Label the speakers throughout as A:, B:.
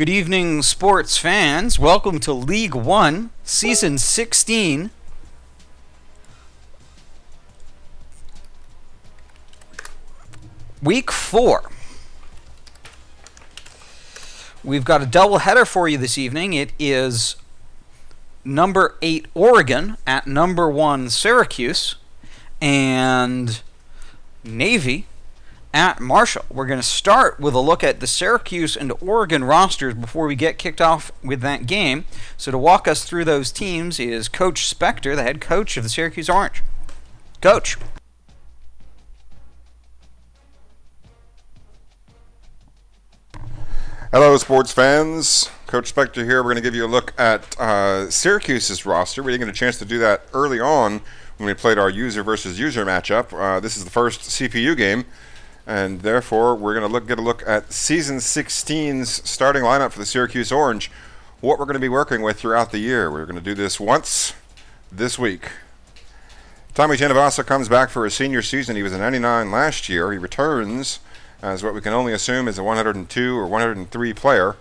A: Good evening, sports fans. Welcome to League 1, Season 16. Week 4. We've got a doubleheader for you this evening. It is number 8 Oregon at number 1 Syracuse and Navy at Marshall. We're going to start with a look at the Syracuse and Oregon rosters before we get kicked off with that game. So to walk us through those teams is Coach Spectre, the head coach of the Syracuse Orange. Coach.
B: Hello, sports fans. Coach Spectre here. We're going to give you a look at Syracuse's roster. We didn't get a chance to do that early on when we played our user versus user matchup. This is the first CPU game, and therefore we're going to get a look at Season 16's starting lineup for the Syracuse Orange, what we're going to be working with throughout the year. We're going to do this once this week. Tommy Genovasa comes back for his senior season. He was a 99 last year. He returns as what we can only assume is a 102 or 103 player.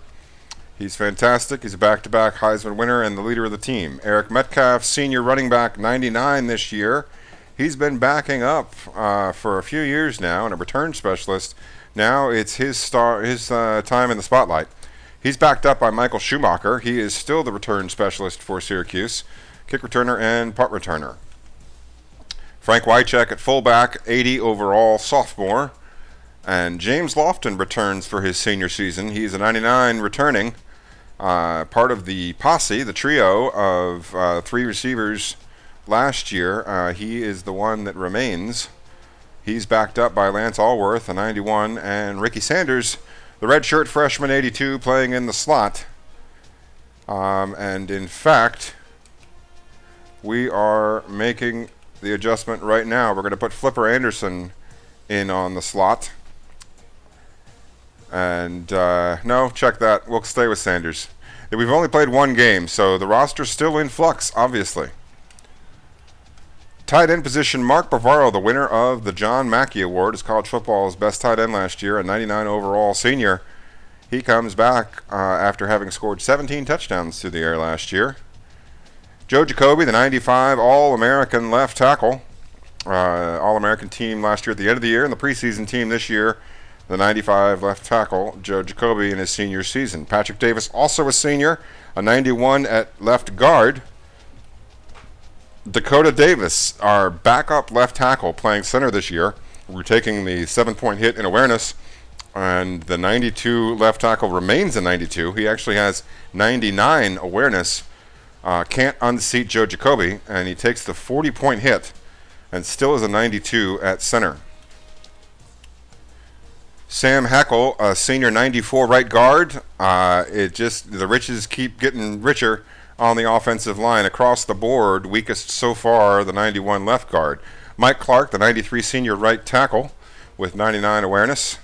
B: He's fantastic. He's a back-to-back Heisman winner and the leader of the team. Eric Metcalf, senior running back, 99 this year. He's been backing up for a few years now and a return specialist. Now it's his time in the spotlight. He's backed up by Michael Schumacher. He is still the return specialist for Syracuse, kick returner and punt returner. Frank Wycheck at fullback, 80 overall, sophomore. And James Lofton returns for his senior season. He's a 99 returning, part of the posse, the trio of 3 receivers last year. He is the one that remains. He's backed up by Lance Allworth, a 91, and Ricky Sanders, the redshirt freshman, 82, playing in the slot. And in fact, we are making the adjustment right now. We're going to put Flipper Anderson in on the slot. And no, check that. We'll stay with Sanders. We've only played one game, so the roster's still in flux, obviously. Tight end position, Mark Bavaro, the winner of the John Mackey Award, is college football's best tight end last year, a 99 overall senior. He comes back after having scored 17 touchdowns through the air last year. Joe Jacoby, the 95 All-American left tackle. All-American team last year at the end of the year, and the preseason team this year. The 95 left tackle, Joe Jacoby, in his senior season. Patrick Davis, also a senior, a 91 at left guard. Dakota Davis, our backup left tackle, playing center this year. We're taking the 7-point hit in awareness, and the 92 left tackle remains a 92. He actually has 99 awareness. Can't unseat Joe Jacoby, and he takes the 40-point hit and still is a 92 at center. Sam Hackle, a senior 94 right guard. The riches keep getting richer on the offensive line across the board. Weakest so far, the 91 left guard. Mike Clark, the 93 senior right tackle with 99 awareness.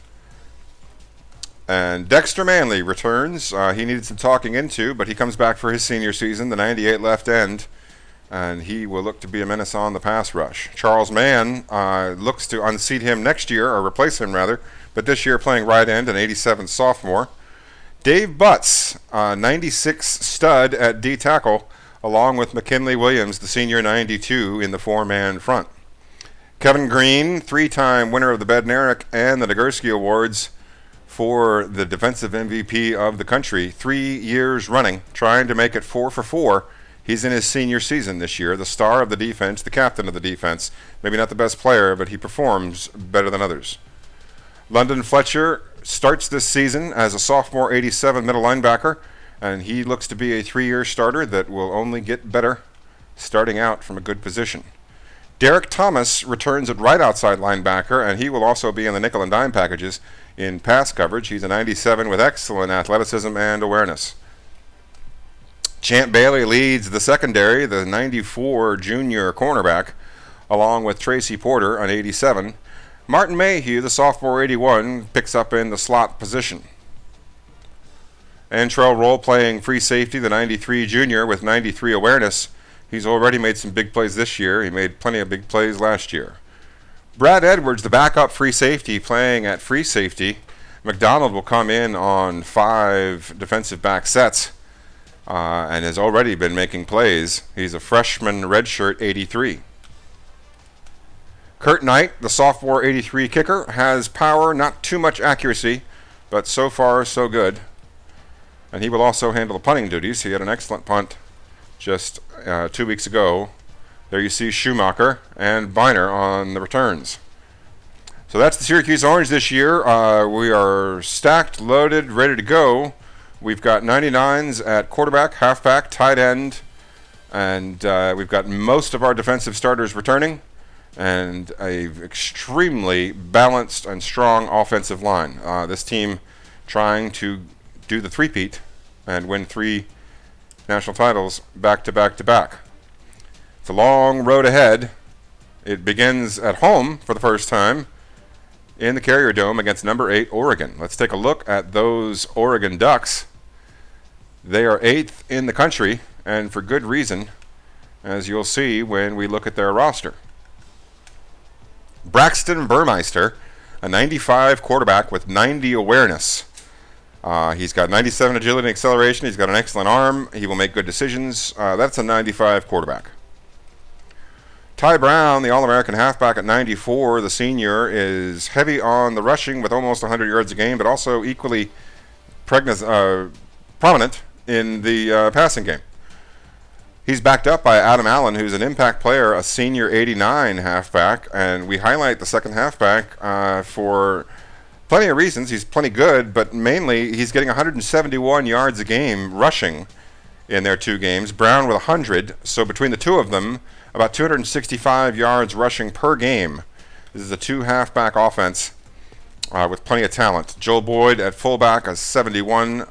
B: And Dexter Manley returns. He needed some talking into, but he comes back for his senior season, the 98 left end. And he will look to be a menace on the pass rush. Charles Mann looks to unseat him next year, or replace him rather, but this year playing right end, an 87 sophomore. Dave Butts, 96 stud at D tackle, along with McKinley Williams, the senior 92 in the 4-man front. Kevin Green, 3-time winner of the Bednarik and the Nagurski Awards for the defensive MVP of the country, 3 years running, trying to make it 4 for 4. He's in his senior season this year, the star of the defense, the captain of the defense. Maybe not the best player, but he performs better than others. London Fletcher starts this season as a sophomore 87 middle linebacker, and he looks to be a 3-year starter that will only get better starting out from a good position. Derek Thomas returns at right outside linebacker, and he will also be in the nickel and dime packages in pass coverage. He's a 97 with excellent athleticism and awareness. Champ Bailey leads the secondary, the 94 junior cornerback, along with Tracy Porter, an 87. Martin Mayhew, the sophomore 81, picks up in the slot position. Antrell Roll playing free safety, the 93 junior with 93 awareness. He's already made some big plays this year. He made plenty of big plays last year. Brad Edwards, the backup free safety, playing at free safety, McDonald will come in on 5 defensive back sets and has already been making plays. He's a freshman redshirt 83. Kurt Knight, the sophomore 83 kicker, has power, not too much accuracy, but so far so good. And he will also handle the punting duties. He had an excellent punt just 2 weeks ago. There you see Schumacher and Biner on the returns. So that's the Syracuse Orange this year. We are stacked, loaded, ready to go. We've got 99s at quarterback, halfback, tight end, and we've got most of our defensive starters returning, and a extremely balanced and strong offensive line. This team trying to do the three-peat and win 3 national titles back to back to back. It's a long road ahead. It begins at home for the first time in the Carrier Dome against number 8 Oregon. Let's take a look at those Oregon Ducks. They are 8th in the country, and for good reason, as you'll see when we look at their roster. Braxton Burmeister, a 95 quarterback with 90 awareness. He's got 97 agility and acceleration. He's got an excellent arm. He will make good decisions. That's a 95 quarterback. Ty Brown, the All-American halfback at 94, the senior, is heavy on the rushing with almost 100 yards a game, but also equally prominent in the passing game. He's backed up by Adam Allen, who's an impact player, a senior 89 halfback, and we highlight the second halfback for plenty of reasons. He's plenty good, but mainly he's getting 171 yards a game rushing in their 2 games. Brown with 100, so between the two of them, about 265 yards rushing per game. This is a 2 halfback offense with plenty of talent. Joel Boyd at fullback, a 71,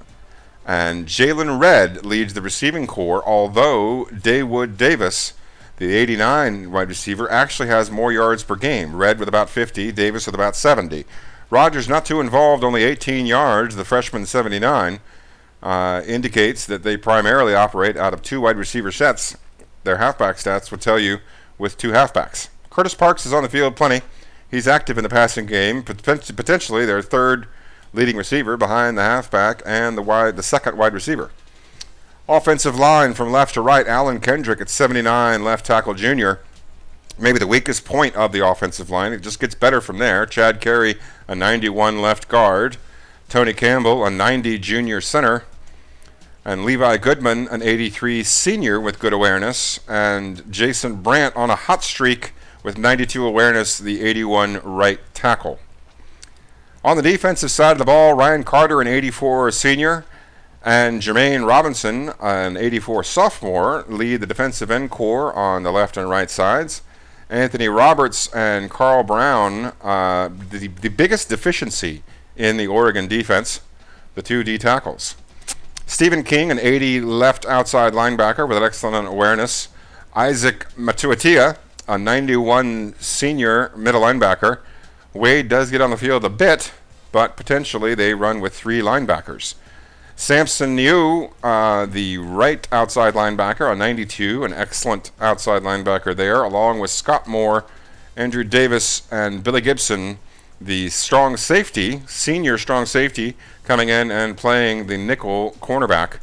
B: and Jalen Redd leads the receiving corps, although Dawood Davis, the 89 wide receiver, actually has more yards per game. Redd with about 50, Davis with about 70. Rogers not too involved, only 18 yards. The freshman 79 indicates that they primarily operate out of 2 wide receiver sets. Their halfback stats would tell you with 2 halfbacks. Curtis Parks is on the field plenty. He's active in the passing game, potentially their 3rd leading receiver behind the halfback and the second wide receiver. Offensive line from left to right, Alan Kendrick at 79, left tackle junior. Maybe the weakest point of the offensive line. It just gets better from there. Chad Carey, a 91 left guard. Tony Campbell, a 90 junior center. And Levi Goodman, an 83 senior with good awareness. And Jason Brandt on a hot streak with 92 awareness, the 81 right tackle. On the defensive side of the ball, Ryan Carter, an 84 senior, and Jermaine Robinson, an 84 sophomore, lead the defensive end corps on the left and right sides. Anthony Roberts and Carl Brown, the biggest deficiency in the Oregon defense, the 2 D tackles. Stephen King, an 80 left outside linebacker with an excellent awareness. Isaac Matuatia, a 91 senior middle linebacker. Wade does get on the field a bit, but potentially they run with 3 linebackers. Samson Niu, the right outside linebacker, a 92, an excellent outside linebacker there, along with Scott Moore, Andrew Davis, and Billy Gibson, the strong safety, senior strong safety, coming in and playing the nickel cornerback,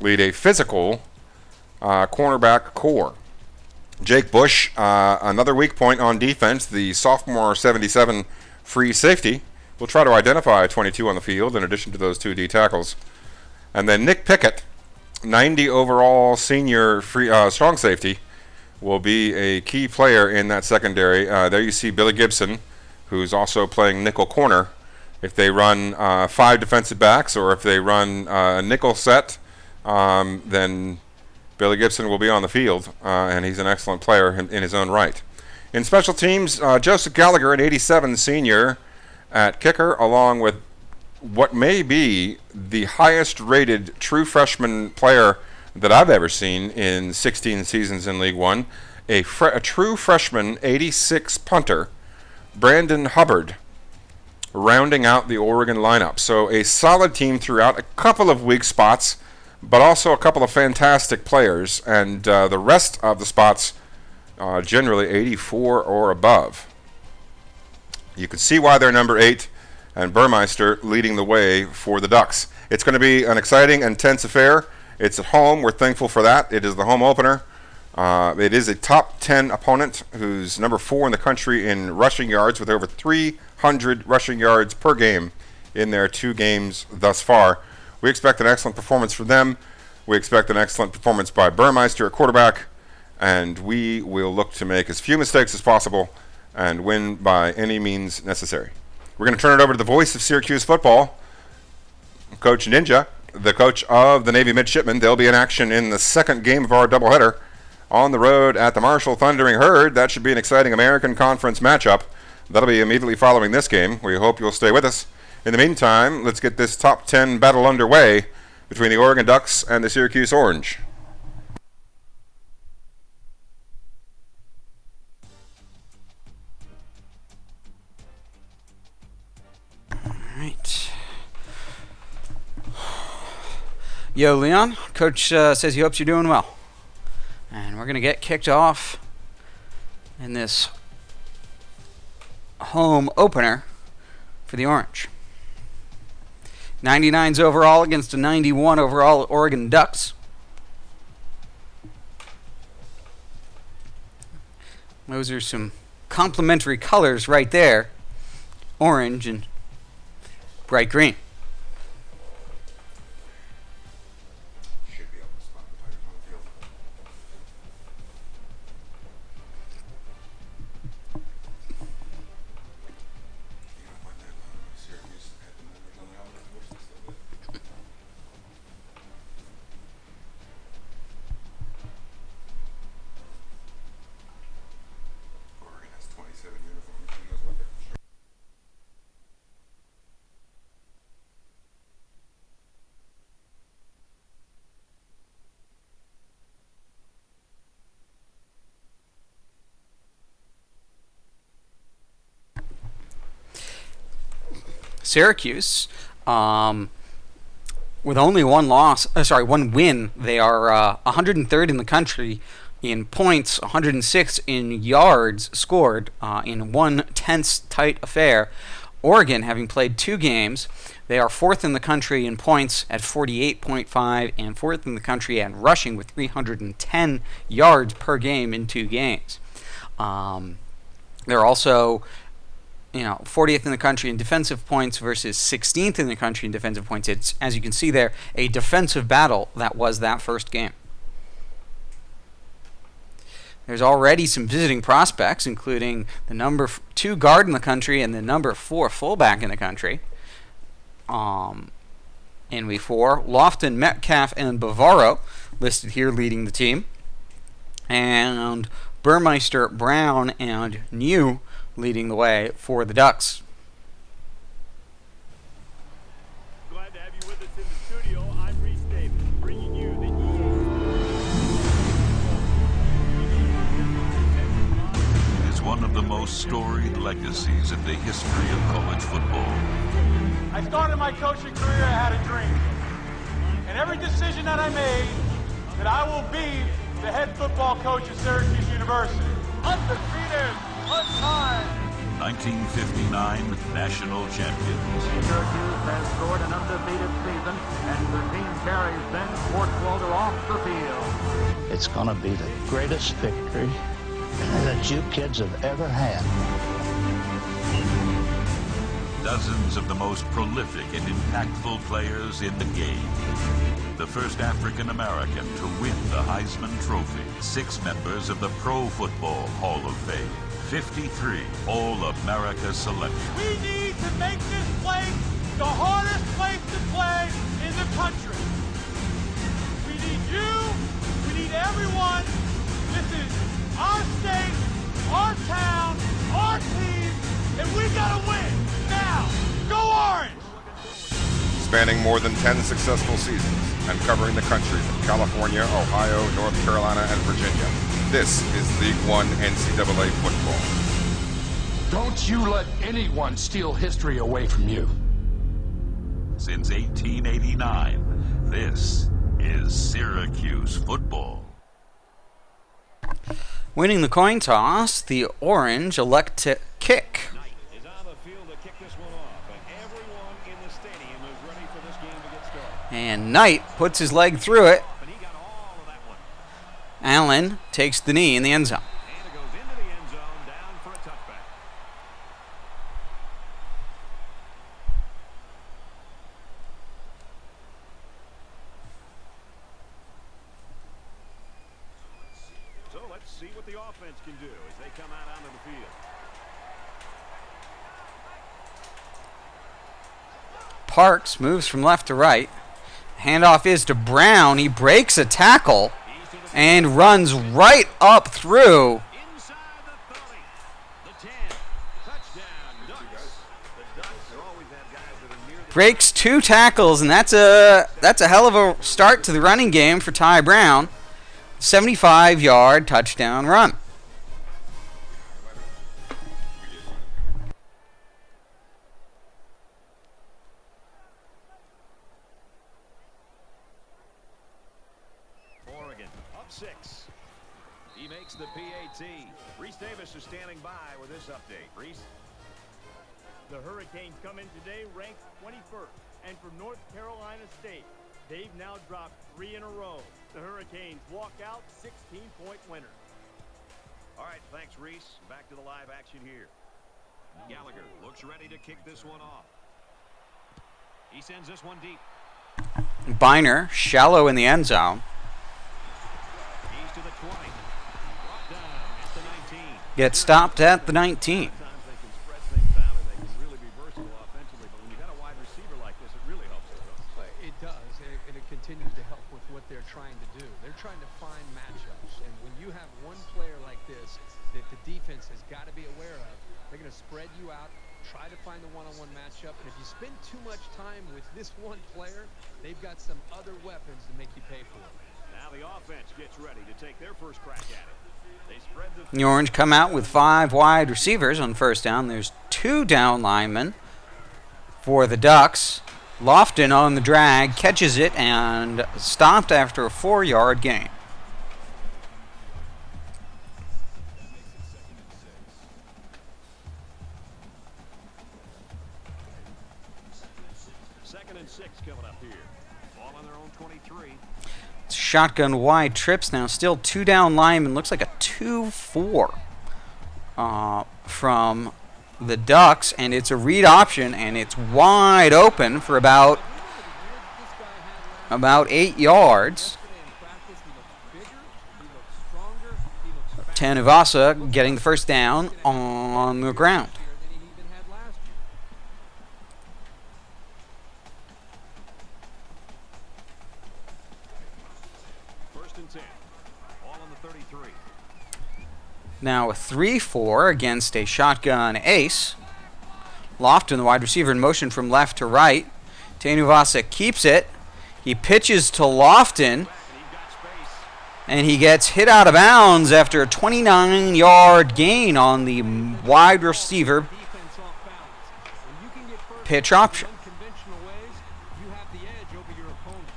B: lead a physical cornerback core. Jake Bush, another weak point on defense, the sophomore 77 free safety. We'll try to identify 22 on the field in addition to those 2 D tackles. And then Nick Pickett, 90 overall senior free strong safety, will be a key player in that secondary. There you see Billy Gibson, who's also playing nickel corner. If they run 5 defensive backs or if they run a nickel set, then Billy Gibson will be on the field, and he's an excellent player in his own right. In special teams, Joseph Gallagher, an 87 senior at kicker, along with what may be the highest rated true freshman player that I've ever seen in 16 seasons in League One, a true freshman 86 punter, Brandon Hubbard, rounding out the Oregon lineup. So a solid team throughout, a couple of weak spots, but also a couple of fantastic players, and the rest of the spots generally 84 or above. You can see why they're number 8, and Burmeister leading the way for the Ducks. It's going to be an exciting, intense affair. It's at home. We're thankful for that. It is the home opener. It is a top 10 opponent who's number 4 in the country in rushing yards with over 300 rushing yards per game in their 2 games thus far. We expect an excellent performance from them. We expect an excellent performance by Burmeister at quarterback, and we will look to make as few mistakes as possible and win by any means necessary. We're going to turn it over to the voice of Syracuse football, Coach Ninja, the coach of the Navy Midshipmen. They'll be in action in the second game of our doubleheader on the road at the Marshall Thundering Herd. That should be an exciting American Conference matchup. That'll be immediately following this game. We hope you'll stay with us. In the meantime, let's get this top 10 battle underway between the Oregon Ducks and the Syracuse Orange.
A: All right. Yo, Leon. Coach says he hopes you're doing well. And we're going to get kicked off in this home opener for the Orange. 99s overall against a 91 overall Oregon Ducks. Those are some complementary colors right there. Orange and bright green. Syracuse, with only one win, they are 103rd in the country in points, 106 in yards scored in one tense tight affair. Oregon, having played 2 games, they are 4th in the country in points at 48.5 and 4th in the country at rushing with 310 yards per game in 2 games. They're also 40th in the country in defensive points versus 16th in the country in defensive points. It's, as you can see there, a defensive battle that was that first game. There's already some visiting prospects, including the number 2 guard in the country and the number 4 fullback in the country. In week 4, Lofton, Metcalf, and Bavaro listed here leading the team. And Burmeister, Brown, and New leading the way for the Ducks.
C: Glad to have you with us in the studio. I'm Reese Davis, bringing you the
D: It is one of the most storied legacies in the history of college football.
C: I started my coaching career, I had a dream. And every decision that I made, that I will be the head football coach at Syracuse University. Undefeated, untied.
D: 1959 national champions.
E: Syracuse has scored an undefeated season, and the team carries Ben Schwartzwalder off the field.
F: It's going to be the greatest victory that you kids have ever had.
D: Dozens of the most prolific and impactful players in the game. The first African American to win the Heisman Trophy. 6 members of the Pro Football Hall of Fame. 53 All-America selections.
C: We need to make this place the hardest place to play in the country. We need you, we need everyone. This is our state, our town, our team, and we gotta win now. Go Orange!
B: Spanning more than 10 successful seasons and covering the country from California, Ohio, North Carolina, and Virginia. This is League1 NCAA football.
G: Don't you let anyone steal history away from you.
D: Since 1889, this is Syracuse football.
A: Winning the coin toss, the Orange elect to kick. And Knight puts his leg through it. Allen takes the knee in the end zone.
H: And it goes into the end zone, down for a touchback. So let's see what the offense can do as they come out onto the field.
A: Parks moves from left to right. Handoff is to Brown. He breaks a tackle and runs right up through.
H: Inside the 30, the 10, touchdown, Ducks. The Ducks have always had guys that are near the
A: Breaks 2 tackles, and that's a hell of a start to the running game for Ty Brown. 75-yard touchdown run.
H: Oregon, up 6. He makes the PAT. Reese Davis is standing by with this update. Reese?
C: The Hurricanes come in today ranked 21st. And from North Carolina State, they've now dropped 3 in a row. The Hurricanes walk out 16-point winners.
H: All right, thanks, Reese. Back to the live action here. Gallagher looks ready to kick this one off. He sends this one deep.
A: Biner, shallow in the end zone.
H: He's to the 20. Brought down at the 19.
A: Gets stopped at the 19.
H: Sometimes they can spread things out and they can really be versatile offensively, but when you've got a wide receiver like this, it really helps the Ducks.
I: It does, and it continues to help with what they're trying to do. They're trying to find matchups, and when you have one player like this that the defense has got to be aware of, they're going to spread you out, try to find the one-on-one matchup, and if you spend too much time with this one player, they've got some other weapons to make you pay for it.
H: Now the offense gets ready to take their first crack at it. They spread the
A: The Orange come out with 5 wide receivers on first down. There's 2 down linemen for the Ducks. Lofton on the drag, catches it, and stopped after a 4-yard gain.
H: second and 6 coming up here. Ball on their own 23.
A: Shotgun wide trips now. Still 2 down linemen. Looks like a 2-4 from the Ducks, and it's a read option, and it's wide open for about 8 yards. Tanuvasa getting the first down on the ground.
H: First and 10. Ball on the 33.
A: Now a 3-4 against a shotgun ace. Lofton, the wide receiver, in motion from left to right. Tanuvasa keeps it. He pitches to Lofton, and he gets hit out of bounds after a 29-yard gain on the wide receiver pitch option.
I: Unconventional ways, you have the edge over your opponent.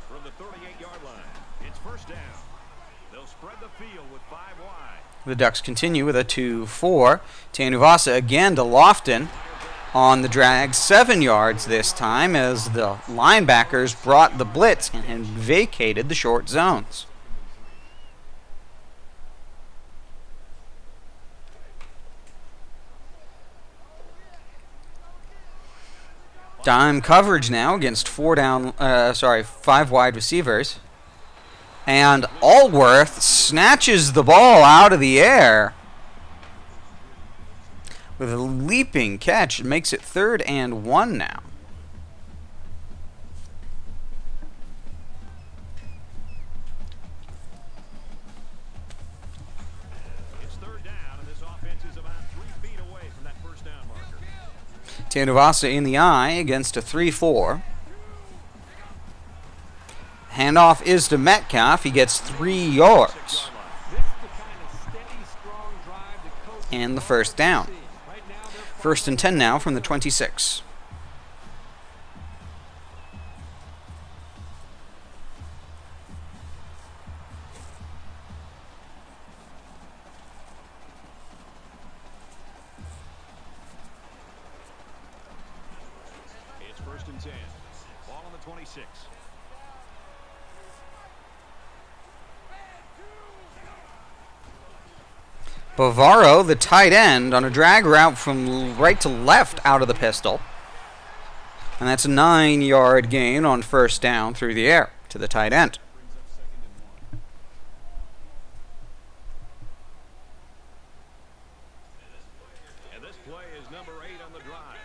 H: From the 38-yard line, it's first down. They'll spread the field with 5 wide.
A: The Ducks continue with a 2-4. Tanuvasa again to Lofton on the drag, 7 yards this time, as the linebackers brought the blitz and vacated the short zones. Dime coverage now against 5 wide receivers. And Allworth snatches the ball out of the air with a leaping catch. It makes it 3rd and 1 now.
H: It's 3rd down, and this offense is about 3 feet away from that first down marker.
A: Tanuvasa in the eye against a 3-4. Handoff is to Metcalf. He gets 3 yards. And the first down. 1st and 10 now from the 26.
H: and 10. Ball on the 26.
A: Bavaro, the tight end, on a drag route from right to left out of the pistol. And that's a 9-yard gain on first down through the air to the tight end.
H: And this play is number 8 on the drive.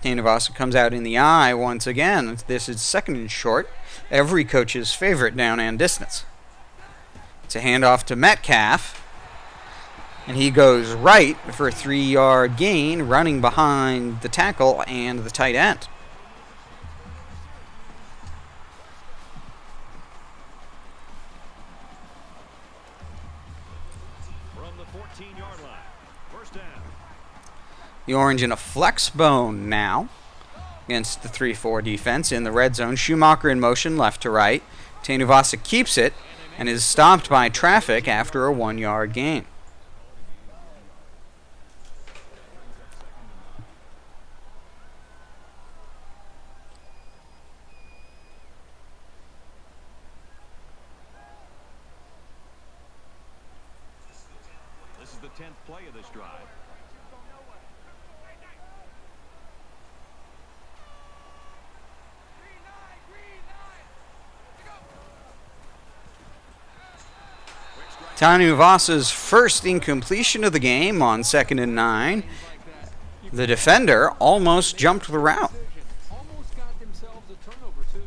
A: Tanavasa comes out in the eye once again. This is second and short. Every coach's favorite down and distance. It's a handoff to Metcalf. And he goes right for a 3-yard gain, running behind the tackle and the tight end.
H: From the 14-yard line. First down.
A: The Orange in a flex bone now against the 3-4 defense in the red zone. Schumacher in motion left to right. Tanuvasa keeps it and is stopped by traffic after a 1-yard gain.
H: This is the 10th play of this drive.
A: Tanuvasa's first incompletion of the game on 2nd and 9. The defender almost jumped the route.
I: Almost got themselves a turnover, too.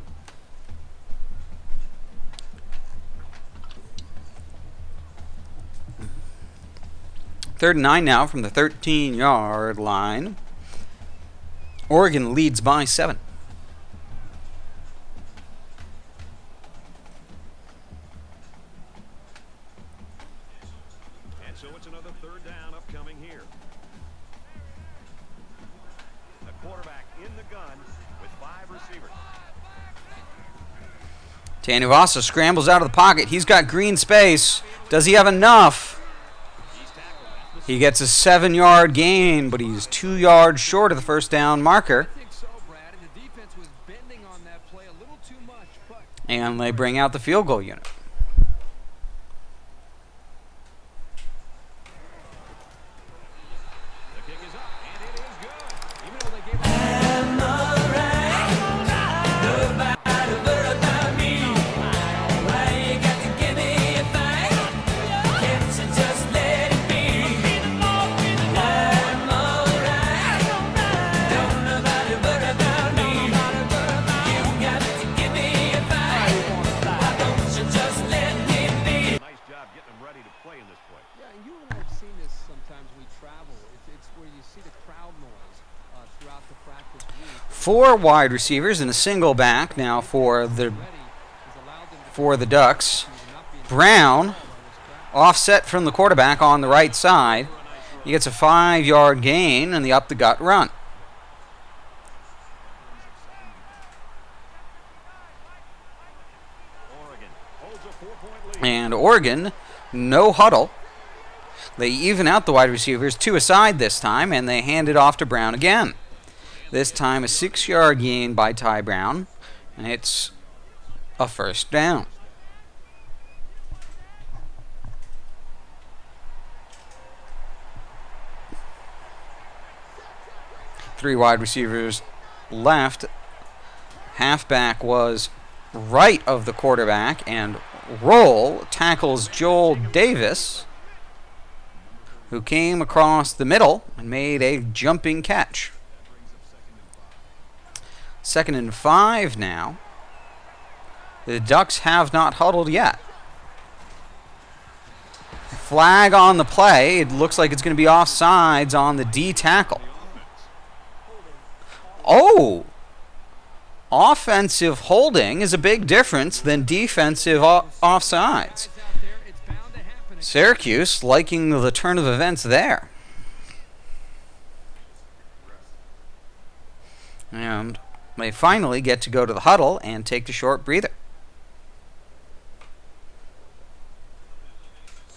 A: Third and 9 now from the 13-yard line. Oregon leads by 7.
H: And so it's another third down upcoming here. The quarterback in the gun with 5 receivers.
A: Tanuvasa scrambles out of the pocket. He's got green space. Does he have enough? He gets a 7-yard gain, but he's 2 yards short of the first down marker.
I: I think so, Brad, and the defense was bending on that play a little too much, but
A: And they bring out the field goal unit.
H: The kick is up, and it is good. Even though they gave nice job getting them ready to play in this play.
I: yeah, and you and I have seen this sometimes when we travel. It's where you see the crowd noise throughout the practice week.
A: 4 wide receivers and a single back now for the Ducks. Brown offset from the quarterback on the right side. He gets a 5-yard gain and the up the gut run.
H: Oregon holds a 4-point lead.
A: And Oregon, no huddle. They even out the wide receivers 2 aside this time, and they hand it off to Brown again. This time a 6-yard gain by Ty Brown, and it's a first down. Three wide receivers left. Halfback was right of the quarterback, and Roll tackles Joel Davis, who came across the middle and made a jumping catch. 2nd and 5 now. The Ducks have not huddled yet. Flag on the play. It looks like it's going to be offsides on the D tackle. Oh! Offensive holding is a big difference than defensive offsides. Syracuse liking the turn of events there. And they finally get to go to the huddle and take the short breather.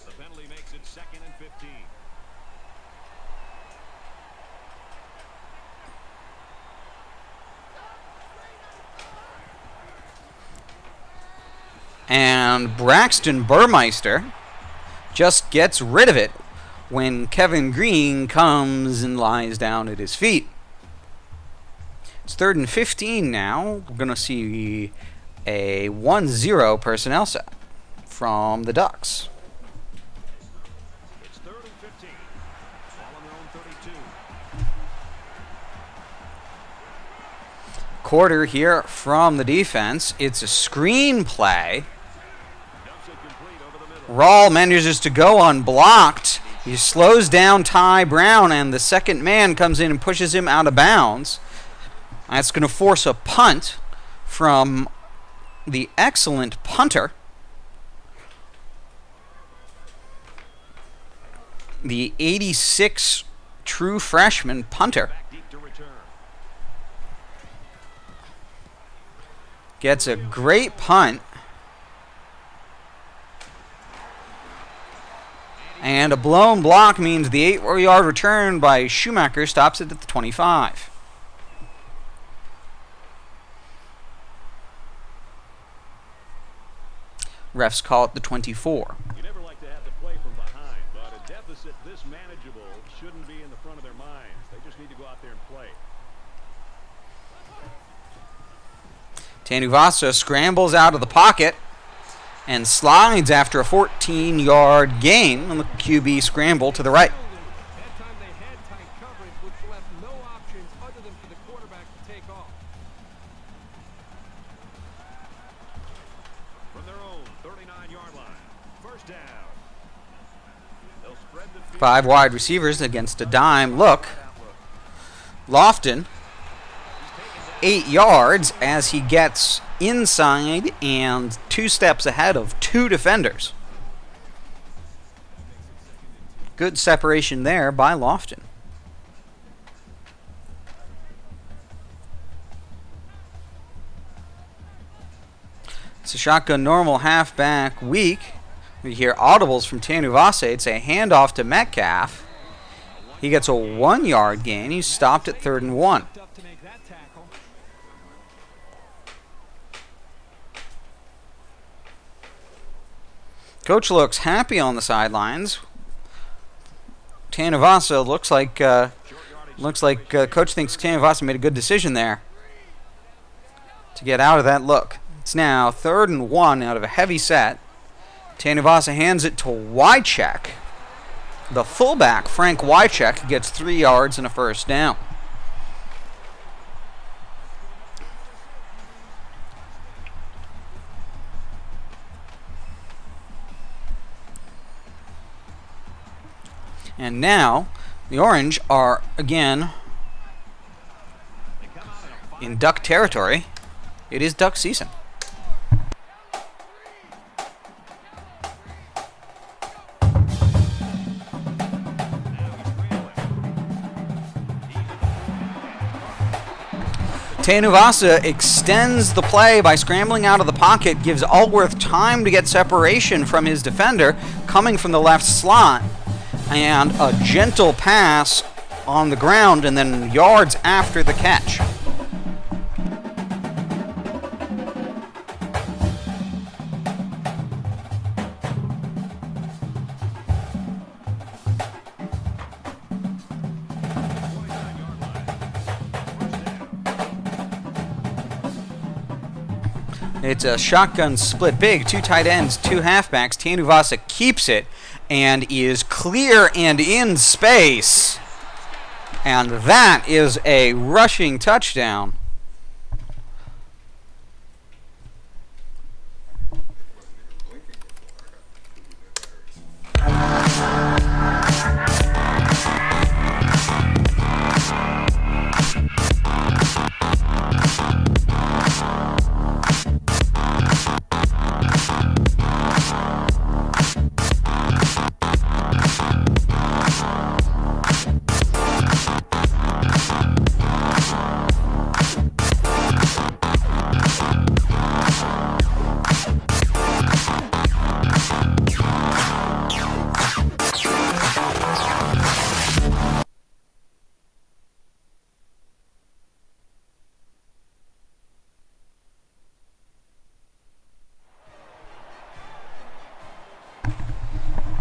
H: The penalty makes it 2nd and 15.
I: 2
A: And Braxton Burmeister just gets rid of it when Kevin Green comes and lies down at his feet. It's 3rd and 15 now. We're going to see a 1-0 personnel set from the Ducks.
H: It's 3rd and 15. Ball on their own 32.
A: Quarter here from the defense. It's a screen play.
H: Dumps it complete over the middle.
A: Rawl manages to go unblocked. He slows down Ty Brown, and the second man comes in and pushes him out of bounds. That's going to force a punt from the excellent punter, the 86 true freshman punter.
H: Back deep to return.
A: Gets a great punt. And a blown block means the 8-yard return by Schumacher stops it at the 25. Refs call it the 24.
H: You never like to have to play from behind, but a deficit this manageable shouldn't be in the front of their minds. They just need to go out there and play.
A: Tanuvasa scrambles out of the pocket and slides after a 14-yard gain on the QB scramble to the right.
I: That time they had tight coverage, which left no options other than for the quarterback to take off.
H: From their own 39-yard line. First down. They'll spread the field.
A: 5 wide receivers against a dime look. Lofton, 8 yards as he gets inside and 2 steps ahead of 2 defenders. Good separation there by Lofton. It's a shotgun normal halfback week. We hear audibles from Tanuvasa. It's a handoff to Metcalf. He gets a 1-yard gain. He's stopped at 3rd and 1.
I: Up to make that tackle.
A: Coach looks happy on the sidelines. Tanuvasa looks like Coach thinks Tanuvasa made a good decision there to get out of that look. It's now 3rd and 1 out of a heavy set. Tanuvasa hands it to Wycheck. The fullback, Frank Wycheck, gets 3 yards and a first down. And now, the Orange are again in Duck territory. It is Duck season. Tanuvasa extends the play by scrambling out of the pocket, gives Allworth time to get separation from his defender coming from the left slot, and a gentle pass on the ground and then yards after the catch. It's a shotgun split big, 2 tight ends, 2 halfbacks. Tanuvasa keeps it and is clear and in space. And that is a rushing touchdown.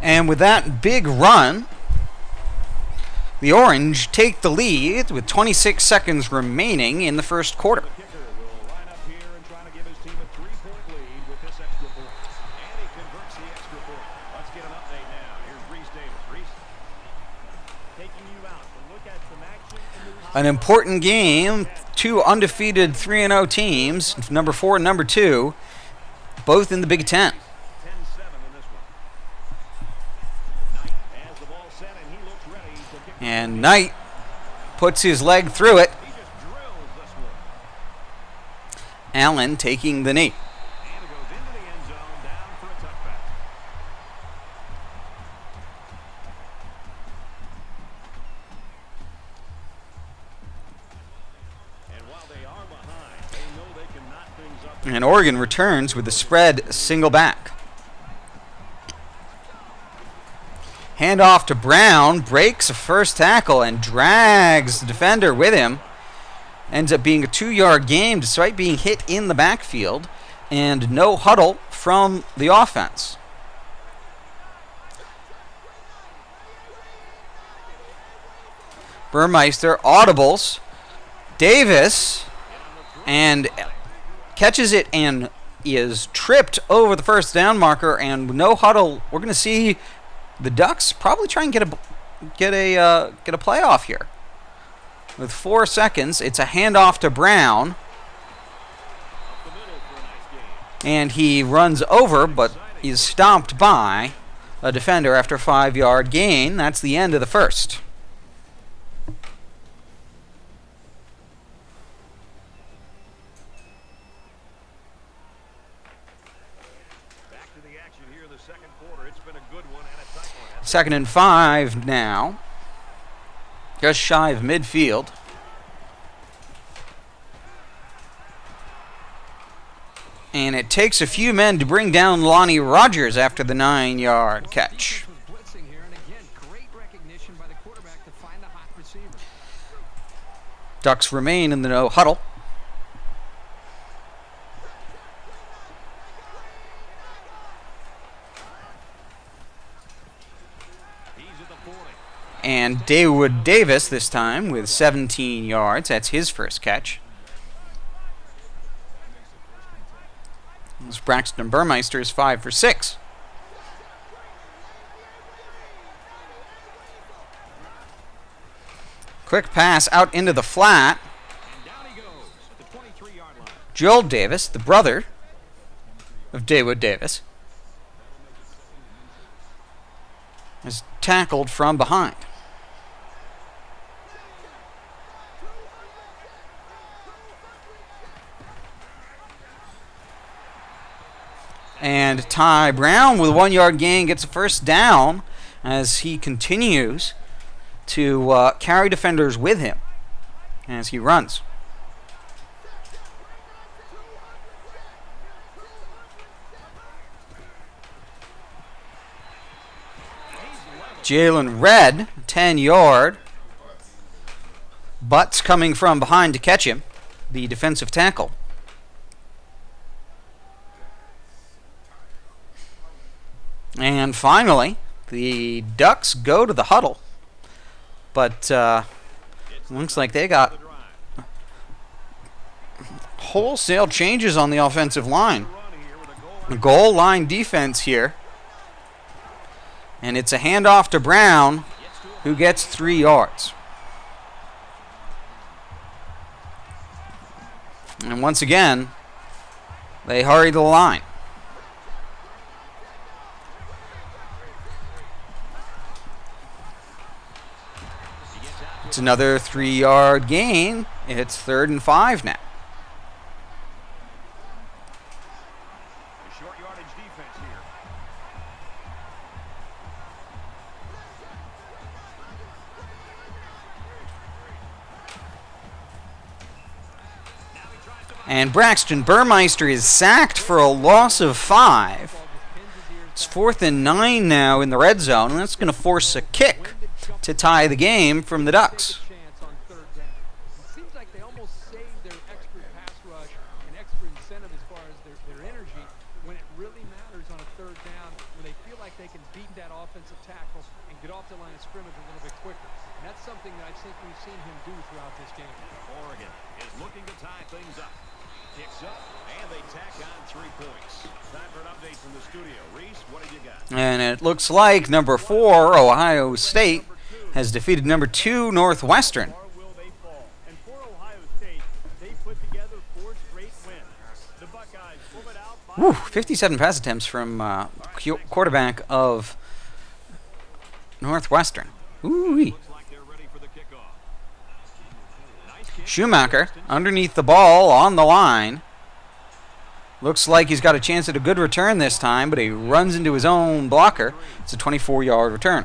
A: And with that big run, the Orange take the lead with 26 seconds remaining in the first quarter.
H: The kicker will line up here and try to give his team a 3-point lead with this extra point. And he converts the extra point. Let's get an update now. Here's Reese Davis. Reese. Taking you out to look at some action.
A: An important game. Two undefeated 3-0 teams, number 4 and number 2, both in the Big Ten.
H: 10-7 in this one. Knight has the ball set and he looks ready to kick.
A: And Knight puts his leg through it.
H: He just drills this one.
A: Allen taking the knee.
H: And it goes into the end zone, down for a touchback. And while they are behind, they know they can knot things up.
A: And Oregon returns with the spread single back. Handoff to Brown, breaks a first tackle and drags the defender with him. Ends up being a 2-yard gain despite being hit in the backfield, and no huddle from the offense. Burmeister audibles Davis and catches it and is tripped over the first down marker, and no huddle. We're going to see the Ducks probably try and get a playoff here. With 4 seconds, it's a handoff to Brown. And he runs over, but is stopped by a defender after a 5-yard gain. That's the end of the first.
H: Back to the action here in the second quarter. It's been a good one and a tight one.
A: 2nd and 5 now. Just shy of midfield. And it takes a few men to bring down Lonnie Rogers after the 9-yard catch.
I: Blitzing here, and again, great recognition by the quarterback to find a hot receiver.
A: Ducks remain in the no huddle. And Dawood Davis this time with 17 yards. That's his first catch. As Braxton Burmeister is 5 for 6. Quick pass out into the flat.
H: And down he goes at the 23-yard line.
A: Joel Davis, the brother of Dawood Davis, is tackled from behind. And Ty Brown with a 1-yard gain gets a first down as he continues to carry defenders with him as he runs. Jalen Red, 10-yard. Butts coming from behind to catch him, the defensive tackle. And finally, the Ducks go to the huddle, but looks like they got wholesale changes on the offensive line. A goal line defense here. And it's a handoff to Brown, who gets 3 yards. And once again, they hurry the line. It's another 3-yard gain. It's 3rd and 5 now.
H: A short yardage defense here.
A: And Braxton Burmeister is sacked for a loss of 5. It's 4th and 9 now in the red zone, and that's going to force a kick to tie the game from the Ducks.
I: It seems like they almost saved their extra pass rush and extra incentive as far as their energy when it really matters on a 3rd down, when they feel like they can beat that offensive tackle and get off the line of scrimmage a little bit quicker. And that's something that I think we've seen him do throughout this game.
H: Oregon is looking to tie things up. Kicks up, and they tack on 3 points. Time for an update from the studio. Reese, what have you got?
A: And it looks like number 4, Ohio State, has defeated number 2, Northwestern.
C: Or will they fall? And for Ohio State, they put together 4 straight wins. The Buckeyes pull it out by
A: 57 pass attempts from quarterback of Northwestern. Ooh-wee.
H: Looks like they're ready for the kickoff.
A: Schumacher underneath the ball on the line. Looks like he's got a chance at a good return this time, but he runs into his own blocker. It's a 24-yard return.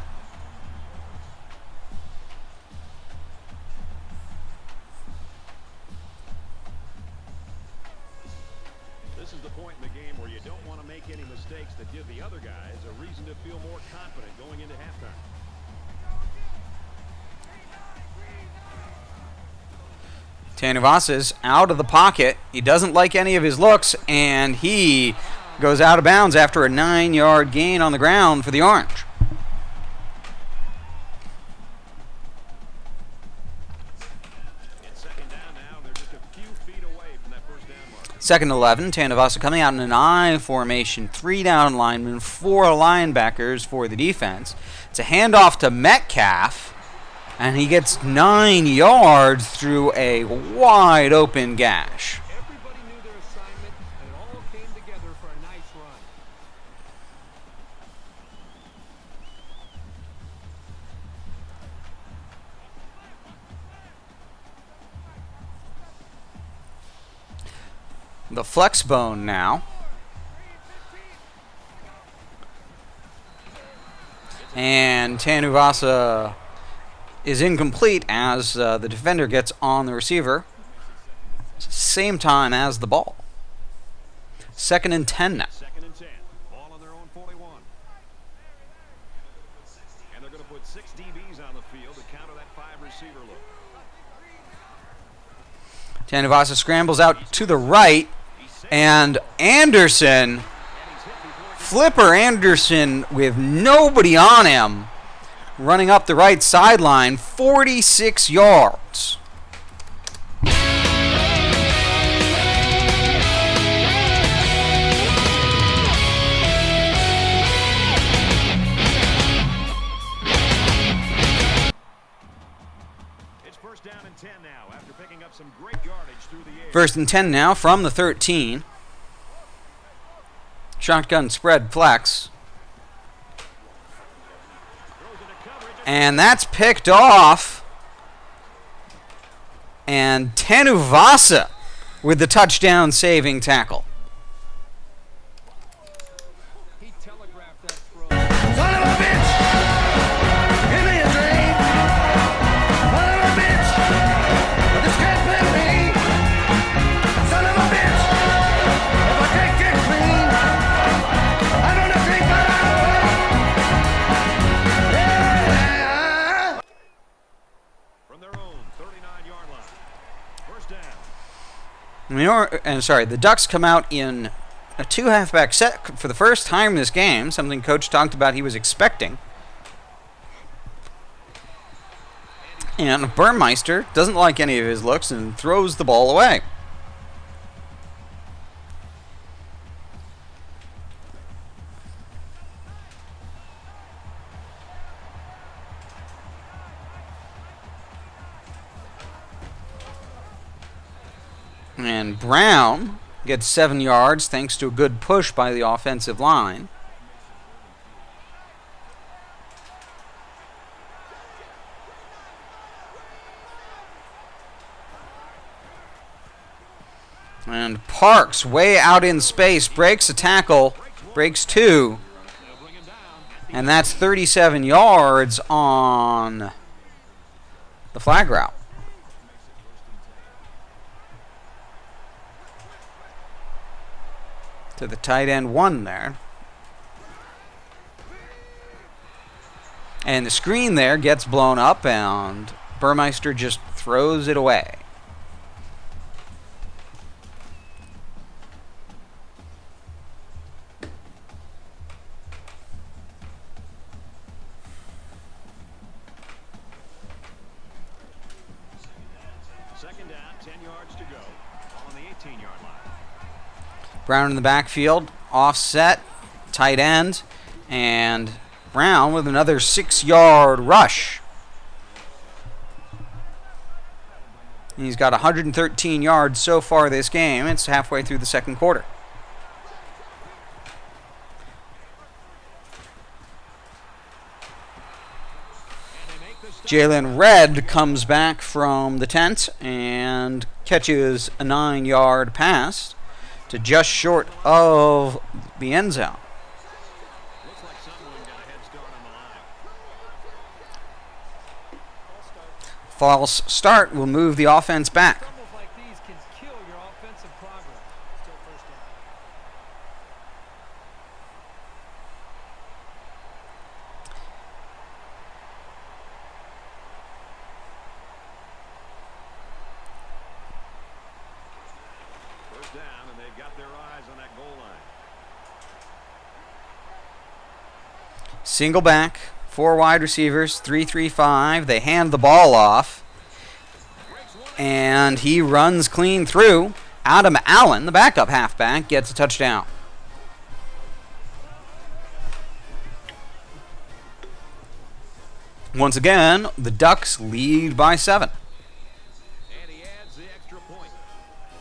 H: This is the point in the game where you don't want to make any mistakes that give the other guys a reason to feel more confident going into halftime.
A: Tanuvas's out of the pocket. He doesn't like any of his looks, and he goes out of bounds after a 9-yard gain on the ground for the Orange.
H: It's second down now. They're just a few feet away from that first down mark.
A: Second 11, Tanuvasa coming out in an I formation, 3 down linemen, 4 linebackers for the defense. It's a handoff to Metcalf, and he gets 9 yards through a wide open gash.
I: Everybody knew their assignment, and it all came together for a nice run.
A: The flex bone now. And Tanuvasa is incomplete as the defender gets on the receiver. Same time as the ball. Second and 10 now.
H: Second and 10. Ball on their own 41. And they're going to put 6 DBs on the field to counter that 5-receiver look.
A: Tanuvasa scrambles out to the right, and Anderson, Flipper Anderson with nobody on him, running up the right sideline, 46 yards.
H: It's first down and 10 now after picking up some great yardage through the air.
A: First and 10 now from the 13. Shotgun spread flex. And that's picked off. And Tanuvasa with the touchdown saving tackle.
I: He telegraphed that throw.
J: Son of a bitch! Give me a drink! Son of a bitch! This can't be me! Son of a bitch! If I can't get clean, I'm gonna drink my life away! Yeah!
H: From their own 39-yard line. First down.
A: The Ducks come out in a 2 halfback set for the first time in this game, something Coach talked about he was expecting. And Burmeister doesn't like any of his looks and throws the ball away. And Brown gets 7 yards thanks to a good push by the offensive line. And Parks, way out in space, breaks a tackle, breaks 2. And that's 37 yards on the flag route. To the tight end 1 there. And the screen there gets blown up, and Burmeister just throws it away.
H: down, 10 yards to go. Ball on the 18-yard line.
A: Brown in the backfield, offset, tight end, and Brown with another 6-yard rush. And he's got 113 yards so far this game. It's halfway through the second quarter. Jalen Redd comes back from the tent and catches a 9-yard pass to just short of the end zone.
H: Looks like someone got a head start on the line.
A: False start will move the offense back.
I: Fumbles like these can kill your offensive progress. Still first down.
H: First down, and they've got their eyes on that goal line.
A: Single back, 4 wide receivers, 3-3-5. They hand the ball off, and he runs clean through. Adam Allen, the backup halfback, gets a touchdown. Once again, the Ducks lead by 7.
H: And he adds the extra point.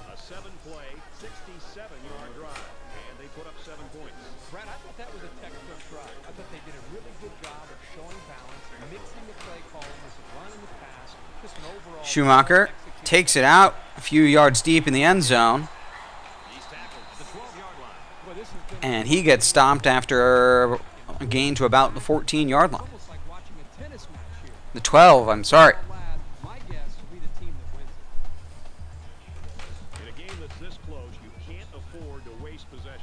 H: A 7-play, 67-yard drive. And they put up 7 points.
I: Brad, I thought that was a textbook drive. I thought they did a really good job of showing balance, mixing the play calling with the run and the pass. Just an overall
A: Schumacher takes it out a few yards deep in the end zone,
H: He's tackled at the 12-yard line.
I: Boy, this has been
A: and he gets stopped after a gain to about the 14-yard line.
I: almost like watching a tennis match here.
A: The 12, I'm sorry.
I: Last, my guess will be the team that wins it.
H: In a game that's this close, you can't afford to waste possessions.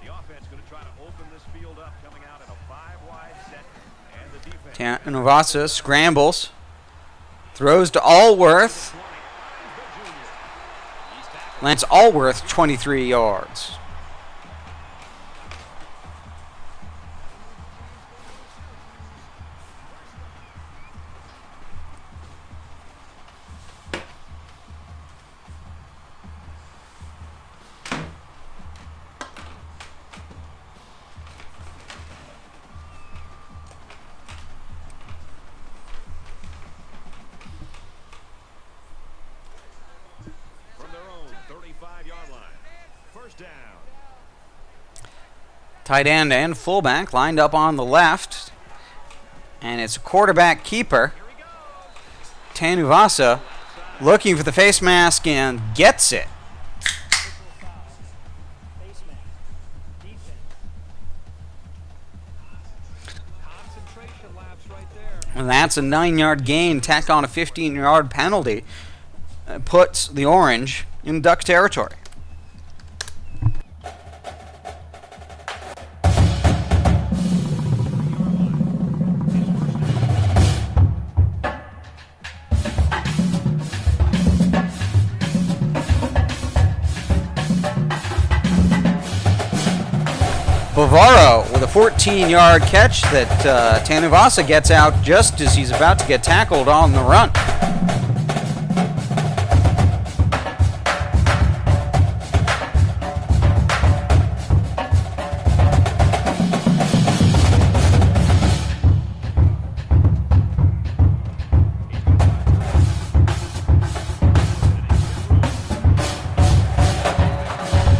H: The offense going to try to open this field up, coming out in a 5-wide set, and the defense.
A: Novasa scrambles, throws to Allworth. Lance Allworth, 23 yards.
H: From their own 35-yard line. First down.
A: Tight end and fullback lined up on the left. And it's a quarterback keeper. Tanuvasa looking for the face mask and gets it.
I: Concentration lapse right there.
A: And that's a 9-yard gain, tacked on a 15-yard penalty. Puts the Orange in Duck territory. Bavaro with a 14-yard catch that Tanuvasa gets out just as he's about to get tackled on the run.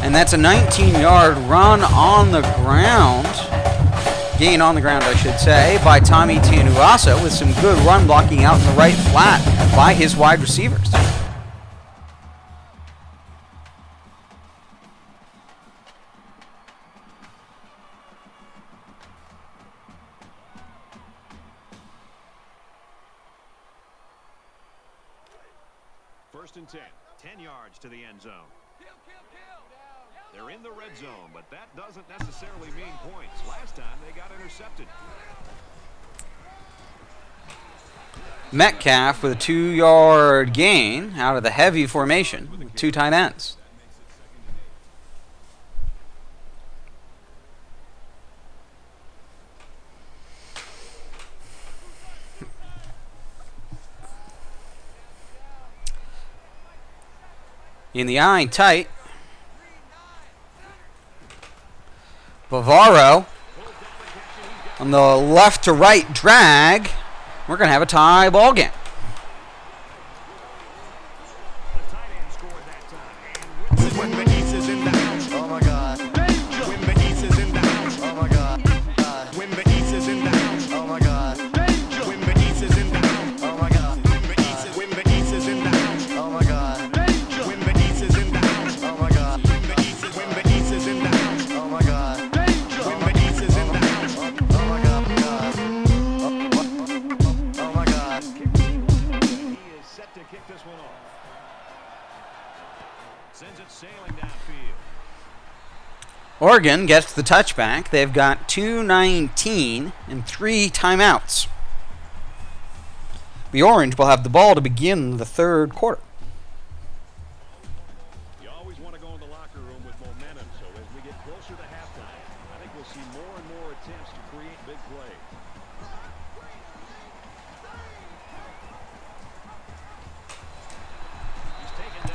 A: And that's a 19-yard run on the ground, gain on the ground, I should say, by Tommy Tanuvasa with some good run blocking out in the right flat by his wide receivers.
H: First and 10. 10 yards to the end zone. They're in the red zone, but that doesn't necessarily mean points. Last time they got intercepted.
A: Metcalf with a 2-yard gain out of the heavy formation with 2 tight ends. In the eye, tight. Bavaro on the left to right drag. We're going to have a tie ball game.
J: When the East is in the house, oh my God. When the East is in the house, oh my God. When the East is in the house, oh my God. When the East is in the house, oh my God. When the East is in the house, oh my God. When the East is in the house, oh my God. When the East is in the house, oh my God. When the East is in the house, oh my God. Oh my God.
H: He is set to kick this one off. Sends it sailing downfield.
A: Oregon gets the touchback. They've got 2:19 and 3 timeouts. The Orange will have the ball to begin the third quarter.
H: You always want to go in the locker room with momentum, so as we get closer to halftime, I think we'll see more and more attempts to create big plays.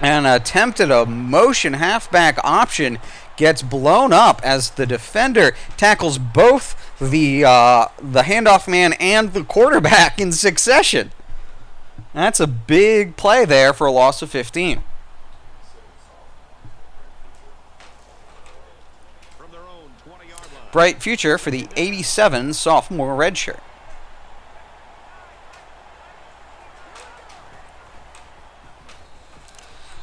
A: An attempt at a motion halfback option gets blown up as the defender tackles both the handoff man and the quarterback in succession. That's a big play there for a loss of 15.
H: From their own 20-yard line.
A: Bright future for the 87 sophomore redshirt.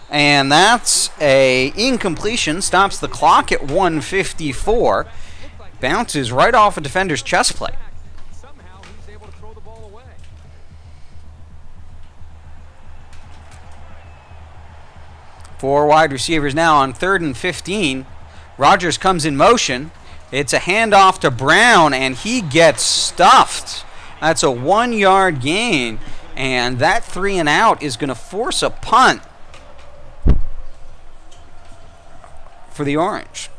A: And that's a incompletion. Stops the clock at 1:54. Bounces right off a defender's chest plate.
I: Somehow he's able to throw the ball away.
A: 4 wide receivers now on 3rd and 15. Rogers comes in motion. It's a handoff to Brown, and he gets stuffed. That's a 1-yard gain, and that 3 and out is going to force a punt for the Orange.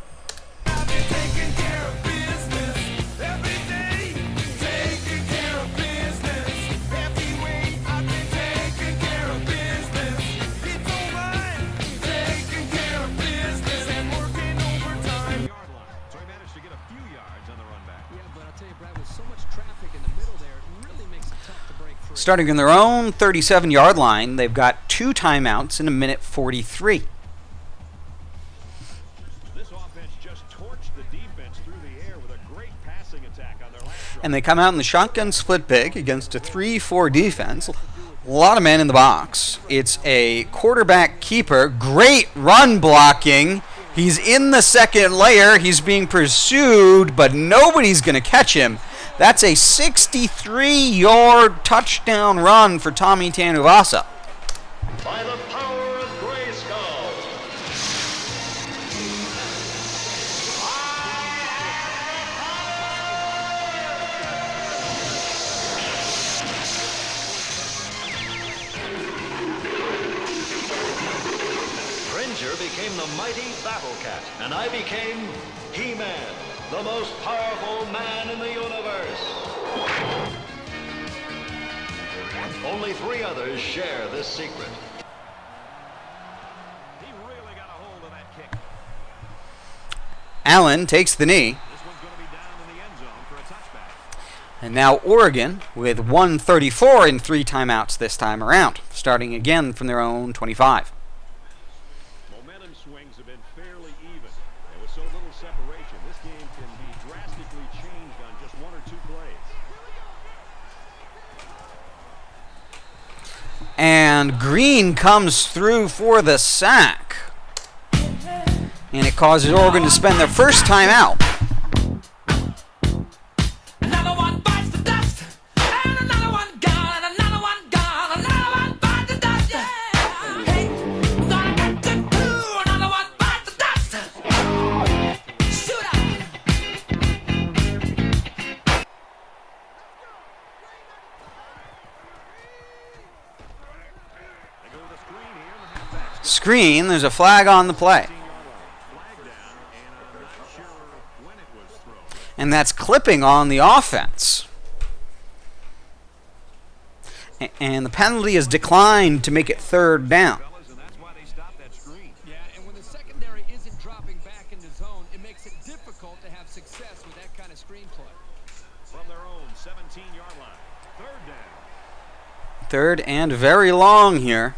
A: Starting in their own 37-yard line, they've got 2 timeouts in 1:43.
H: This offense just torched the defense through the air with a great passing attack on their last drive.
A: And they come out in the shotgun split big against a 3-4 defense. A lot of men in the box. It's a quarterback keeper. Great run blocking. He's in the second layer. He's being pursued, but nobody's going to catch him. That's a 63-yard touchdown run for Tommy Tanuvasa.
J: By the power of Grayskull.
K: Cringer became the mighty Battle Cat, and I became He-Man, the most powerful man in the universe. Only 3 others share this secret.
H: He really got a hold of that kick.
A: Allen takes the knee.
H: This one's going to be down in the end zone for a touchback.
A: And now Oregon with 1:34 and 3 timeouts this time around, starting again from their own 25.
H: Momentum swings have been fairly even. And with so little separation, this game can be drastically changed on just 1 or 2 plays.
A: And Green comes through for the sack. And it causes Oregon to spend their first time out.
J: Another one bites the dust, and another one gone, and another one gone, another one bites the dust. Hey, gonna get to do, another one bites the dust. Shoot up.
H: They go to the screen here, and the halfback
A: Screen, there's a flag on the play.
H: flag down, and I'm not sure when it was thrown.
A: And that's clipping on the offense. And the penalty is declined to make it 3rd down.
H: Fellas, and that's why they stopped that screen.
I: screenplay.
H: From their own 17-yard line. Third down.
A: Third and very long here.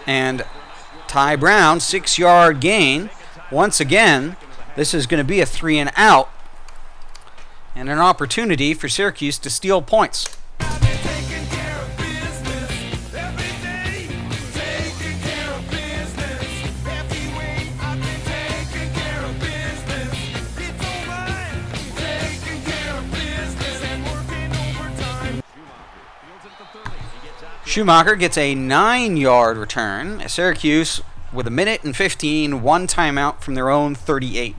A: And Ty Brown, 6-yard gain. Once again, this is going to be a 3 and out. And an opportunity for Syracuse to steal points. Schumacher gets a 9-yard return. Syracuse with 1:15, 1 timeout from their own 38.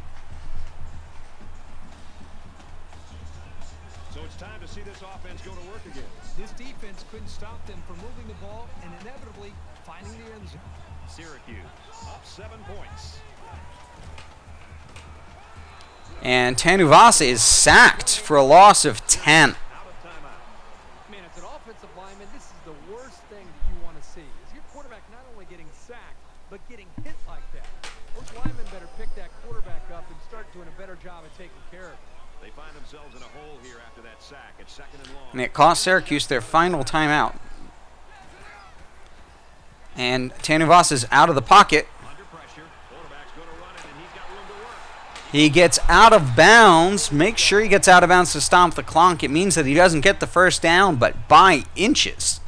H: So it's time to see this offense go to work again.
I: This defense couldn't stop them from moving the ball and inevitably finding the end zone.
H: Syracuse up 7 points.
A: And Tanuvasa is sacked for a loss of 10.
I: Man, as an offensive lineman, this is the worst thing that you want to see. Is your quarterback not only getting sacked, but getting hit like that? Those linemen better pick that quarterback up and start doing a better job of taking care of it.
H: They find themselves in a hole here after that sack. It's 2nd and long.
A: And it cost Syracuse their final timeout. And Tanuvasa's out of the pocket.
H: Under pressure. Quarterback's going to run it, and he's got room to work.
A: He gets out of bounds. Make sure he gets out of bounds to stomp the clock. It means that he doesn't get the first down, but by inches.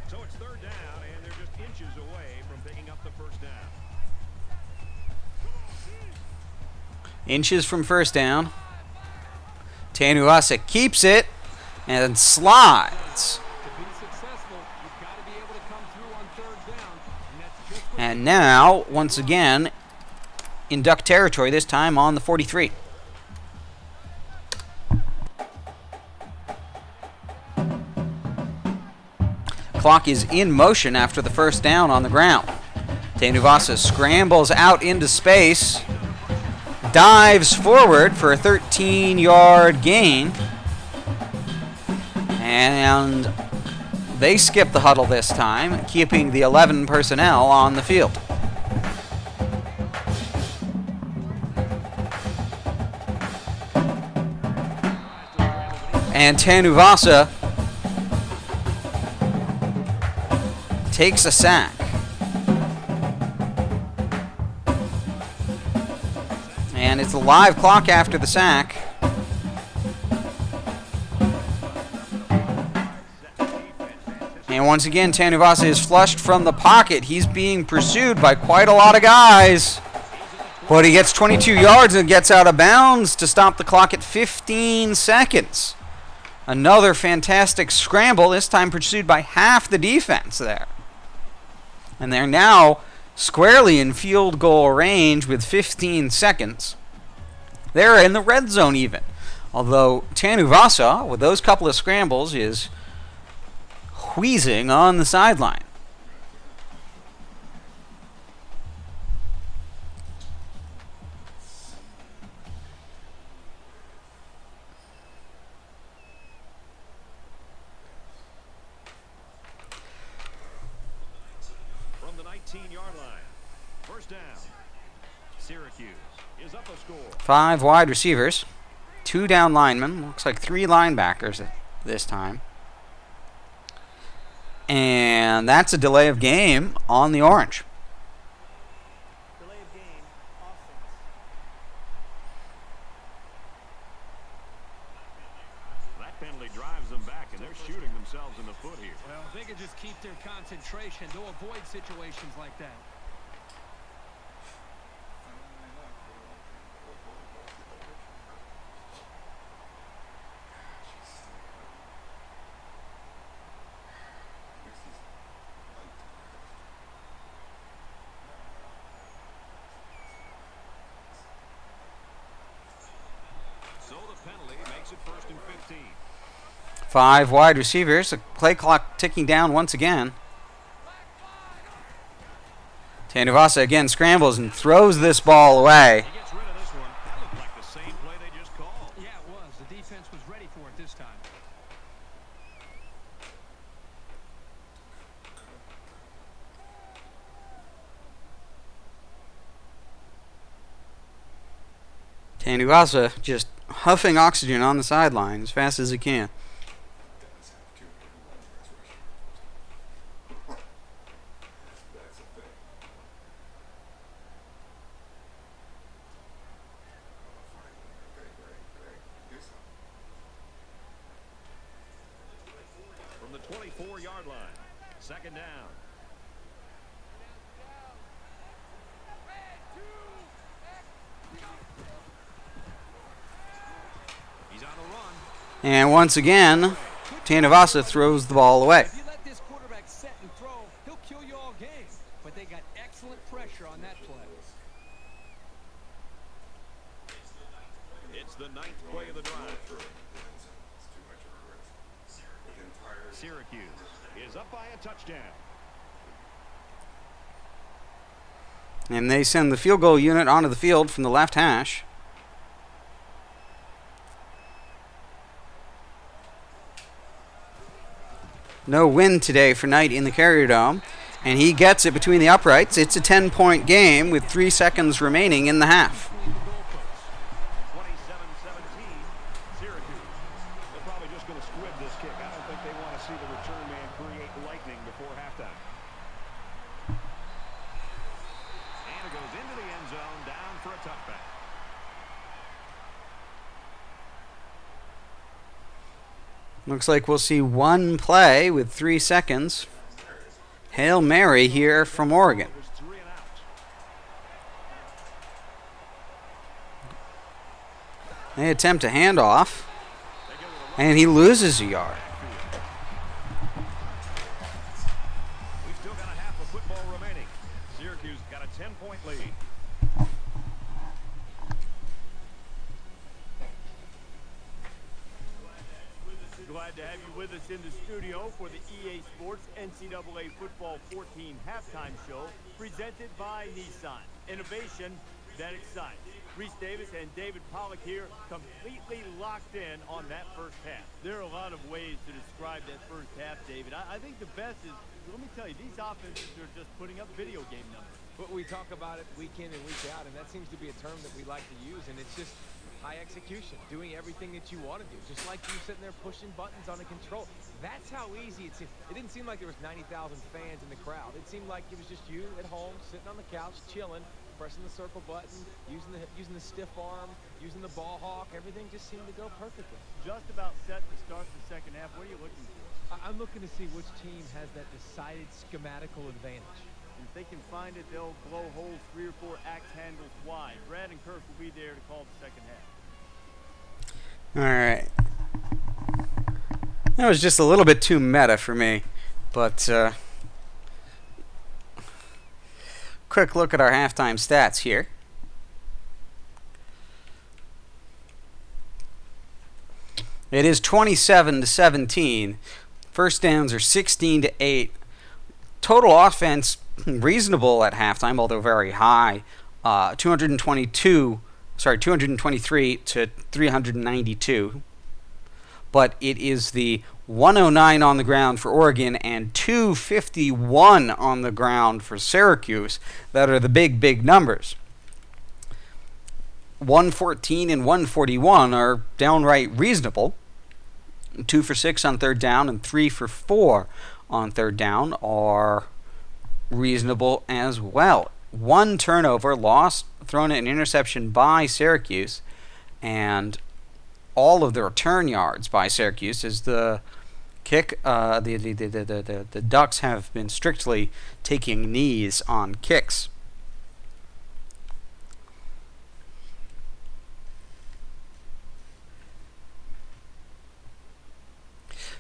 H: So it's 3rd down, and they're just inches away from picking up the first down.
A: Inches from first down. Tanuvasa keeps it and slides.
I: To be successful, you've got to be able to come through on 3rd down, and that's just what
A: And now, once again, in Duck territory, this time on the 43. Clock is in motion after the first down on the ground. Tanuvasa scrambles out into space, dives forward for a 13-yard gain, and they skip the huddle this time, keeping the 11 personnel on the field. And Tanuvasa takes a sack. And it's a live clock after the sack. And once again, Tanuvasa is flushed from the pocket. He's being pursued by quite a lot of guys. But he gets 22 yards and gets out of bounds to stop the clock at 15 seconds. Another fantastic scramble, this time pursued by half the defense there. And they're now squarely in field goal range with 15 seconds. They're in the red zone even. Although Tanuvasa, with those couple of scrambles, is wheezing on the sideline.
H: From the 19-yard line. First down. Syracuse is up a score.
A: 5 wide receivers, 2 down linemen, looks like 3 linebackers this time. And that's a delay of game on the orange.
L: Delay of game, offense.
H: That penalty drives them back, and they're shooting themselves in the foot here.
I: Well, if they could just keep their concentration, they'll avoid situations like that.
H: So the penalty makes it 1st and 15.
A: 5 wide receivers, the play clock ticking down once again. Tanuvasa again scrambles and throws this ball away.
H: He gets rid of this one.
I: The defense was ready for it this time.
A: Tanuvasa just huffing oxygen on the sideline as fast as he can.
H: From the 24-yard line, second down.
A: And once again, Tanuvasa throws the ball away.
I: If you let this quarterback set and throw, he'll kill you all game. But they got excellent pressure on that play.
H: It's the 9th play of the drive. Syracuse is up by a touchdown.
A: And they send the field goal unit onto the field from the left hash. No win today for Knight in the Carrier Dome, and he gets it between the uprights. It's a 10-point game with 3 seconds remaining in the half.
H: 27-17, Syracuse. They're probably just going to squib this kick. I don't think they want to see the return man create lightning before halftime. And it goes into the end zone, down for a touchback.
A: Looks like we'll see one play with 3 seconds. Hail Mary here from Oregon. They attempt a handoff, and he loses a yard.
H: We've still got a half of football remaining. Syracuse got a 10-point lead.
C: Glad to have you with us in the studio for the EA Sports NCAA Football 14 halftime show presented by Nissan. Innovation that excites. Reese Davis and David Pollack here completely locked in on that first half. There are a lot of ways to describe that first half, David. I think the best is, let me tell you, these offenses are just putting up video game numbers.
I: But we talk about it week in and week out, and that seems to be a term that we like to use, and it's just high execution, doing everything that you want to do, just like you sitting there pushing buttons on a control. That's how easy it seemed. It didn't seem like there was 90,000 fans in the crowd. It seemed like it was just you at home, sitting on the couch, chilling, pressing the circle button, using the stiff arm, using the ball hawk. Everything just seemed to go perfectly.
C: Just about set to start the second half. What are you looking for?
I: I'm looking to see which team has that decided schematical advantage.
C: If they can find it, they'll blow holes 3 or 4 axe handles wide. Brad and Kirk will be there to call the second half.
A: All right. That was just a little bit too meta for me, but quick look at our halftime stats here. It is 27-17. First downs are 16-8. Total offense reasonable at halftime, although very high. 223 to 392. But it is the 109 on the ground for Oregon and 251 on the ground for Syracuse that are the big numbers. 114 and 141 are downright reasonable. 2 for 6 on third down and 3 for 4 on third down are reasonable as well. 1 turnover, thrown an interception by Syracuse, and all of the return yards by Syracuse as the kick. The Ducks have been strictly taking knees on kicks.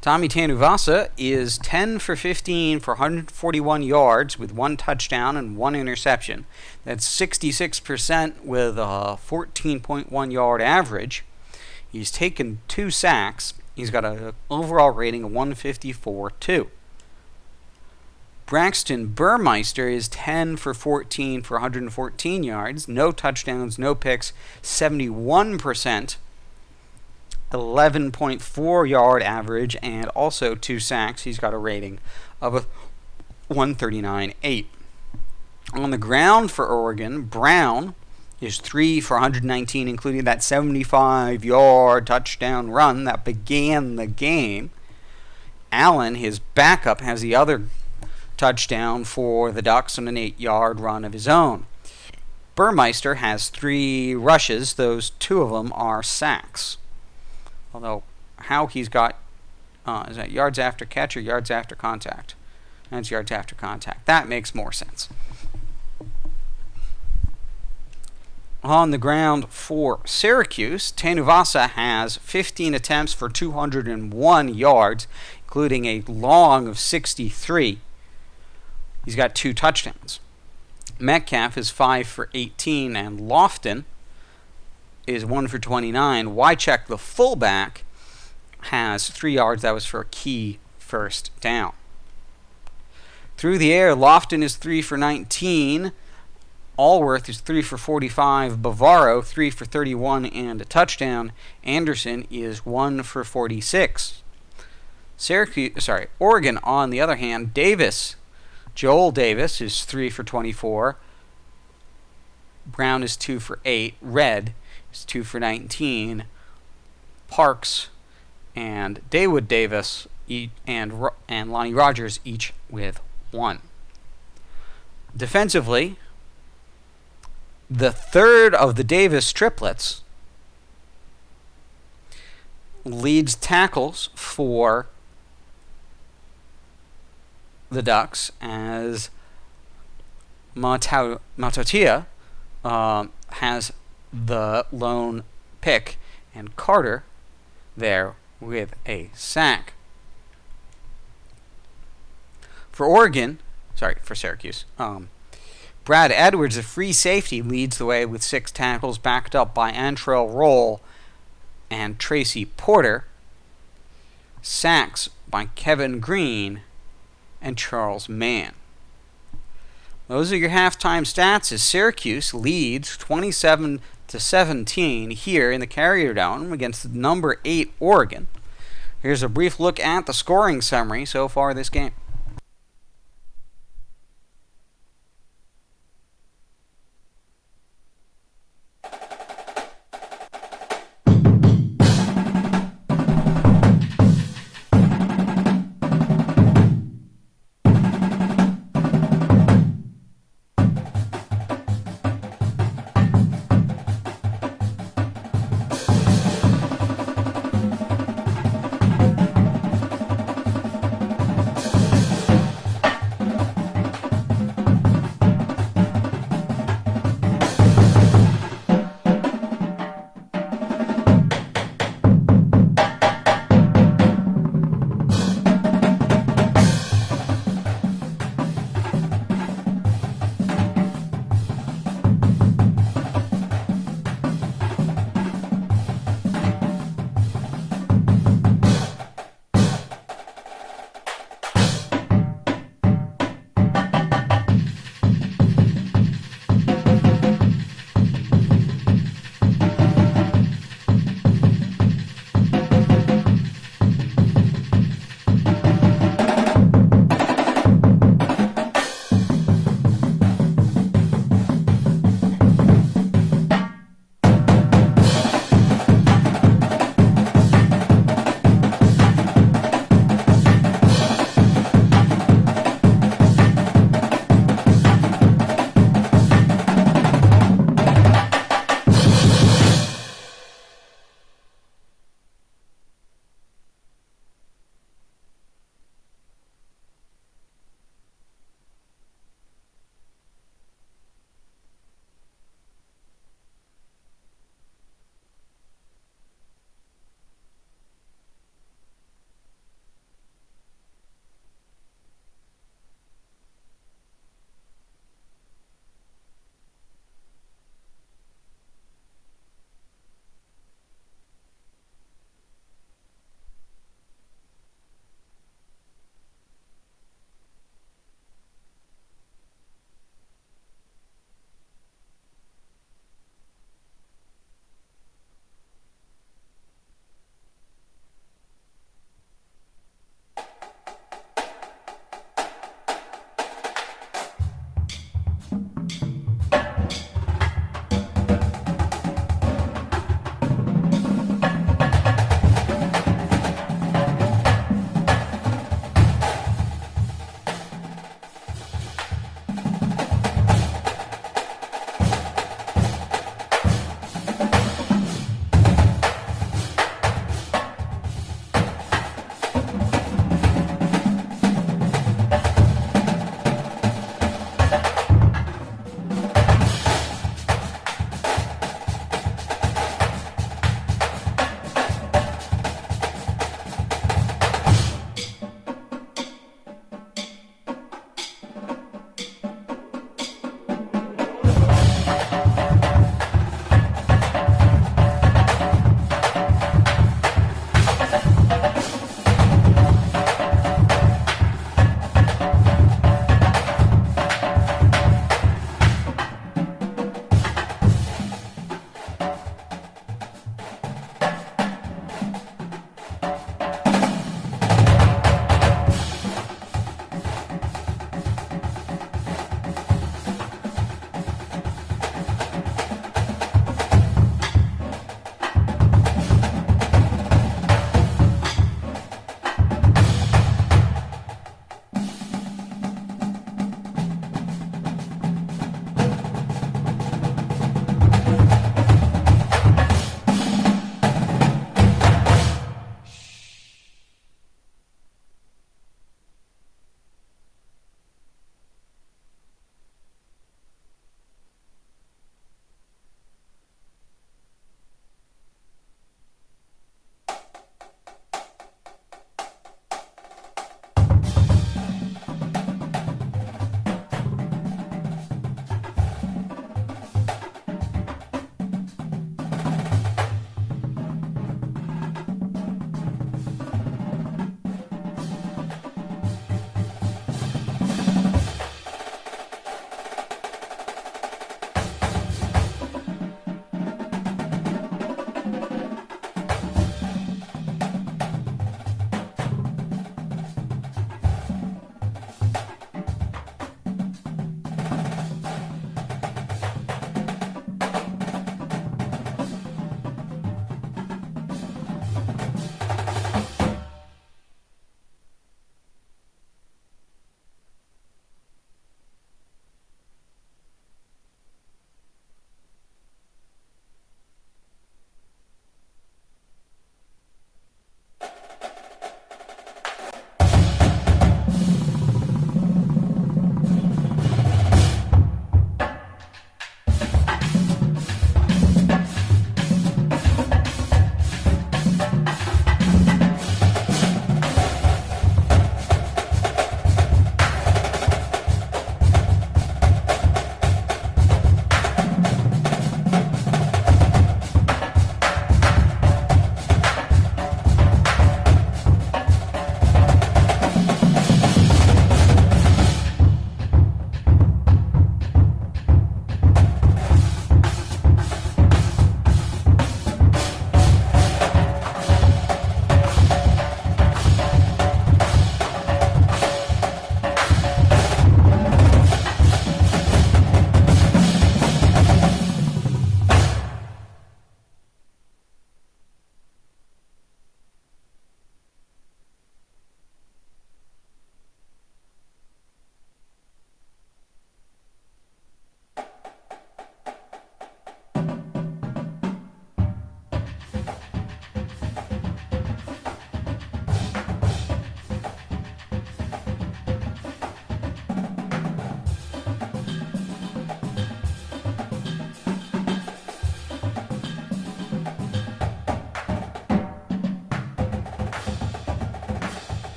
A: Tommy Tanuvasa is 10 for 15 for 141 yards with 1 touchdown and 1 interception. That's 66% with a 14.1 yard average. He's taken 2 sacks. He's got an overall rating of 154.2. Braxton Burmeister is 10 for 14 for 114 yards. No touchdowns, no picks, 71% 11.4 yard average, and also 2 sacks. He's got a rating of a 139.8. On the ground for Oregon, Brown is 3 for 119, including that 75-yard touchdown run that began the game. Allen, his backup, has the other touchdown for the Ducks on an 8-yard run of his own. Burmeister has 3 rushes. Those 2 of them are sacks. Although, how he's got, is that yards after catch or yards after contact? That's yards after contact. That makes more sense. On the ground for Syracuse, Tenuvasa has 15 attempts for 201 yards, including a long of 63. He's got 2 touchdowns. Metcalf is 5 for 18, and Lofton is 1 for 29. Wycheck, the fullback, has 3 yards. That was for a key first down. Through the air, Lofton is 3 for 19. Allworth is 3 for 45. Bavaro, 3 for 31 and a touchdown. Anderson is 1 for 46. Oregon, on the other hand, Joel Davis is 3 for 24. Brown is 2 for 8. Red is 2 for 19. Parks and Dawood Davis and Lonnie Rogers each with 1. Defensively, the third of the Davis triplets leads tackles for the Ducks, as Matotia has the lone pick, and Carter there with a sack. For Syracuse, Brad Edwards, a free safety, leads the way with 6 tackles, backed up by Antrell Roll and Tracy Porter. Sacks by Kevin Green and Charles Mann. Those are your halftime stats as Syracuse leads 27-17 here in the Carrier Dome against number 8 Oregon. Here's a brief look at the scoring summary so far this game.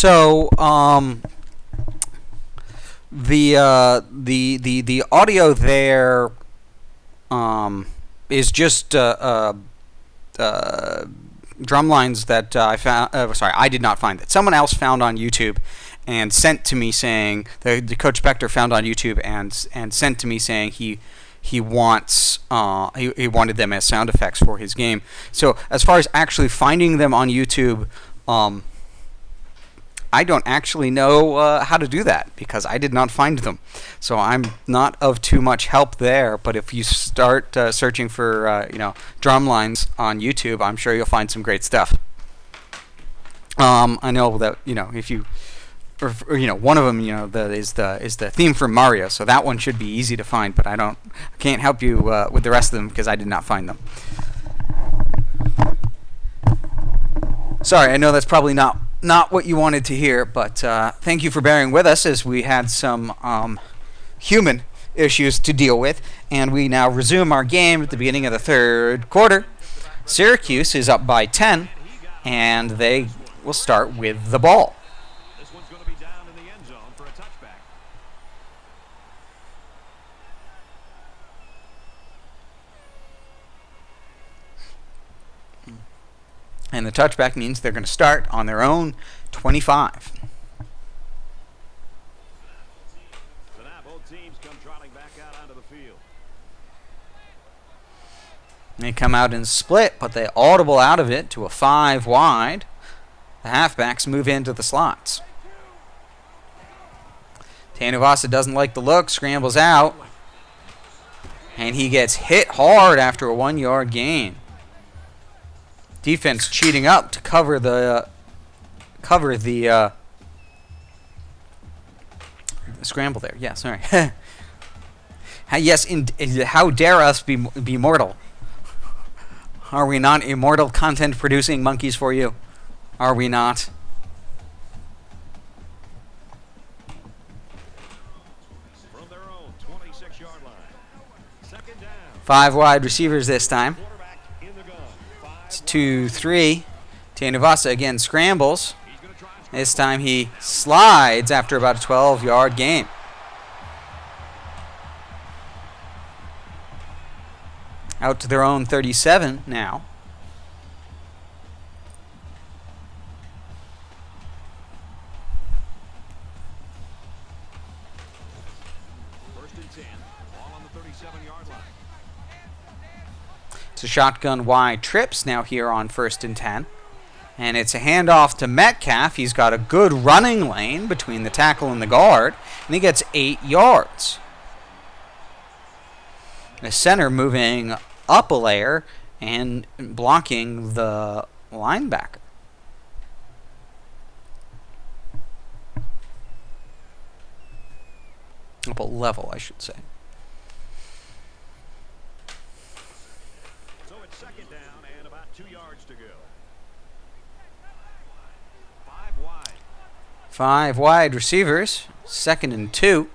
A: So the audio there is just drum lines that I found. I did not find that. Someone else found on YouTube and sent to me saying the Coach Spectre found on YouTube and sent to me saying he wants he wanted them as sound effects for his game. So as far as actually finding them on YouTube, I don't actually know how to do that because I did not find them. So I'm not of too much help there. But if you start searching for drum lines on YouTube, I'm sure you'll find some great stuff. I know that if you one of them is the theme from Mario, so that one should be easy to find. But I can't help you with the rest of them because I did not find them. Sorry, I know that's probably not what you wanted to hear, but thank you for bearing with us as we had some human issues to deal with, and we now resume our game at the beginning of the third quarter. Syracuse is up by 10, and they will start with the ball.
H: This one's going to be down in the end zone for a touchback.
A: And the touchback means they're going to start on their own 25.
H: So now both teams come trotting back out onto the field.
A: They come out in split, but they audible out of it to a 5 wide. The halfbacks move into the slots. Tanuvasa doesn't like the look, scrambles out, and he gets hit hard after a 1-yard gain. Defense cheating up to cover the scramble there. Yeah, sorry. Yes, how dare us be mortal? Are we not immortal content producing monkeys for you? Are we not?
H: From their own 26-yard line. Second down.
A: 5 wide receivers this time.
H: Quarterback in the gun.
A: It's 2-3. Tanuvasa again scrambles. This time he slides after about a 12-yard gain. Out to their own 37 now.
H: First and 10. Ball on the 37-yard line.
A: It's a shotgun wide trips now here on 1st and 10. And it's a handoff to Metcalf. He's got a good running lane between the tackle and the guard. And he gets 8 yards. The center moving up a layer and blocking the linebacker. Up a level, I should say.
H: So it's second down and about 2 yards to go. 5 wide.
A: 5 wide receivers. 2nd and 2.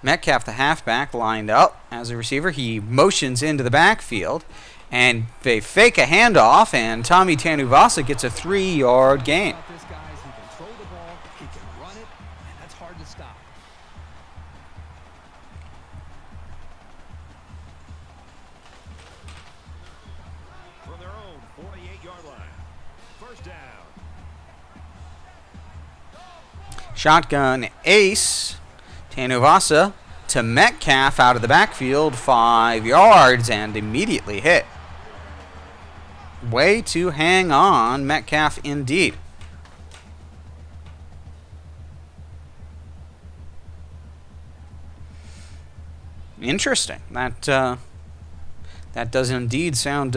A: Metcalf, the halfback, lined up as a receiver. He motions into the backfield, and they fake a handoff, and Tommy Tanuvasa gets a 3-yard gain.
I: This guy is he can throw the ball, he can run it, and that's hard to stop.
H: From their own 48-yard line. First down.
A: Shotgun ace. Tanuvasa to Metcalf out of the backfield, 5 yards, and immediately hit. Way to hang on, Metcalf indeed. Interesting. That does indeed sound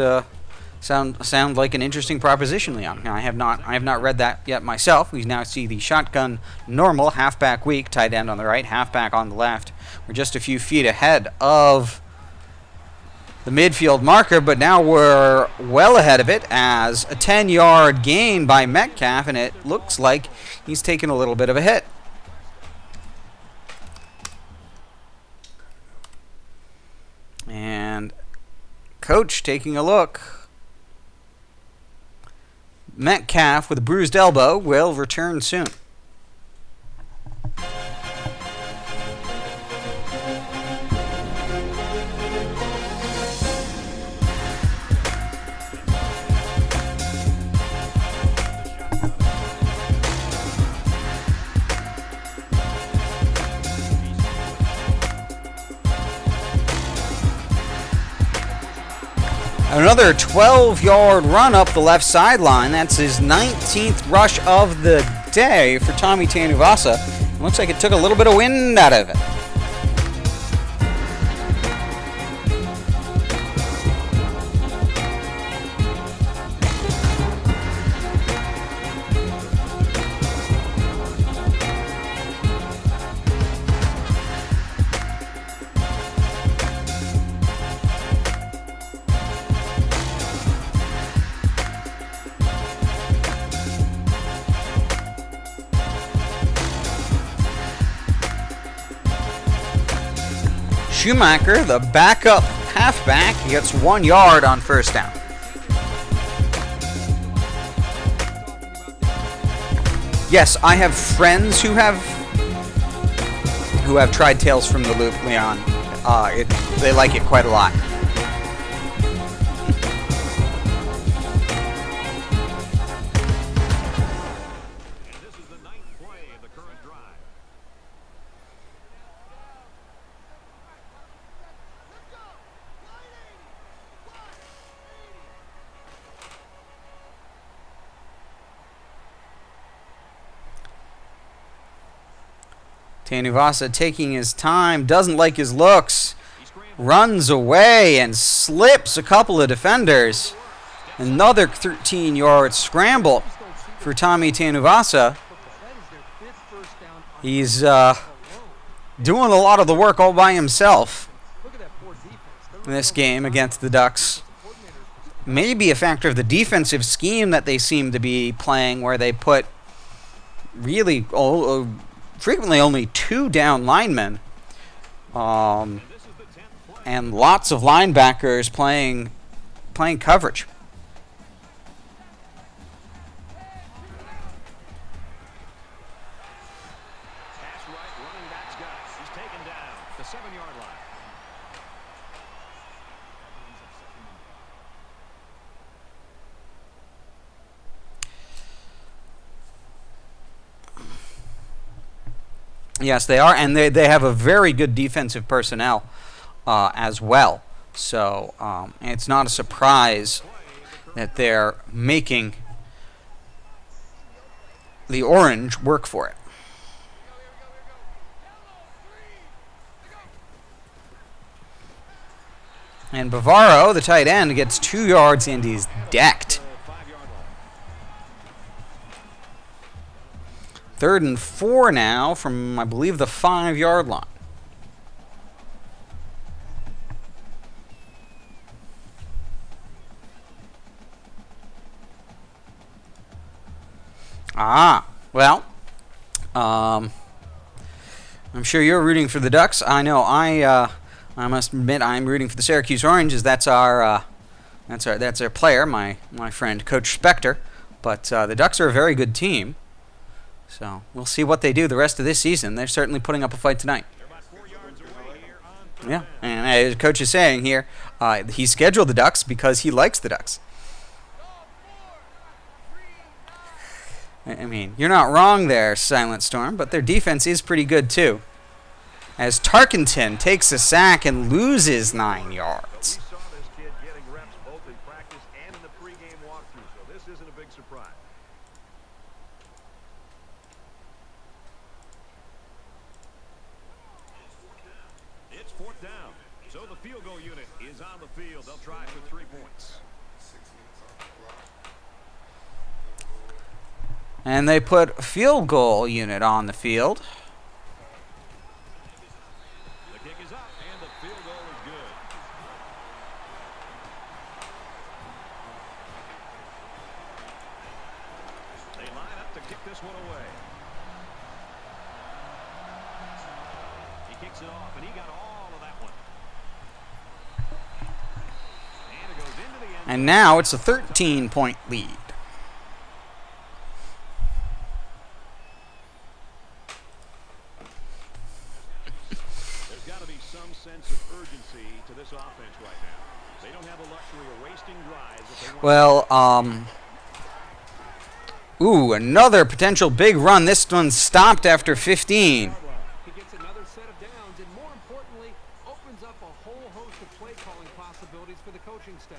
A: like an interesting proposition, Leon. Now, I have not read that yet myself. We now see the shotgun normal, halfback weak, tight end on the right, halfback on the left. We're just a few feet ahead of the midfield marker, but now we're well ahead of it as a 10-yard gain by Metcalf, and it looks like he's taken a little bit of a hit. And coach taking a look. Metcalf with a bruised elbow will return soon. Another 12-yard run up the left sideline. That's his 19th rush of the day for Tommy Tanuvasa. Looks like it took a little bit of wind out of it. Schumacher, the backup halfback, gets 1 yard on first down. Yes, I have friends who have tried Tales from the Loop, Leon. They like it quite a lot. Tanuvasa taking his time, doesn't like his looks, runs away and slips a couple of defenders. Another 13-yard scramble for Tommy Tanuvasa. He's doing a lot of the work all by himself in this game against the Ducks. Maybe a factor of the defensive scheme that they seem to be playing, where they put really frequently only 2 down linemen, and lots of linebackers playing coverage.
H: Pass right, running back's got it. He's taken down the 7-yard line.
A: Yes, they are, and they have a very good defensive personnel as well. So it's not a surprise that they're making the Orange work for it. And Bavaro, the tight end, gets 2 yards and he's decked. 3rd and 4 now from, I believe, the 5-yard line. Well, I'm sure you're rooting for the Ducks. I know I must admit I'm rooting for the Syracuse Oranges. That's our player, my friend Coach Spectre. But the Ducks are a very good team. So we'll see what they do the rest of this season. They're certainly putting up a fight tonight. Yeah, and as Coach is saying here, he scheduled the Ducks because he likes the Ducks. I mean, you're not wrong there, Silent Storm, but their defense is pretty good too. As Tarkenton takes a sack and loses 9 yards.
H: We saw this kid getting reps both in practice and in the pregame walkthrough, so this isn't a big surprise. It's 4th down, so the field goal unit is on the field. They'll try for 3 points.
A: And they put field goal unit on the field.
H: The kick is up, and the field goal is good. They line up to kick this one away. He kicks it off, and he got all of that one. And it goes into the end.
A: And now it's a 13-point lead. Well, ooh, another potential big run. This one stopped after 15.
I: He gets another set of downs, and more importantly, opens up a whole host of play calling possibilities for the coaching staff.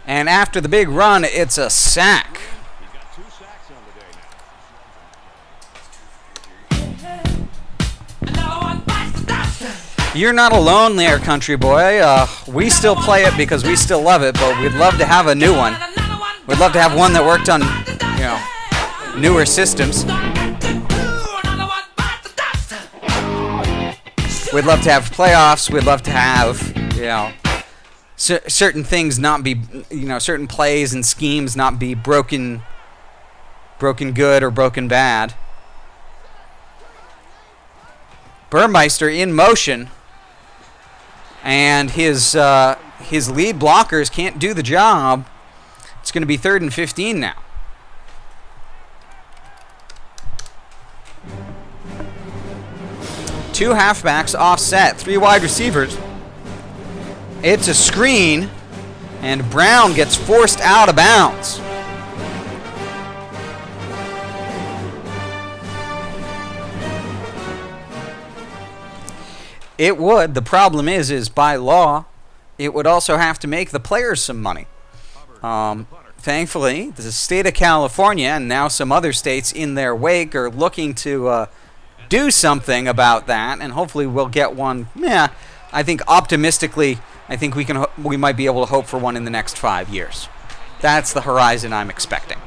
A: And after the big run, it's a sack.
H: He's got 2 sacks on the day now.
A: You're not alone there, country boy. We still play it because we still love it, but we'd love to have a new one. We'd love to have one that worked on, newer systems. We'd love to have playoffs. We'd love to have, certain things not be, certain plays and schemes not be broken good or broken bad. Burmeister in motion, and his lead blockers can't do the job. It's going to be 3rd and 15 now. Two halfbacks offset, 3 wide receivers. It's a screen, and Brown gets forced out of bounds. It would. The problem is by law, it would also have to make the players some money. Thankfully, the state of California and now some other states in their wake are looking to do something about that, and hopefully we'll get one. I think optimistically, I think we might be able to hope for one in the next 5 years. That's the horizon I'm expecting.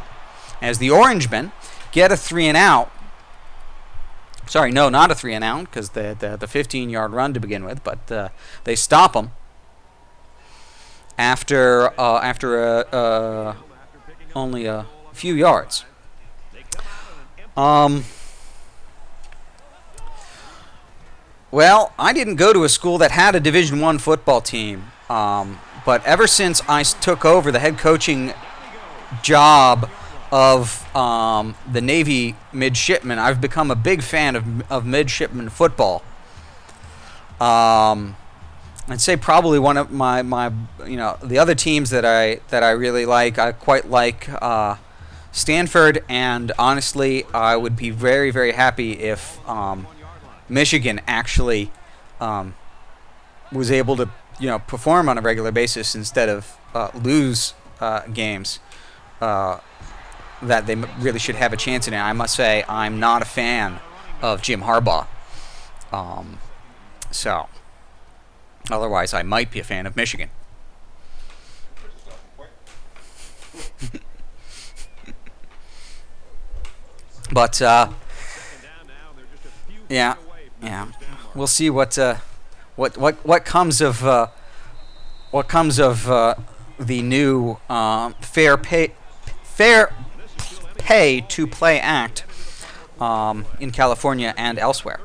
A: As the Orangemen get a 3-and-out. Sorry, no, not a 3-and-out, because the 15-yard run to begin with, but they stop them after only a few yards. Well, I didn't go to a school that had a Division I football team, but ever since I took over the head coaching job of the Navy midshipmen, I've become a big fan of midshipman football. I'd say probably one of my the other teams that I really like. I quite like Stanford, and honestly, I would be very, very happy if Michigan actually was able to perform on a regular basis instead of lose games that they really should have a chance in. I must say I'm not a fan of Jim Harbaugh. So otherwise I might be a fan of Michigan. But yeah. We'll see what comes of the new Fair Pay to Play Act in California and elsewhere.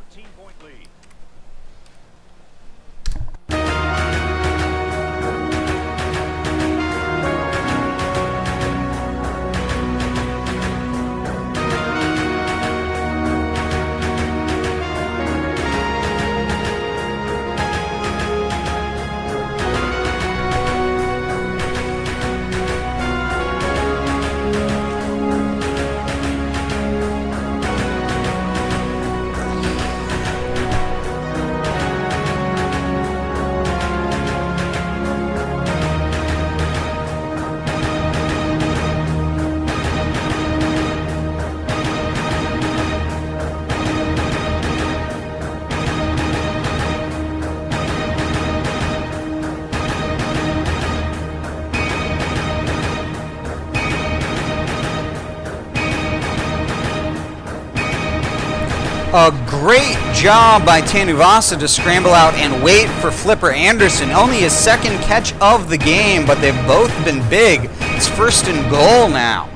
A: A great job by Tanuvasa to scramble out and wait for Flipper Anderson. Only his second catch of the game, but they've both been big. It's 1st and goal now.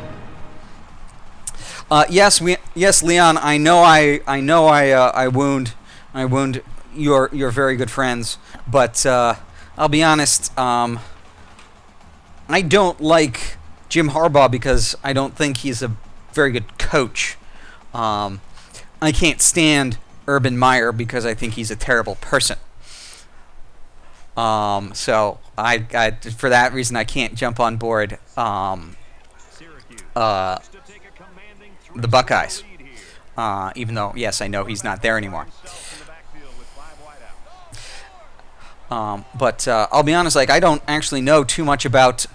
A: Yes, Leon. I know I wound your very good friends, but I'll be honest. I don't like Jim Harbaugh because I don't think he's a very good coach. I can't stand Urban Meyer because I think he's a terrible person. So I for that reason I can't jump on board the Buckeyes. Even though, yes, I know he's not there anymore. But I'll be honest, like, I don't actually know too much about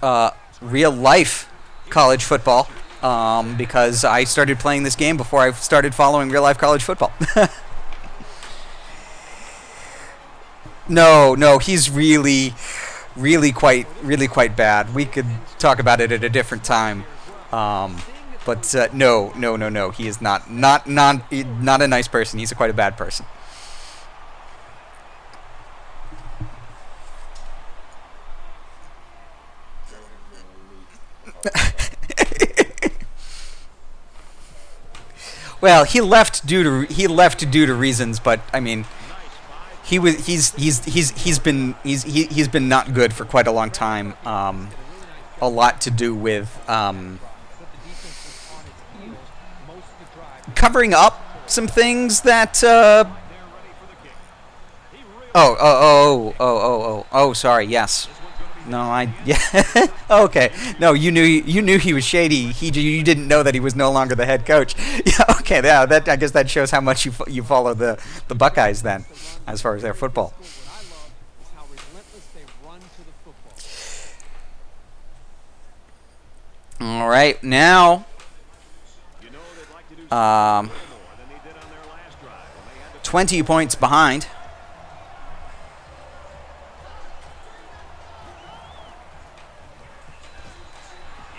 A: real life college football because I started playing this game before I started following real life college football. No, he's really quite bad. We could talk about it at a different time. But no. He is not a nice person. He's quite a bad person. Well, he left due to reasons, but I mean, he's been not good for quite a long time. A lot to do with covering up some things that. Oh, sorry. Yes. No, yeah. Okay. No, you knew he was shady. You didn't know that he was no longer the head coach. Yeah. Okay. Yeah. That, I guess that shows how much you follow the Buckeyes then, as far as their football. All right. Now, 20 points behind.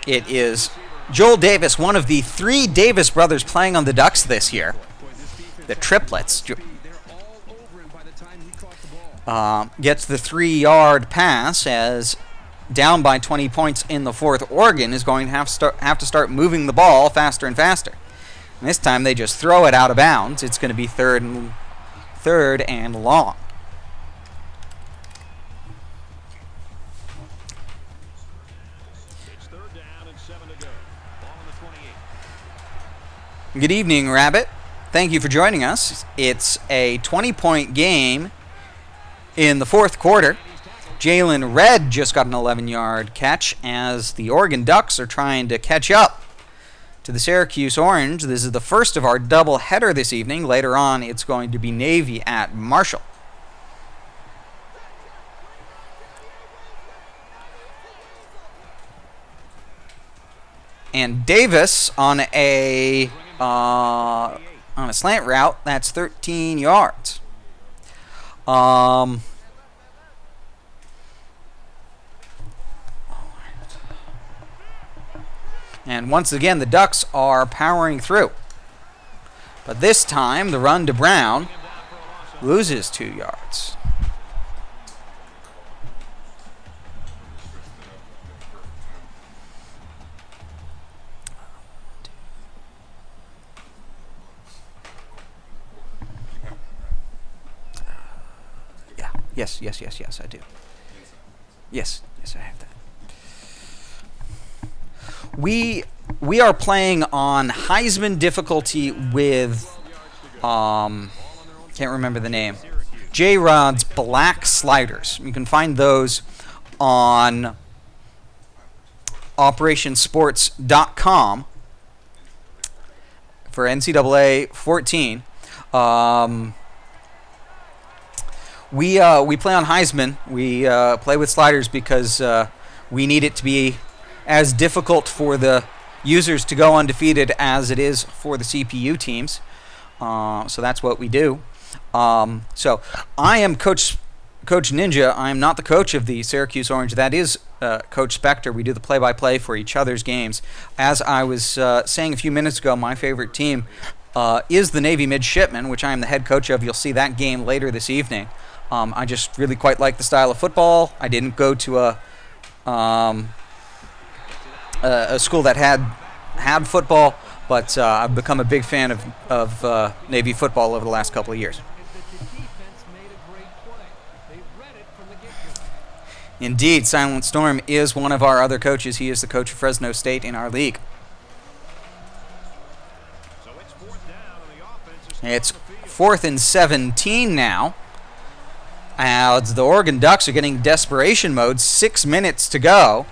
A: It is Joel Davis, one of the 3 Davis brothers playing on the Ducks this year. The triplets. Gets the 3-yard pass as down by 20 points in the fourth. Oregon is going to have to start moving the ball faster and faster. And this time they just throw it out of bounds. It's going to be third and long. Good evening, Rabbit. Thank you for joining us. It's a 20-point game in the fourth quarter. Jalen Redd just got an 11-yard catch as the Oregon Ducks are trying to catch up to the Syracuse Orange. This is the first of our double header this evening. Later on, it's going to be Navy at Marshall. And Davis on a slant route, that's 13 yards. And once again, the Ducks are powering through. But this time, the run to Brown loses 2 yards. Yes, I do. Yes, I have that. We are playing on Heisman difficulty with can't remember the name. J-Rod's Black Sliders. You can find those on operationsports.com for NCAA 14. We play on Heisman. We play with sliders because we need it to be as difficult for the users to go undefeated as it is for the CPU teams. So that's what we do. So I am Coach Ninja. I am not the coach of the Syracuse Orange. That is Coach Spectre. We do the play-by-play for each other's games. As I was saying a few minutes ago, my favorite team is the Navy Midshipmen, which I am the head coach of. You'll see that game later this evening. I just really quite like the style of football. I didn't go to a school that had football, but I've become a big fan of Navy football over the last couple of years. Indeed, Silent Storm is one of our other coaches. He is the coach of Fresno State in our league. It's 4th and 17 now. As the Oregon Ducks are getting desperation mode, 6 minutes to go.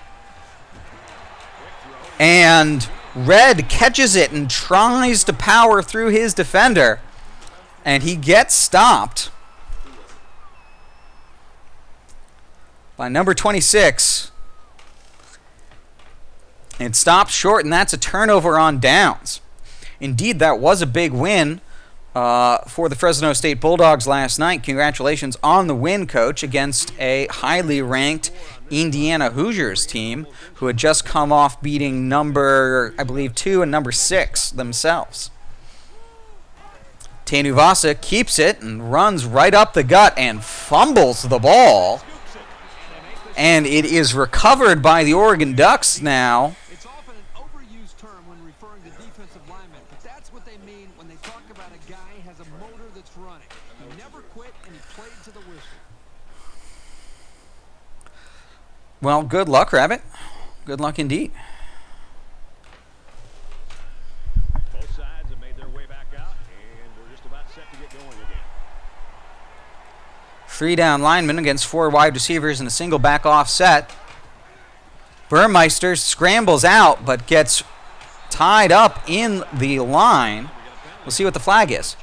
A: And Red catches it and tries to power through his defender. And he gets stopped by number 26. It stops short, and that's a turnover on downs. Indeed, that was a big win for the Fresno State Bulldogs last night. Congratulations on the win, Coach, against a highly ranked Indiana Hoosiers team who had just come off beating number, I believe, 2 and number 6 themselves. Tenuvasa keeps it and runs right up the gut and fumbles the ball. And it is recovered by the Oregon Ducks now.
I: It's often an overused term when referring to defensive linemen, but that's what they mean when they talk about a guy has a motor that's running. He never quit and he played to the whistle.
A: Well, good luck, Rabbit. Good luck indeed.
H: Both sides have made their way back out, and we're just about set to get going again.
A: 3 down linemen against 4 wide receivers in a single back offset. Burmeister scrambles out but gets tied up in the line. We'll see what the flag is.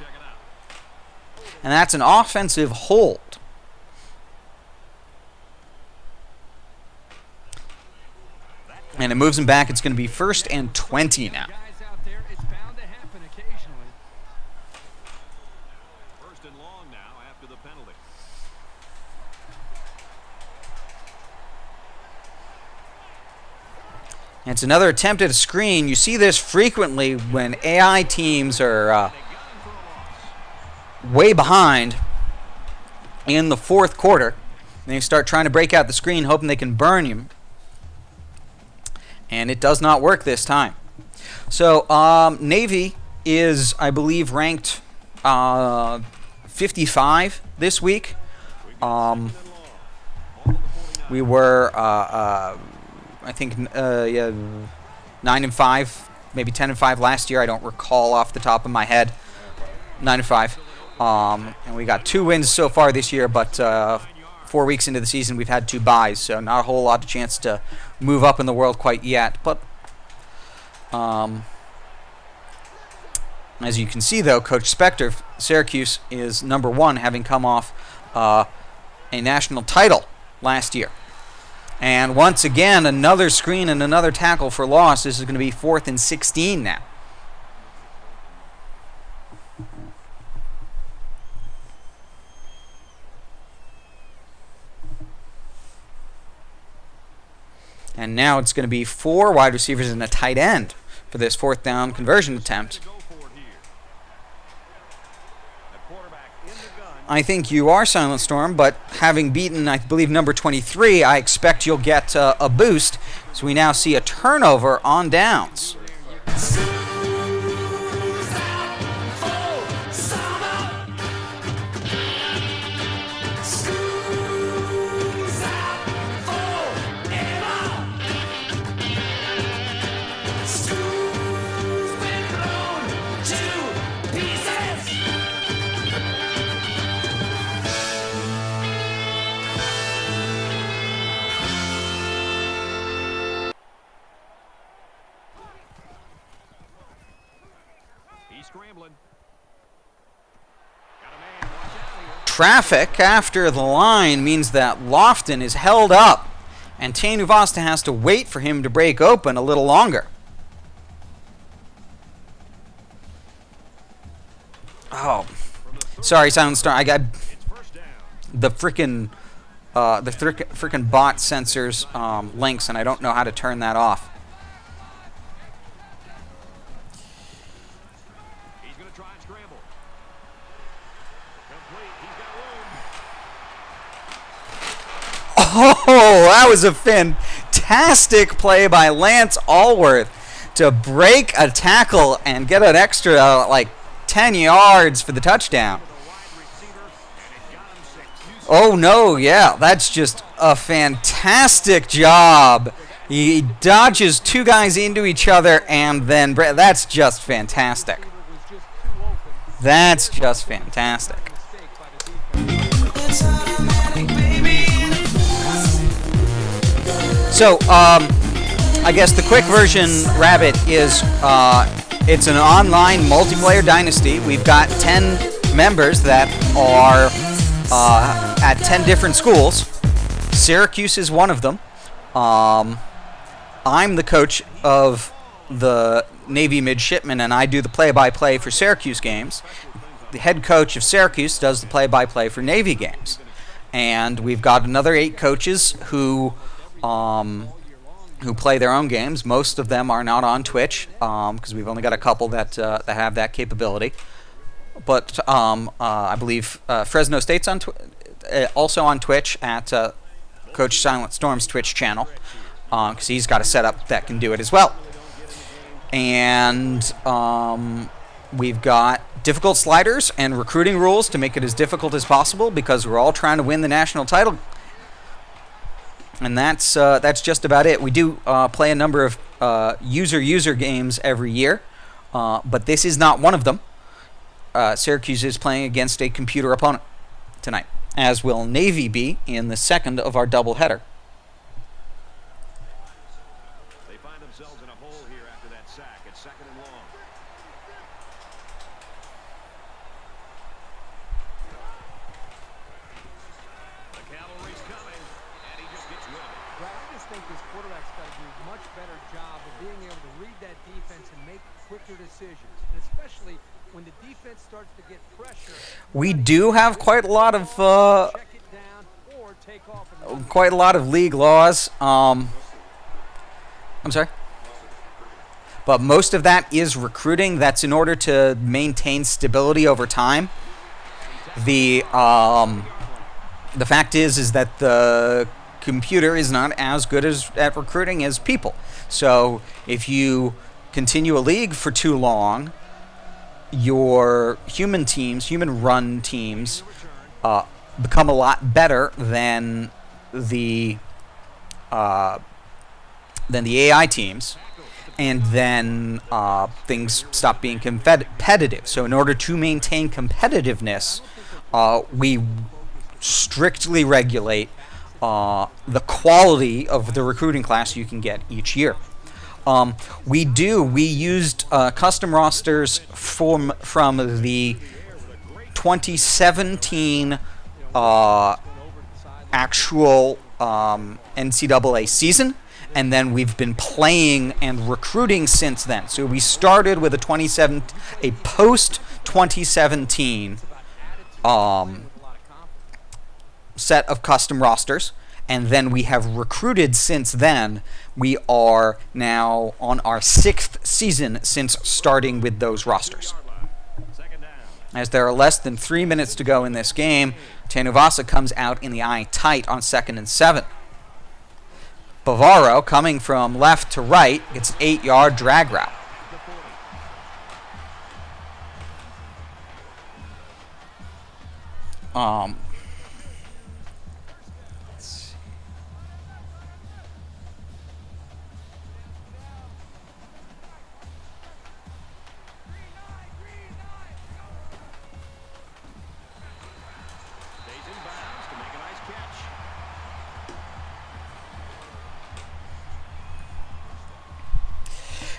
A: And that's an offensive hold. And it moves him back. It's going to be 1st and 20 now.
H: First and long now after the penalty.
A: It's another attempt at a screen. You see this frequently when AI teams are way behind in the 4th quarter. They start trying to break out the screen, hoping they can burn him. And it does not work this time. So Navy is, I believe, ranked 55 this week. We were, I think, 9-5, maybe 10-5 last year. I don't recall off the top of my head. 9-5. And we got 2 wins so far this year, but 4 weeks into the season, we've had 2 byes, so not a whole lot of chance to move up in the world quite yet. But as you can see, though, Coach Spectre, Syracuse, is number 1, having come off a national title last year. And once again, another screen and another tackle for loss. This is going to be 4th and 16 now. And now it's going to be 4 wide receivers and a tight end for this 4th down conversion attempt. I think you are, Silent Storm, but having beaten, I believe, number 23, I expect you'll get a boost. So we now see a turnover on downs. Traffic after the line means that Lofton is held up, and Tenuvasta has to wait for him to break open a little longer. Oh, sorry, Silent Star. I got the frickin' bot sensors links, and I don't know how to turn that off. Oh, that was a fantastic play by Lance Allworth to break a tackle and get an extra, 10 yards for the touchdown. Oh, no, yeah, that's just a fantastic job. He dodges 2 guys into each other, and then that's just fantastic. That's just fantastic. So, I guess the quick version, Rabbit, is it's an online multiplayer dynasty. We've got 10 members that are at 10 different schools. Syracuse is one of them. I'm the coach of the Navy midshipmen, and I do the play-by-play for Syracuse games. The head coach of Syracuse does the play-by-play for Navy games. And we've got another 8 coaches who play their own games. Most of them are not on Twitch because we've only got a couple that have that capability. But I believe Fresno State's also on Twitch at Coach Silent Storm's Twitch channel because he's got a setup that can do it as well. And we've got difficult sliders and recruiting rules to make it as difficult as possible because we're all trying to win the national title. And that's just about it. We do play a number of user games every year, but this is not one of them. Syracuse is playing against a computer opponent tonight, as will Navy be in the second of our doubleheader.
H: They find themselves in a hole here after that sack. It's 2nd and long. The cavalry's coming, and he just gets rid of it.
I: Right, I just think this quarterback's got to do a much better job of being able to read that defense and make quicker decisions, and especially when the defense starts to get pressure.
A: We do have quite a lot of league laws. I'm sorry, but most of that is recruiting. That's in order to maintain stability over time. The fact is that the computer is not as good at recruiting as people. So if you continue a league for too long, your human-run teams, become a lot better than the AI teams, and then things stop being competitive. So in order to maintain competitiveness, we strictly regulate the quality of the recruiting class you can get each year. We used custom rosters from the 2017 actual NCAA season, and then we've been playing and recruiting since then. So we started with a post 2017 set of custom rosters, and then we have recruited since then. We are now on our 6th season since starting with those rosters. As there are less than 3 minutes to go in this game, Tanuvasa comes out in the eye tight on 2nd and 7. Bavaro, coming from left to right, gets an 8-yard drag route.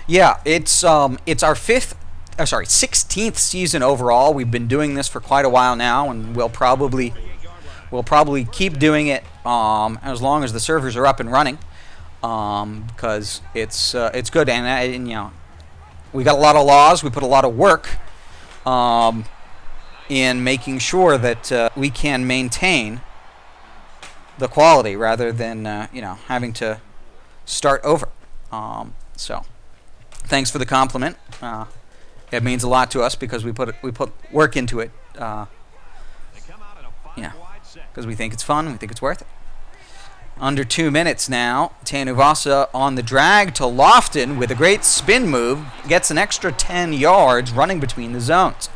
A: Yeah, it's our 16th season overall. We've been doing this for quite a while now, and we'll probably keep doing it as long as the servers are up and running, because it's good, and you know, we got a lot of laws. We put a lot of work in making sure that we can maintain the quality rather than having to start over. So. Thanks for the compliment. It means a lot to us because we put work into it. Because we think it's fun, we think it's worth it. Under 2 minutes now. Tanuvasa on the drag to Lofton with a great spin move, gets an extra 10 yards running between the zones.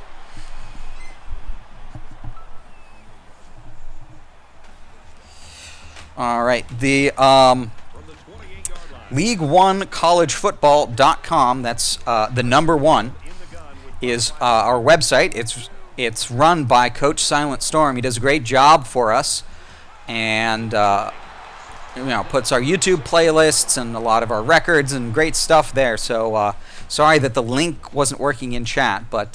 A: All right, the League1 collegefootball.com, that's the number 1, is our website. It's run by Coach Silent Storm. He does a great job for us, and puts our YouTube playlists and a lot of our records and great stuff there. So sorry that the link wasn't working in chat, but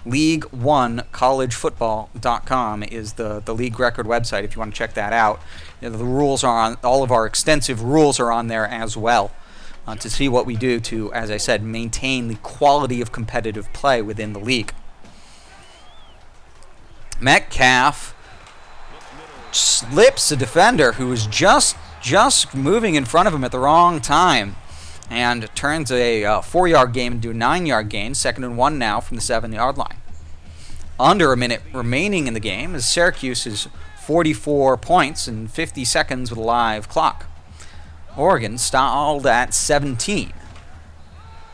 A: League1 collegefootball.com is the league record website if you want to check that out. The rules are on, all of our extensive rules are on there as well, to see what we do to, as I said, maintain the quality of competitive play within the league. Metcalf slips a defender who was just moving in front of him at the wrong time, and turns a 4-yard gain into a 9-yard gain. 2nd and 1 now from the 7-yard line. Under a minute remaining in the game as Syracuse is 44 points in 50 seconds with a live clock. Oregon stalled at 17.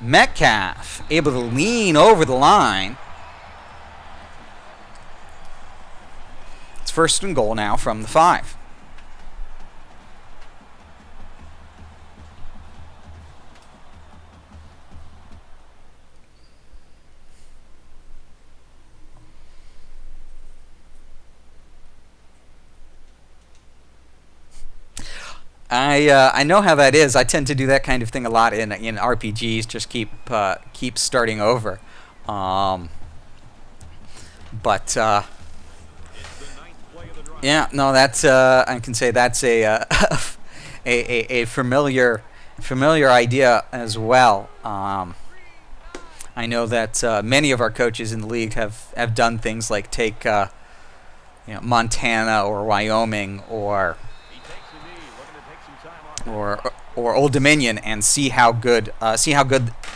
A: Metcalf able to lean over the line. It's 1st and goal now from the 5. I know how that is. I tend to do that kind of thing a lot in RPGs. Just keep starting over. Yeah, no, that's I can say that's a familiar idea as well. I know that many of our coaches in the league have done things like take Montana or Wyoming or Old Dominion and see how good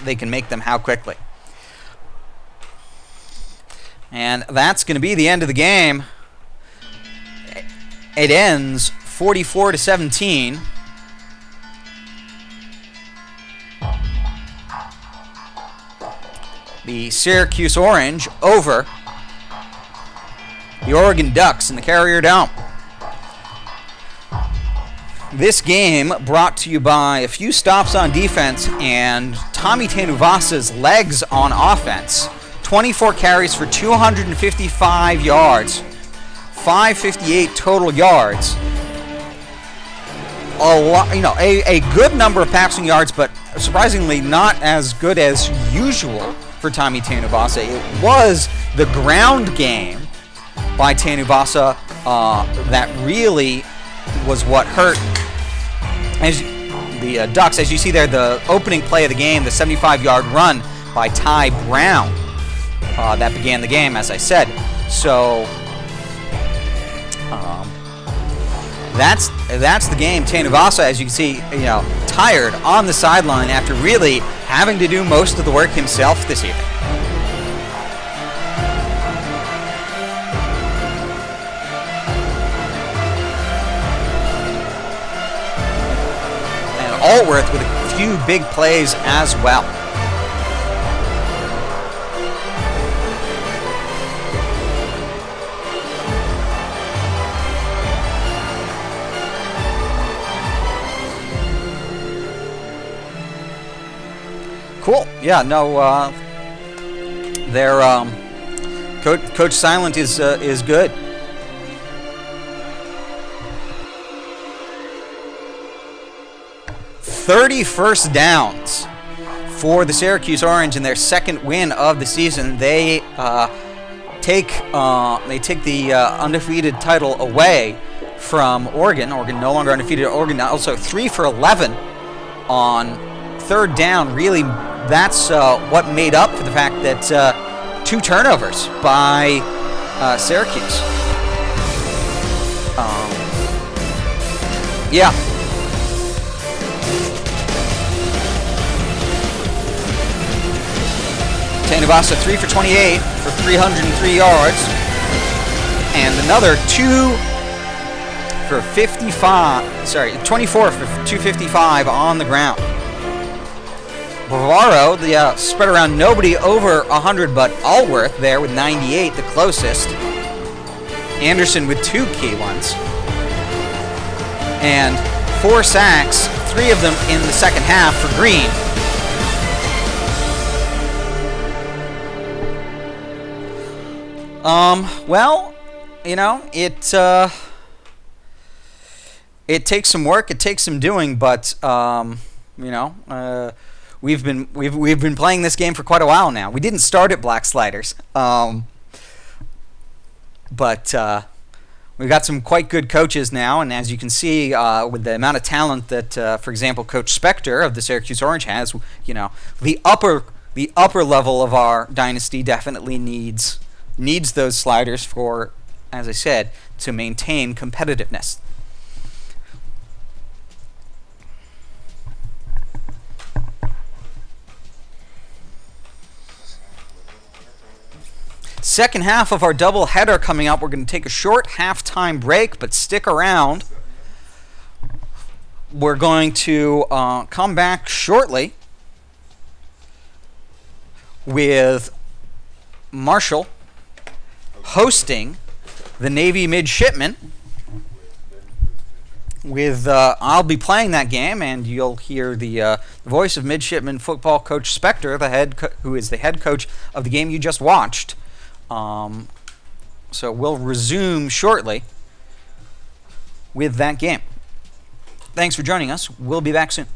A: they can make them how quickly. And that's going to be the end of the game. It ends 44-17. The Syracuse Orange over the Oregon Ducks in the Carrier Dome. This game brought to you by a few stops on defense and Tommy Tanuvasa's legs on offense. 24 carries for 255 yards, 558 total yards. A good number of passing yards, but surprisingly not as good as usual for Tommy Tanuvasa. It was the ground game by Tanuvasa that really was what hurt as the Ducks. As you see there, the opening play of the game, the 75-yard run by Ty Brown, that began the game, as I said. So that's the game. Tanuvasa, as you can see, tired on the sideline after really having to do most of the work himself this evening. Allworth with a few big plays as well. Cool. Yeah. No. Their Coach Silent is good. 30 first downs for the Syracuse Orange in their second win of the season. They take the undefeated title away from Oregon. Oregon no longer undefeated. Oregon also 3 for 11 on 3rd down. Really, that's what made up for the fact that 2 turnovers by Syracuse. Yeah. Tanuvasa 3 for 28 for 303 yards, and another 24 for 255 on the ground. Bavaro, the spread around nobody over 100, but Allworth there with 98, the closest. Anderson with 2 key ones, and 4 sacks, 3 of them in the second half for Green. Well, it takes some work, it takes some doing, but we've been playing this game for quite a while now. We didn't start at Black Sliders, but we've got some quite good coaches now, and as you can see, with the amount of talent that, for example, Coach Spectre of the Syracuse Orange has, the upper level of our dynasty definitely needs those sliders for, as I said, to maintain competitiveness. Second half of our double header coming up. We're going to take a short halftime break, but stick around. We're going to come back shortly with Marshall hosting the Navy Midshipmen. I'll be playing that game, and you'll hear the voice of Midshipman football coach Spectre, who is the head coach of the game you just watched. So we'll resume shortly with that game. Thanks for joining us. We'll be back soon.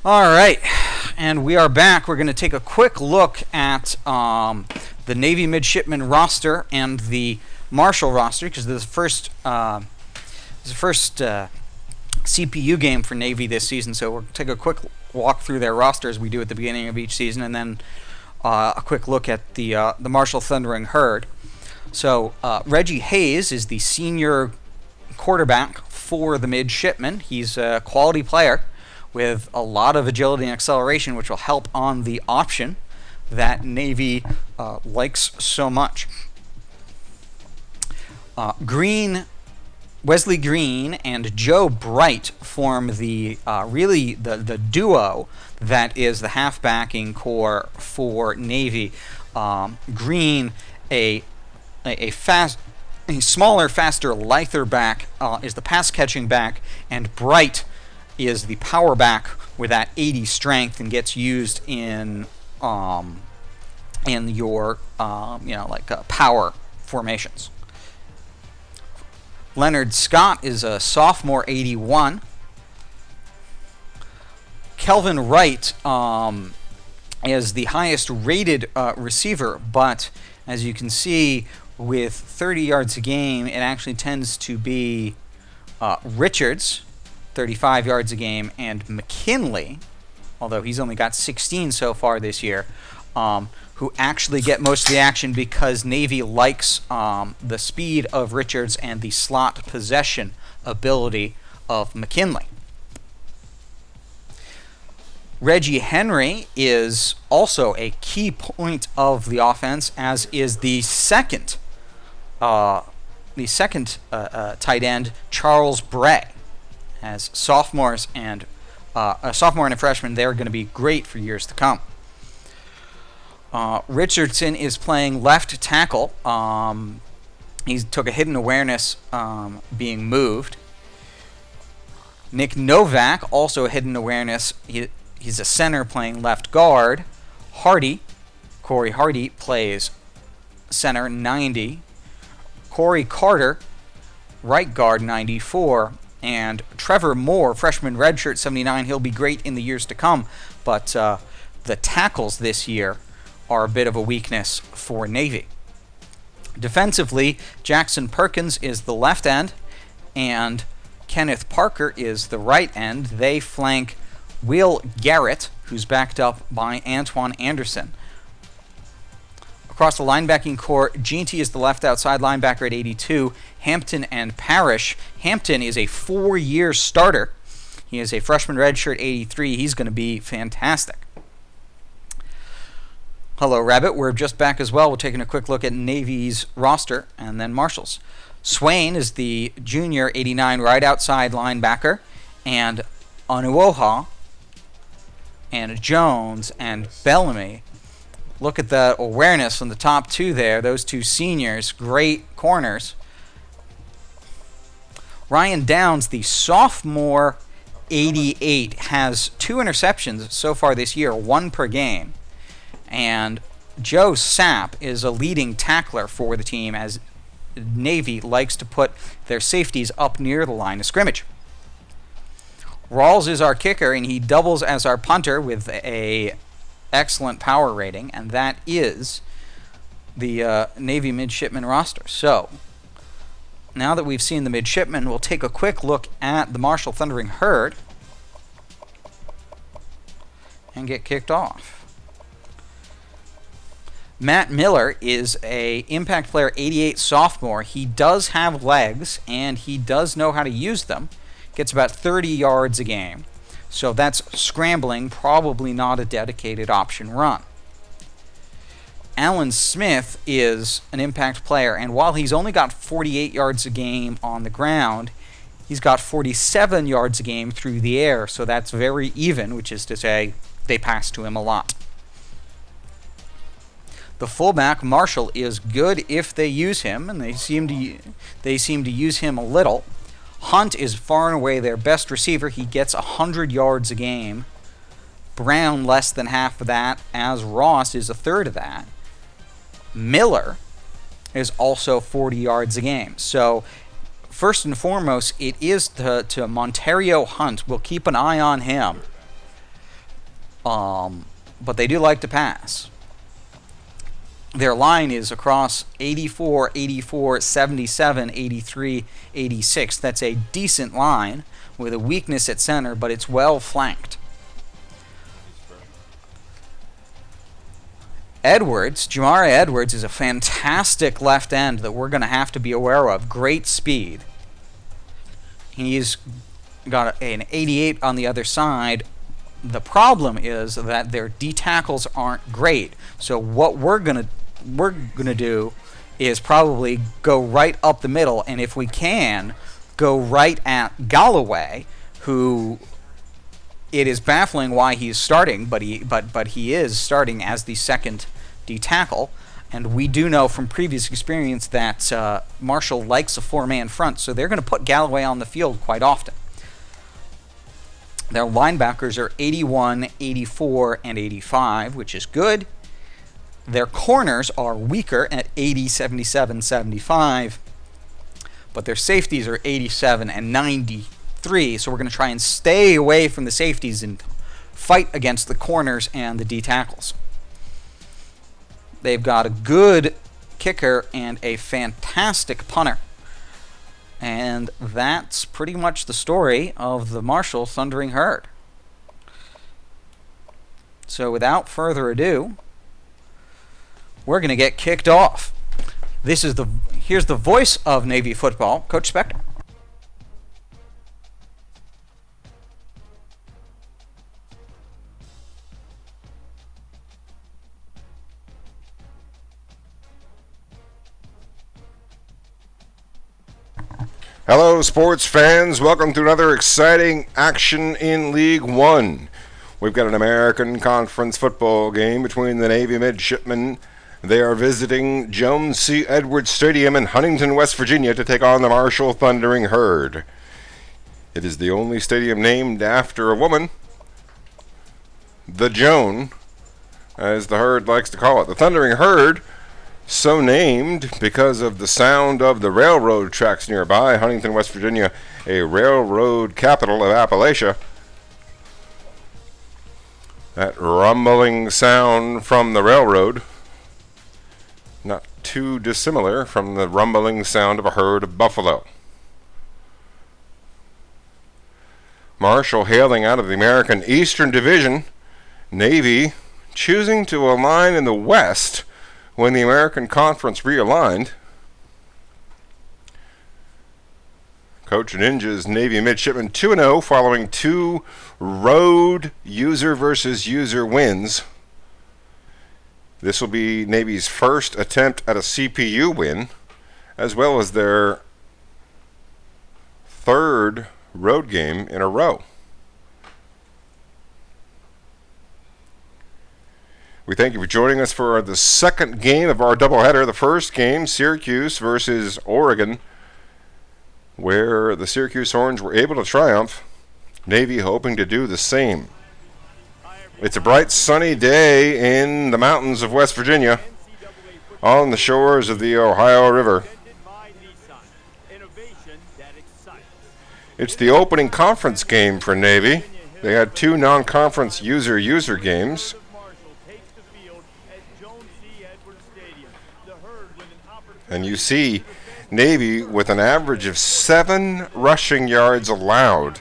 A: All right, and we are back. We're going to take a quick look at the Navy midshipman roster and the Marshal roster, because this is the first CPU game for Navy this season. So we'll take a quick walk through their roster as we do at the beginning of each season, and then a quick look at the Marshal Thundering Herd. So Reggie Hayes is the senior quarterback for the midshipmen. He's a quality player with a lot of agility and acceleration, which will help on the option that Navy likes so much. Wesley Green and Joe Bright form the the duo that is the half-backing core for Navy. Green, a smaller, faster, lither back, is the pass-catching back, and Bright is the power back with that 80 strength and gets used in your power formations. Leonard Scott is a sophomore, 81. Kelvin Wright is the highest rated receiver, but as you can see, with 30 yards a game, it actually tends to be Richards, 35 yards a game, and McKinley, although he's only got 16 so far this year, who actually get most of the action because Navy likes the speed of Richards and the slot possession ability of McKinley. Reggie Henry is also a key point of the offense, as is the second tight end, Charles Bray. As sophomores and a sophomore and a freshman, they're going to be great for years to come. Richardson is playing left tackle. He took a hidden awareness being moved. Nick Novak, also a hidden awareness. He's a center playing left guard. Corey Hardy, plays center, 90. Corey Carter, right guard, 94. And Trevor Moore, freshman redshirt, 79. He'll be great in the years to come, but the tackles this year are a bit of a weakness for Navy. Defensively, Jackson Perkins is the left end, and Kenneth Parker is the right end. They flank Will Garrett, who's backed up by Antoine Anderson. Across the linebacking core, Jeanty is the left outside linebacker at 82. Hampton and Parrish. Hampton is a 4-year starter. He is a freshman redshirt, 83. He's going to be fantastic. Hello, Rabbit. We're just back as well. We're taking a quick look at Navy's roster and then Marshall's. Swain is the junior, 89, right outside linebacker. And Onuoha and Jones and Bellamy. Look at the awareness on the top two there. Those two seniors, great corners. Ryan Downs, the sophomore, 88, has 2 interceptions so far this year, 1 per game. And Joe Sapp is a leading tackler for the team, as Navy likes to put their safeties up near the line of scrimmage. Rawls is our kicker, and he doubles as our punter with a excellent power rating, and that is the Navy midshipman roster. So, now that we've seen the midshipmen, we'll take a quick look at the Marshal Thundering Herd and get kicked off. Matt Miller is a impact player, 88 sophomore. He does have legs, and he does know how to use them. Gets about 30 yards a game. So that's scrambling, probably not a dedicated option run. Alan Smith is an impact player, and while he's only got 48 yards a game on the ground, he's got 47 yards a game through the air, so that's very even, which is to say they pass to him a lot. The fullback, Marshall, is good if they use him, and they seem to use him a little. Hunt is far and away their best receiver. He gets 100 yards a game. Brown less than half of that, as Ross is a third of that. Miller is also 40 yards a game. So first and foremost, it is to Montario Hunt. We'll keep an eye on him. but they do like to pass. Their line is across 84, 84, 77, 83, 86. That's a decent line with a weakness at center, but it's well flanked. Jamari Edwards is a fantastic left end that we're going to have to be aware of. Great speed. He's got an 88 on the other side. The problem is that their D tackles aren't great. So what we're gonna do is probably go right up the middle, and if we can, go right at Galloway, who it is baffling why he's starting, but he is starting as the second D tackle. And we do know from previous experience that Marshall likes a four-man front, so they're going to put Galloway on the field quite often. Their linebackers are 81, 84, and 85, which is good. Their corners are weaker at 80, 77, 75, but their safeties are 87 and 93, so we're going to try and stay away from the safeties and fight against the corners and the D tackles. They've got a good kicker and a fantastic punter. And that's pretty much the story of the Marshall Thundering Herd. So without further ado, we're going to get kicked off. Here's the voice of Navy football, Coach Spectre.
B: Hello, sports fans. Welcome to another exciting action in League One. We've got an American Conference football game between the Navy midshipmen. They are visiting Jones C. Edwards Stadium in Huntington, West Virginia to take on the Marshall Thundering Herd. It is the only stadium named after a woman, the Joan, as the Herd likes to call it. The Thundering Herd, so named because of the sound of the railroad tracks nearby. Huntington, West Virginia, a railroad capital of Appalachia. That rumbling sound from the railroad, not too dissimilar from the rumbling sound of a herd of buffalo. Marshall hailing out of the American Eastern Division. Navy choosing to align in the West when the American Conference realigned. Coach Ninja's Navy midshipmen 2-0 following two road user versus user wins. This will be Navy's first attempt at a CPU win, as well as their third road game in a row. We thank you for joining us for the second game of our doubleheader. The first game, Syracuse versus Oregon, where the Syracuse Orange were able to triumph. Navy hoping to do the same. It's a bright sunny day in the mountains of West Virginia on the shores of the Ohio River. It's the opening conference game for Navy. They had two non-conference user games. And you see Navy with an average of 7 rushing yards allowed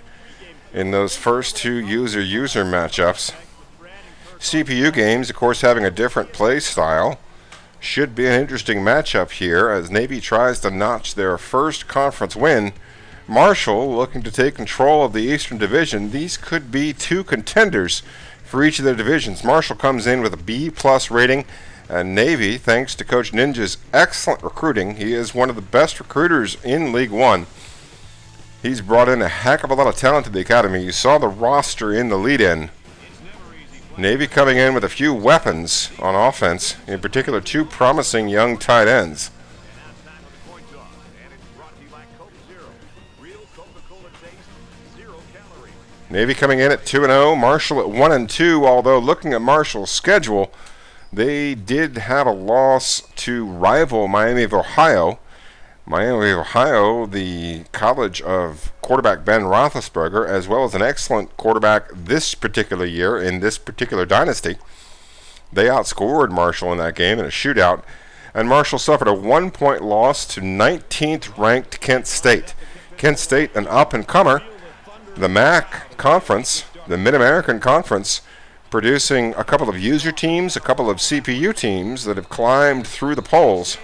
B: in those first two user matchups. CPU games, of course, having a different play style. Should be an interesting matchup here as Navy tries to notch their first conference win. Marshall looking to take control of the Eastern Division. These could be two contenders for each of their divisions. Marshall comes in with a B+ rating. And Navy, thanks to Coach Ninja's excellent recruiting, he is one of the best recruiters in League One. He's brought in a heck of a lot of talent to the academy. You saw the roster in the lead-in. Navy coming in with a few weapons on offense, in particular two promising young tight ends. Navy coming in at 2-0, Marshall at 1-2, although looking at Marshall's schedule, they did have a loss to rival Miami of Ohio. Miami of Ohio, the college of quarterback Ben Roethlisberger, as well as an excellent quarterback this particular year in this particular dynasty. They outscored Marshall in that game in a shootout, and Marshall suffered a 1-point loss to 19th ranked Kent State. Kent State, an up-and-comer, the MAC Conference, the Mid-American Conference, producing a couple of user teams, a couple of CPU teams that have climbed through the polls.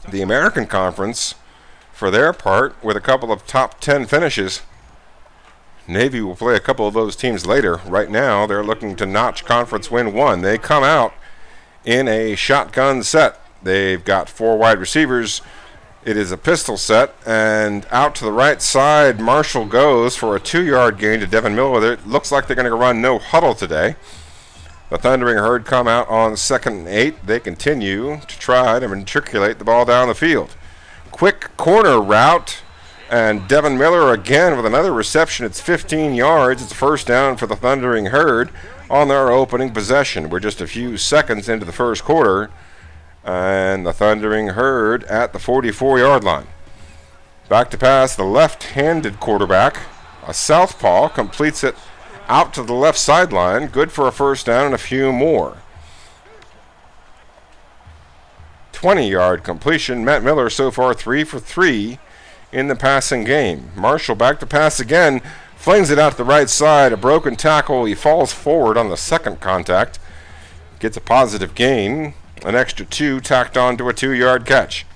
B: The American Conference, for their part, with a couple of top 10 finishes. Navy will play a couple of those teams later. Right now, they're looking to notch conference win 1. They come out in a shotgun set. They've got 4 wide receivers. It is a pistol set, and out to the right side, Marshall goes for a 2-yard gain to Devin Miller. It looks like they're going to run no huddle today. The Thundering Herd come out on 2nd and 8. They continue to try to matriculate the ball down the field. Quick corner route, and Devin Miller again with another reception. It's 15 yards. It's a first down for the Thundering Herd on their opening possession. We're just a few seconds into the first quarter, and the Thundering Herd at the 44-yard line. Back to pass, the left-handed quarterback, a southpaw, completes it out to the left sideline. Good for a first down and a few more. 20-yard completion. Matt Miller so far 3 for 3 in the passing game. Marshall back to pass again. Flings it out to the right side. A broken tackle. He falls forward on the second contact. Gets a positive gain. An extra 2 tacked on to a 2-yard catch.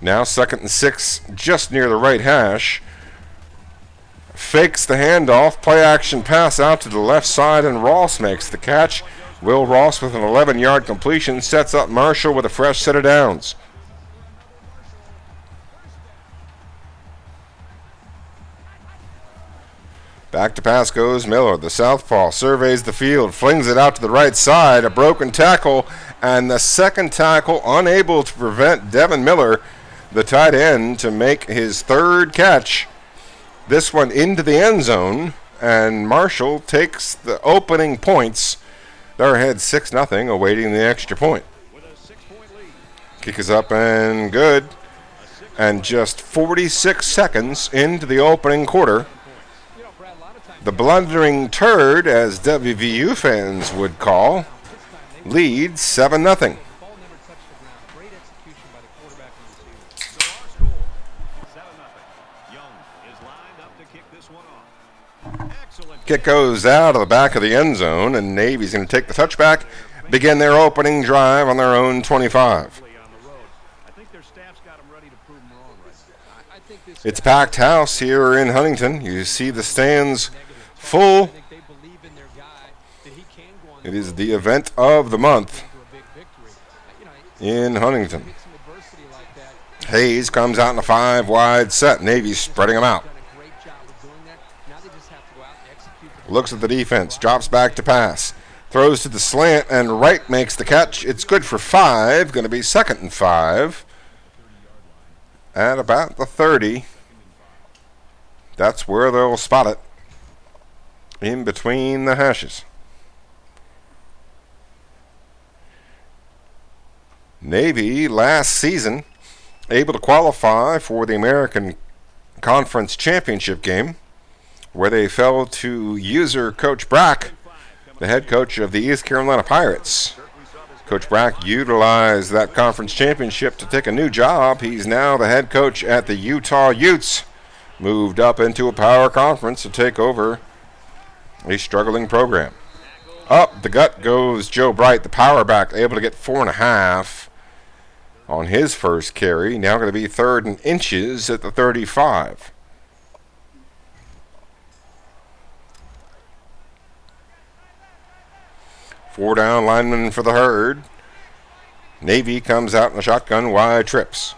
B: Now 2nd and 6 just near the right hash. Fakes the handoff, play action pass out to the left side, and Ross makes the catch. Will Ross with an 11-yard completion sets up Marshall with a fresh set of downs. Back to pass goes Miller. The southpaw surveys the field, flings it out to the right side, a broken tackle, and the second tackle unable to prevent Devin Miller, the tight end, to make his 3rd catch. This one into the end zone, and Marshall takes the opening points. They're ahead 6-0, awaiting the extra point. Kick is up and good. And just 46 seconds into the opening quarter, the blundering turd, as WVU fans would call, leads 7-0. Kick goes out of the back of the end zone, and Navy's going to take the touchback, begin their opening drive on their own 25. It's packed house here in Huntington. You see the stands full. It is the event of the month in Huntington. Hayes comes out in a 5-wide set. Navy's spreading them out. Looks at the defense, drops back to pass, throws to the slant, and Wright makes the catch. It's good for 5, going to be 2nd and 5 at about the 30. That's where they'll spot it, in between the hashes. Navy last season able to qualify for the American Conference Championship game, where they fell to user Coach Brack, the head coach of the East Carolina Pirates. Coach Brack utilized that conference championship to take a new job. He's now the head coach at the Utah Utes, moved up into a power conference to take over a struggling program. Up the gut goes Joe Bright, the power back, able to get 4.5 on his first carry. Now going to be 3rd and inches at the 35. Four down lineman for the Herd. Navy comes out in a shotgun, wide trips.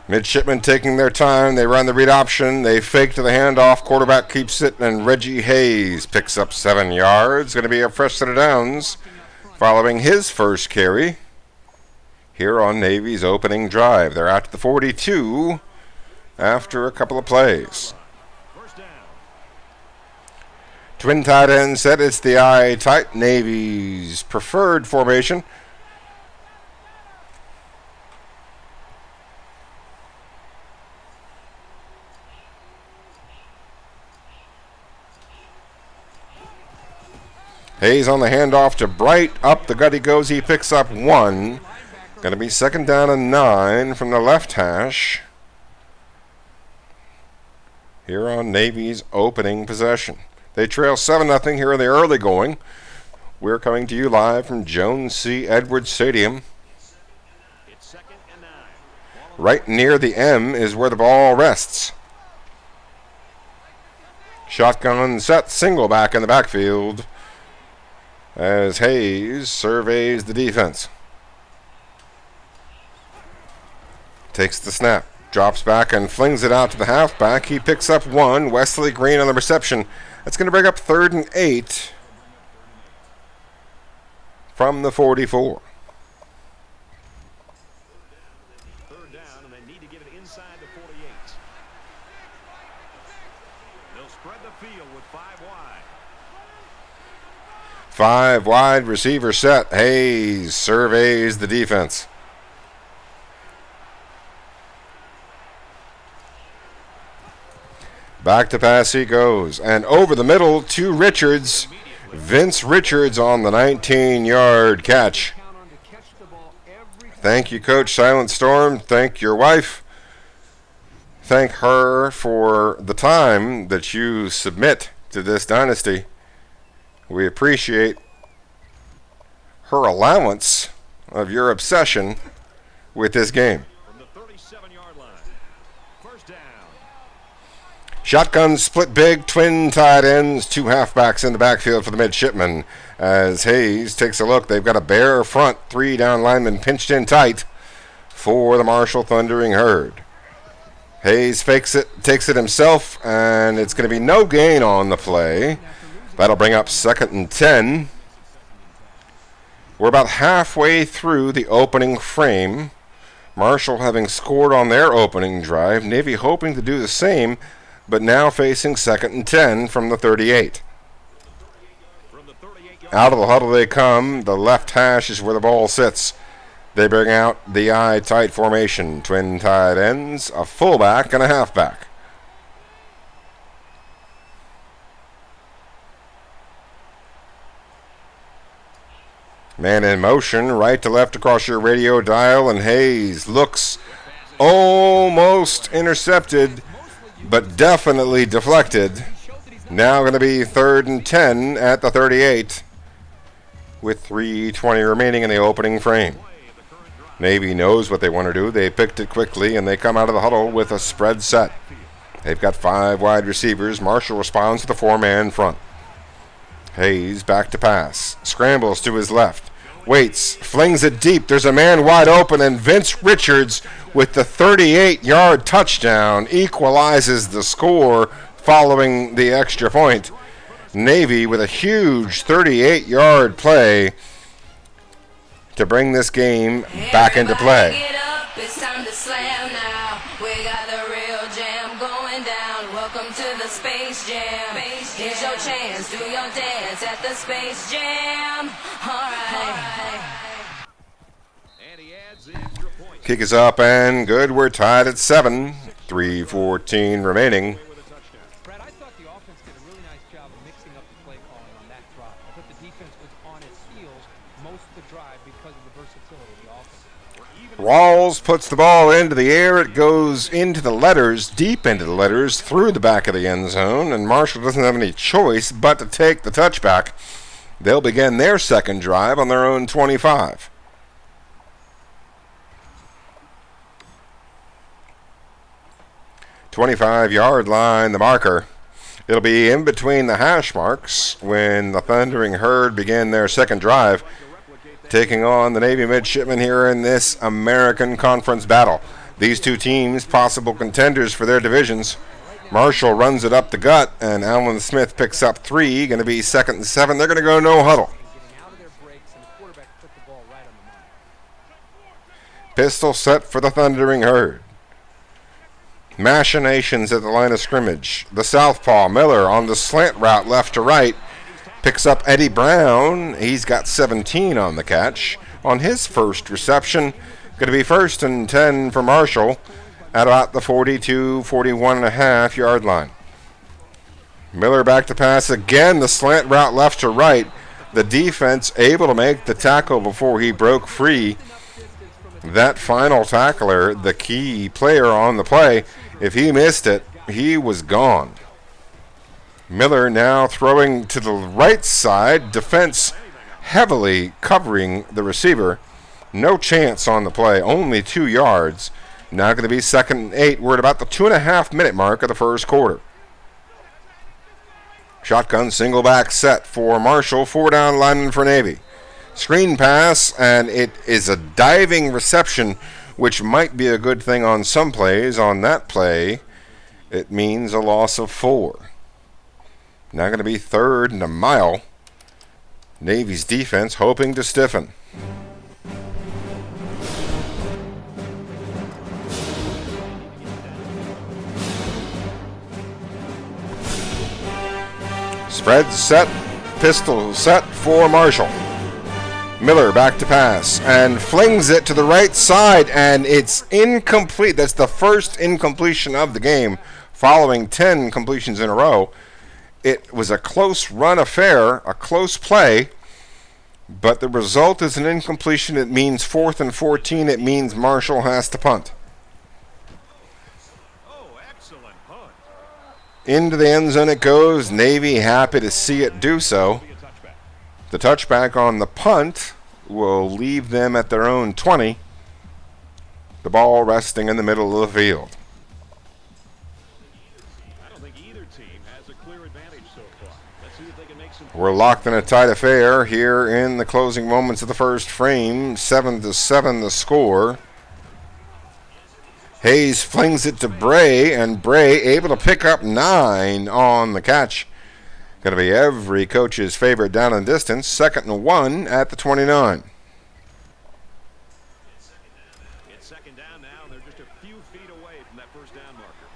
B: Midshipmen taking their time. They run the read option. They fake to the handoff. Quarterback keeps it, and Reggie Hayes picks up 7 yards. Going to be a fresh set of downs following his first carry here on Navy's opening drive. They're out to the 42 after a couple of plays. Twin tight end set. It's the eye tight. Navy's preferred formation. Hayes on the handoff to Bright. Up the gut he goes. He picks up 1. Going to be 2nd down and 9 from the left hash. Here on Navy's opening possession. They trail 7-0 here in the early going. We're coming to you live from Jones C. Edwards Stadium. Right near the M is where the ball rests. Shotgun set, single back in the backfield as Hayes surveys the defense. Takes the snap, drops back and flings it out to the halfback. He picks up 1. Wesley Green on the reception. That's going to bring up 3rd and 8 from the 44.
H: 3rd down, and they need to get it inside the 48. They'll spread the field with 5 wide.
B: 5 wide, receiver set. Hayes surveys the defense. Back to pass he goes. And over the middle to Richards. Vince Richards on the 19-yard catch. Thank you, Coach Silent Storm. Thank your wife. Thank her for the time that you submit to this dynasty. We appreciate her allowance of your obsession with this game.
H: From the 37-yard line. 1st down.
B: Shotgun split big, twin tight ends, 2 halfbacks in the backfield for the midshipmen. As Hayes takes a look, they've got a bare front, 3 down linemen pinched in tight for the Marshall Thundering Herd. Hayes fakes it, takes it himself, and it's going to be no gain on the play. That'll bring up 2nd and 10. We're about halfway through the opening frame. Marshall having scored on their opening drive. Navy hoping to do the same, but now facing 2nd and 10 from the 38. Out of the huddle they come. The left hash is where the ball sits. They bring out the eye tight formation. Twin tight ends, a fullback and a halfback. Man in motion, right to left across your radio dial, and Hayes looks almost intercepted, but definitely deflected. Now going to be 3rd and 10 at the 38 with 3:20 remaining in the opening frame. Navy knows what they want to do. They picked it quickly, and they come out of the huddle with a spread set. They've got 5 wide receivers. Marshall responds with a 4-man front. Hayes back to pass. Scrambles to his left. Waits. Flings it deep. There's a man wide open, and Vince Richards with the 38-yard touchdown equalizes the score following the extra point. Navy with a huge 38-yard play to bring this game back into play.
M: Get up, it's time to slam now. We got the real jam going down. Welcome to the Space Jam. Here's your chance, do your dance at the Space Jam. All right.
H: And he adds the extra point.
B: Kick is up and good. We're tied at 7. 3:14 remaining.
I: Brad, I thought the offense did a really nice job of mixing up the play calling on that drive. I thought the defense was on its heels most of the drive because of the versatility of the offense.
B: Rawls puts the ball into the air. It goes into the letters, deep into the letters, through the back of the end zone, and Marshall doesn't have any choice but to take the touchback. They'll begin their second drive on their own 25. "25-yard line, the marker. It'll be in between the hash marks when the Thundering Herd begin their second drive, taking on the Navy midshipmen here in this American Conference battle. These two teams, possible contenders for their divisions. Marshall runs it up the gut, and Allen Smith picks up 3. Going to be 2nd and 7. They're going to go no huddle. Pistol set for the Thundering Herd. Machinations at the line of scrimmage. The southpaw, Miller, on the slant route left to right. Picks up Eddie Brown. He's got 17 on the catch. On his first reception, going to be 1st and 10 for Marshall at about the 42, 41.5 yard line. Miller back to pass again. The slant route left to right. The defense able to make the tackle before he broke free. That final tackler, the key player on the play, if he missed it, he was gone. Miller now throwing to the right side. Defense heavily covering the receiver. No chance on the play. Only 2 yards. Now going to be 2nd and 8. We're at about the 2.5 minute mark of the first quarter. Shotgun single back set for Marshall. 4 down lineman for Navy. Screen pass, and it is a diving reception, which might be a good thing on some plays. On that play, it means a loss of 4. Now going to be 3rd and a mile. Navy's defense hoping to stiffen. Spread set, pistol set for Marshall. Miller back to pass and flings it to the right side, and it's incomplete. That's the first incompletion of the game following 10 completions in a row. It was a close run affair, a close play, but the result is an incompletion. It means 4th and 14. It means Marshall has to punt. Into the end zone it goes. Navy happy to see it do so. The touchback on the punt will leave them at their own 20. The ball resting in the middle of the field. We're locked in a tight affair here in the closing moments of the first frame. 7-7 the score. Hayes flings it to Bray, and Bray able to pick up 9 on the catch. Going to be every coach's favorite down and distance. 2nd and 1 at the 29.
H: It's 2nd down now, and they're just a few feet away from that 1st down marker.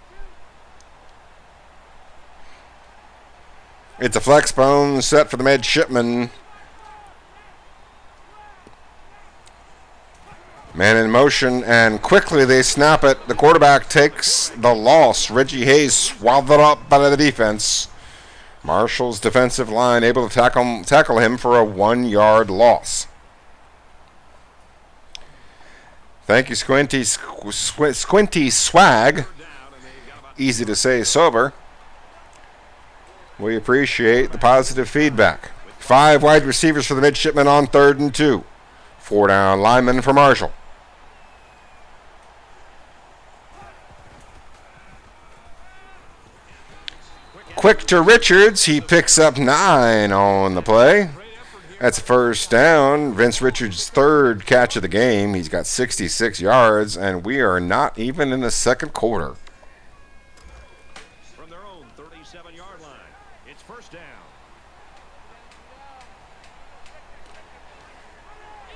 B: It's a flex bone set for the midshipman. Man in motion, and quickly they snap it. The quarterback takes the loss. Reggie Hayes swallowed up by the defense. Marshall's defensive line able to tackle him for a 1-yard loss. Thank you, Squinty Swag. Easy to say sober. We appreciate the positive feedback. 5 wide receivers for the midshipmen on 3rd and 2. 4 down linemen for Marshall. Quick to Richards. He picks up 9 on the play. That's a 1st down. Vince Richards' 3rd catch of the game. He's got 66 yards, and we are not even in the 2nd quarter.
H: From their own 37-yard line, it's 1st down.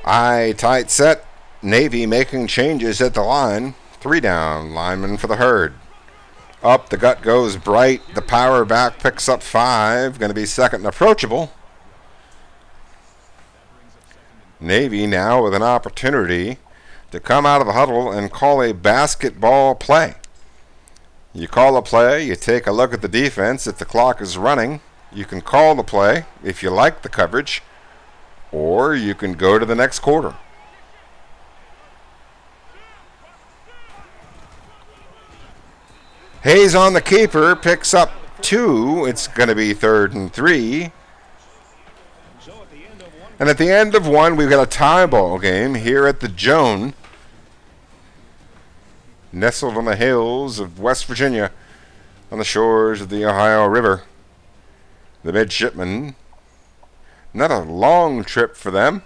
B: Eye tight set. Navy making changes at the line. 3 down lineman for the herd. Up the gut goes Bright. The power back picks up 5. Going to be 2nd and approachable. Navy now with an opportunity to come out of the huddle and call a basketball play. You call a play, you take a look at the defense. If the clock is running, you can call the play if you like the coverage, or you can go to the next quarter. Hayes on the keeper, picks up 2. It's going to be 3rd and 3. And at the end of 1, we've got a tie ball game here at the Joan, nestled on the hills of West Virginia on the shores of the Ohio River. The midshipmen, not a long trip for them,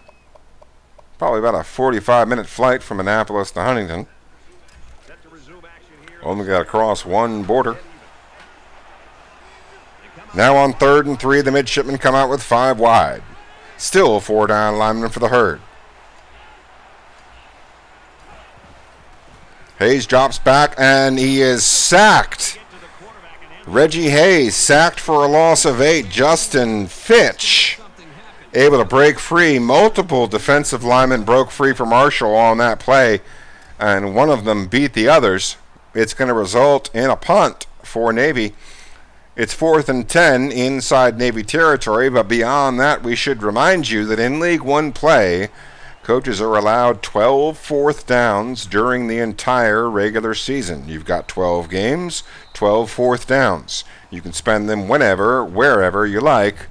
B: probably about a 45-minute flight from Annapolis to Huntington. Only got to cross one border. Now on 3rd and 3, the midshipmen come out with 5 wide. Still 4 down linemen for the herd. Hayes drops back, and he is sacked. Reggie Hayes sacked for a loss of 8. Justin Fitch able to break free. Multiple defensive linemen broke free for Marshall on that play, and one of them beat the others. It's going to result in a punt for Navy. It's 4th and 10 inside Navy territory, but beyond that, we should remind you that in League 1 play, coaches are allowed 12 fourth downs during the entire regular season. You've got 12 games, 12 fourth downs. You can spend them whenever, wherever you like,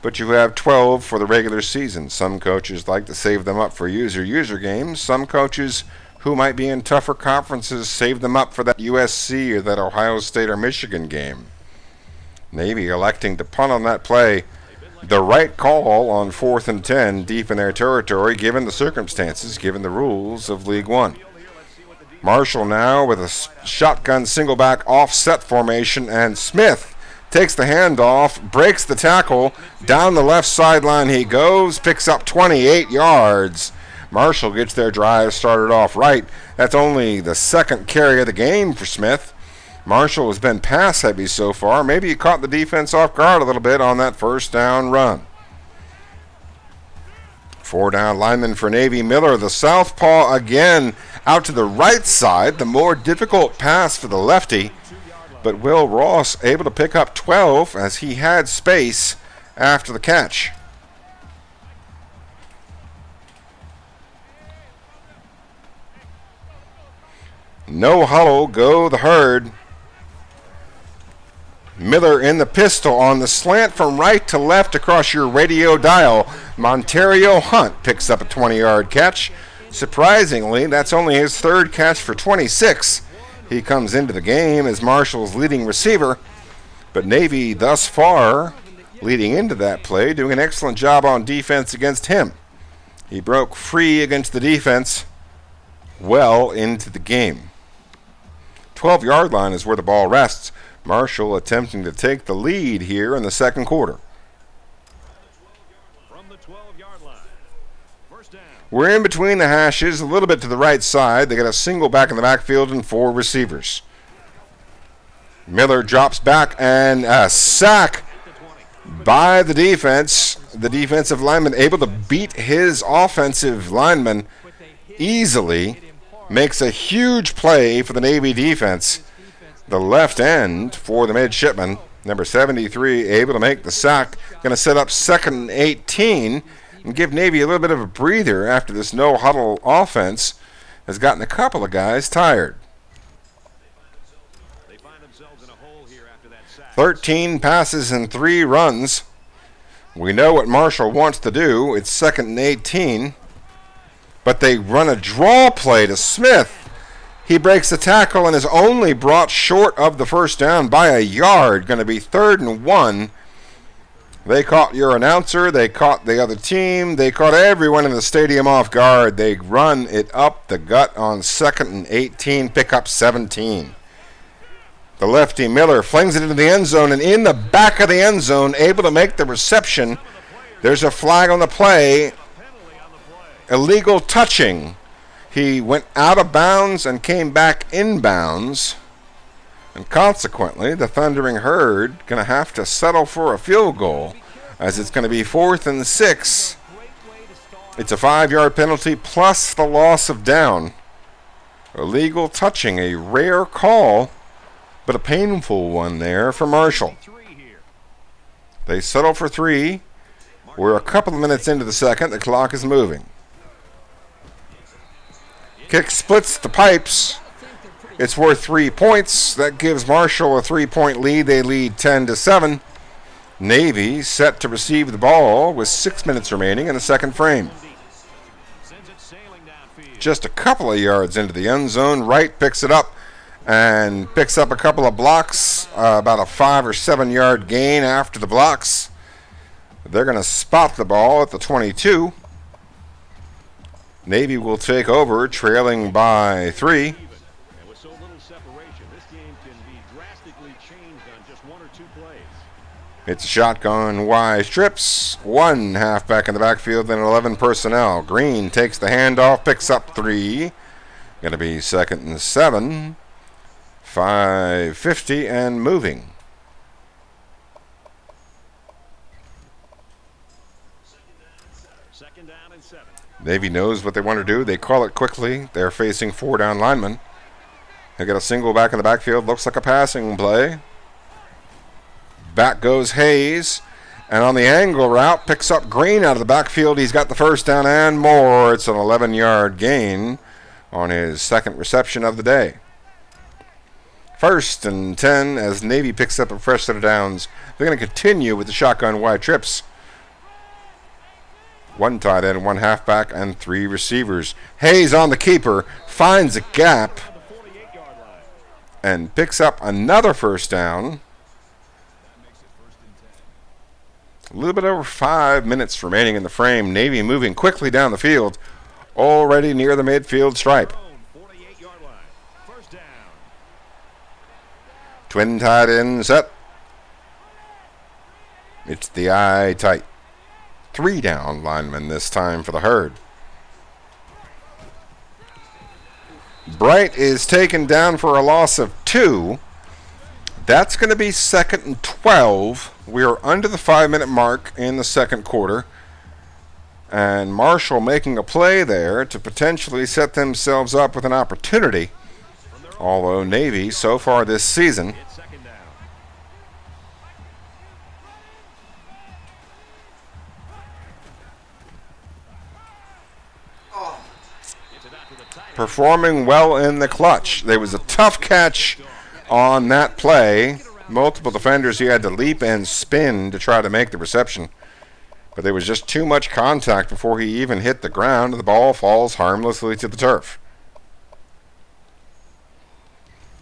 B: but you have 12 for the regular season. Some coaches like to save them up for user games. Some coaches who might be in tougher conferences save them up for that USC or that Ohio State or Michigan game. Navy electing to punt on that play. The right call on 4th and 10 deep in their territory, given the circumstances, given the rules of League 1. Marshall now with a shotgun single back offset formation, and Smith takes the handoff, breaks the tackle, down the left sideline he goes, picks up 28 yards. Marshall gets their drive started off right. That's only the second carry of the game for Smith. Marshall has been pass heavy so far. Maybe he caught the defense off guard a little bit on that first down run. 4 down lineman for Navy. Miller, the southpaw again, out to the right side. The more difficult pass for the lefty. But Will Ross able to pick up 12 as he had space after the catch. No huddle, go the herd. Miller in the pistol on the slant from right to left across your radio dial. Montario Hunt picks up a 20-yard catch. Surprisingly, that's only his 3rd catch for 26. He comes into the game as Marshall's leading receiver, but Navy thus far, leading into that play, doing an excellent job on defense against him. He broke free against the defense well into the game. 12-yard line is where the ball rests. Marshall attempting to take the lead here in the second quarter. We're in between the hashes, a little bit to the right side. They got a single back in the backfield and 4 receivers. Miller drops back, and a sack by the defense. The defensive lineman able to beat his offensive lineman easily. Makes a huge play for the Navy defense. The left end for the midshipman, number 73, able to make the sack. Going to set up 2nd and 18 and give Navy a little bit of a breather after this no-huddle offense has gotten a couple of guys tired. 13 passes and 3 runs. We know what Marshall wants to do. It's 2nd and 18. But they run a draw play to Smith. He breaks the tackle and is only brought short of the first down by a yard. Going to be 3rd and 1. They caught your announcer. They caught the other team. They caught everyone in the stadium off guard. They run it up the gut on 2nd and 18. Pick up 17. The lefty Miller flings it into the end zone, and in the back of the end zone, able to make the reception. There's a flag on the play. Illegal touching. He went out of bounds and came back inbounds, and consequently the Thundering Herd going to have to settle for a field goal as it's going to be 4th and 6. It's a 5-yard penalty plus the loss of down. Illegal touching, a rare call, but a painful one there for Marshall. They settle for 3. We're a couple of minutes into the second. The clock is moving. Kick splits the pipes. It's worth 3 points. That gives Marshall a 3-point lead. They lead 10-7. Navy set to receive the ball with 6 minutes remaining in the second frame. Just a couple of yards into the end zone, Wright picks it up and picks up a couple of blocks, about a 5 or 7 yard gain after the blocks. They're going to spot the ball at the 22. Navy will take over, trailing by 3.
H: With so little separation, this game can be drastically changed on just 1 or 2 plays.
B: It's a shotgun wise trips. 1 halfback in the backfield, then 11 personnel. Green takes the handoff, picks up 3. Going to be 2nd and 7. 5:50 and moving.
H: Second down and 7.
B: Navy knows what they want to do. They call it quickly. They're facing 4 down linemen. They get a single back in the backfield. Looks like a passing play. Back goes Hayes. And on the angle route, picks up Green out of the backfield. He's got the first down and more. It's an 11-yard gain on his second reception of the day. 1st and 10 as Navy picks up a fresh set of downs. They're going to continue with the shotgun wide trips. 1 tight end, 1 halfback, and 3 receivers. Hayes on the keeper, finds a gap, and picks up another first down. A little bit over 5 minutes remaining in the frame. Navy moving quickly down the field, already near the midfield stripe. Twin tight end set. It's the eye tight. 3 down linemen this time for the Herd. Bright is taken down for a loss of 2. That's going to be 2nd and 12. We are under the 5-minute mark in the second quarter. And Marshall making a play there to potentially set themselves up with an opportunity. Although Navy, so far this season, performing well in the clutch. There was a tough catch on that play. Multiple defenders, he had to leap and spin to try to make the reception. But there was just too much contact before he even hit the ground, and the ball falls harmlessly to the turf.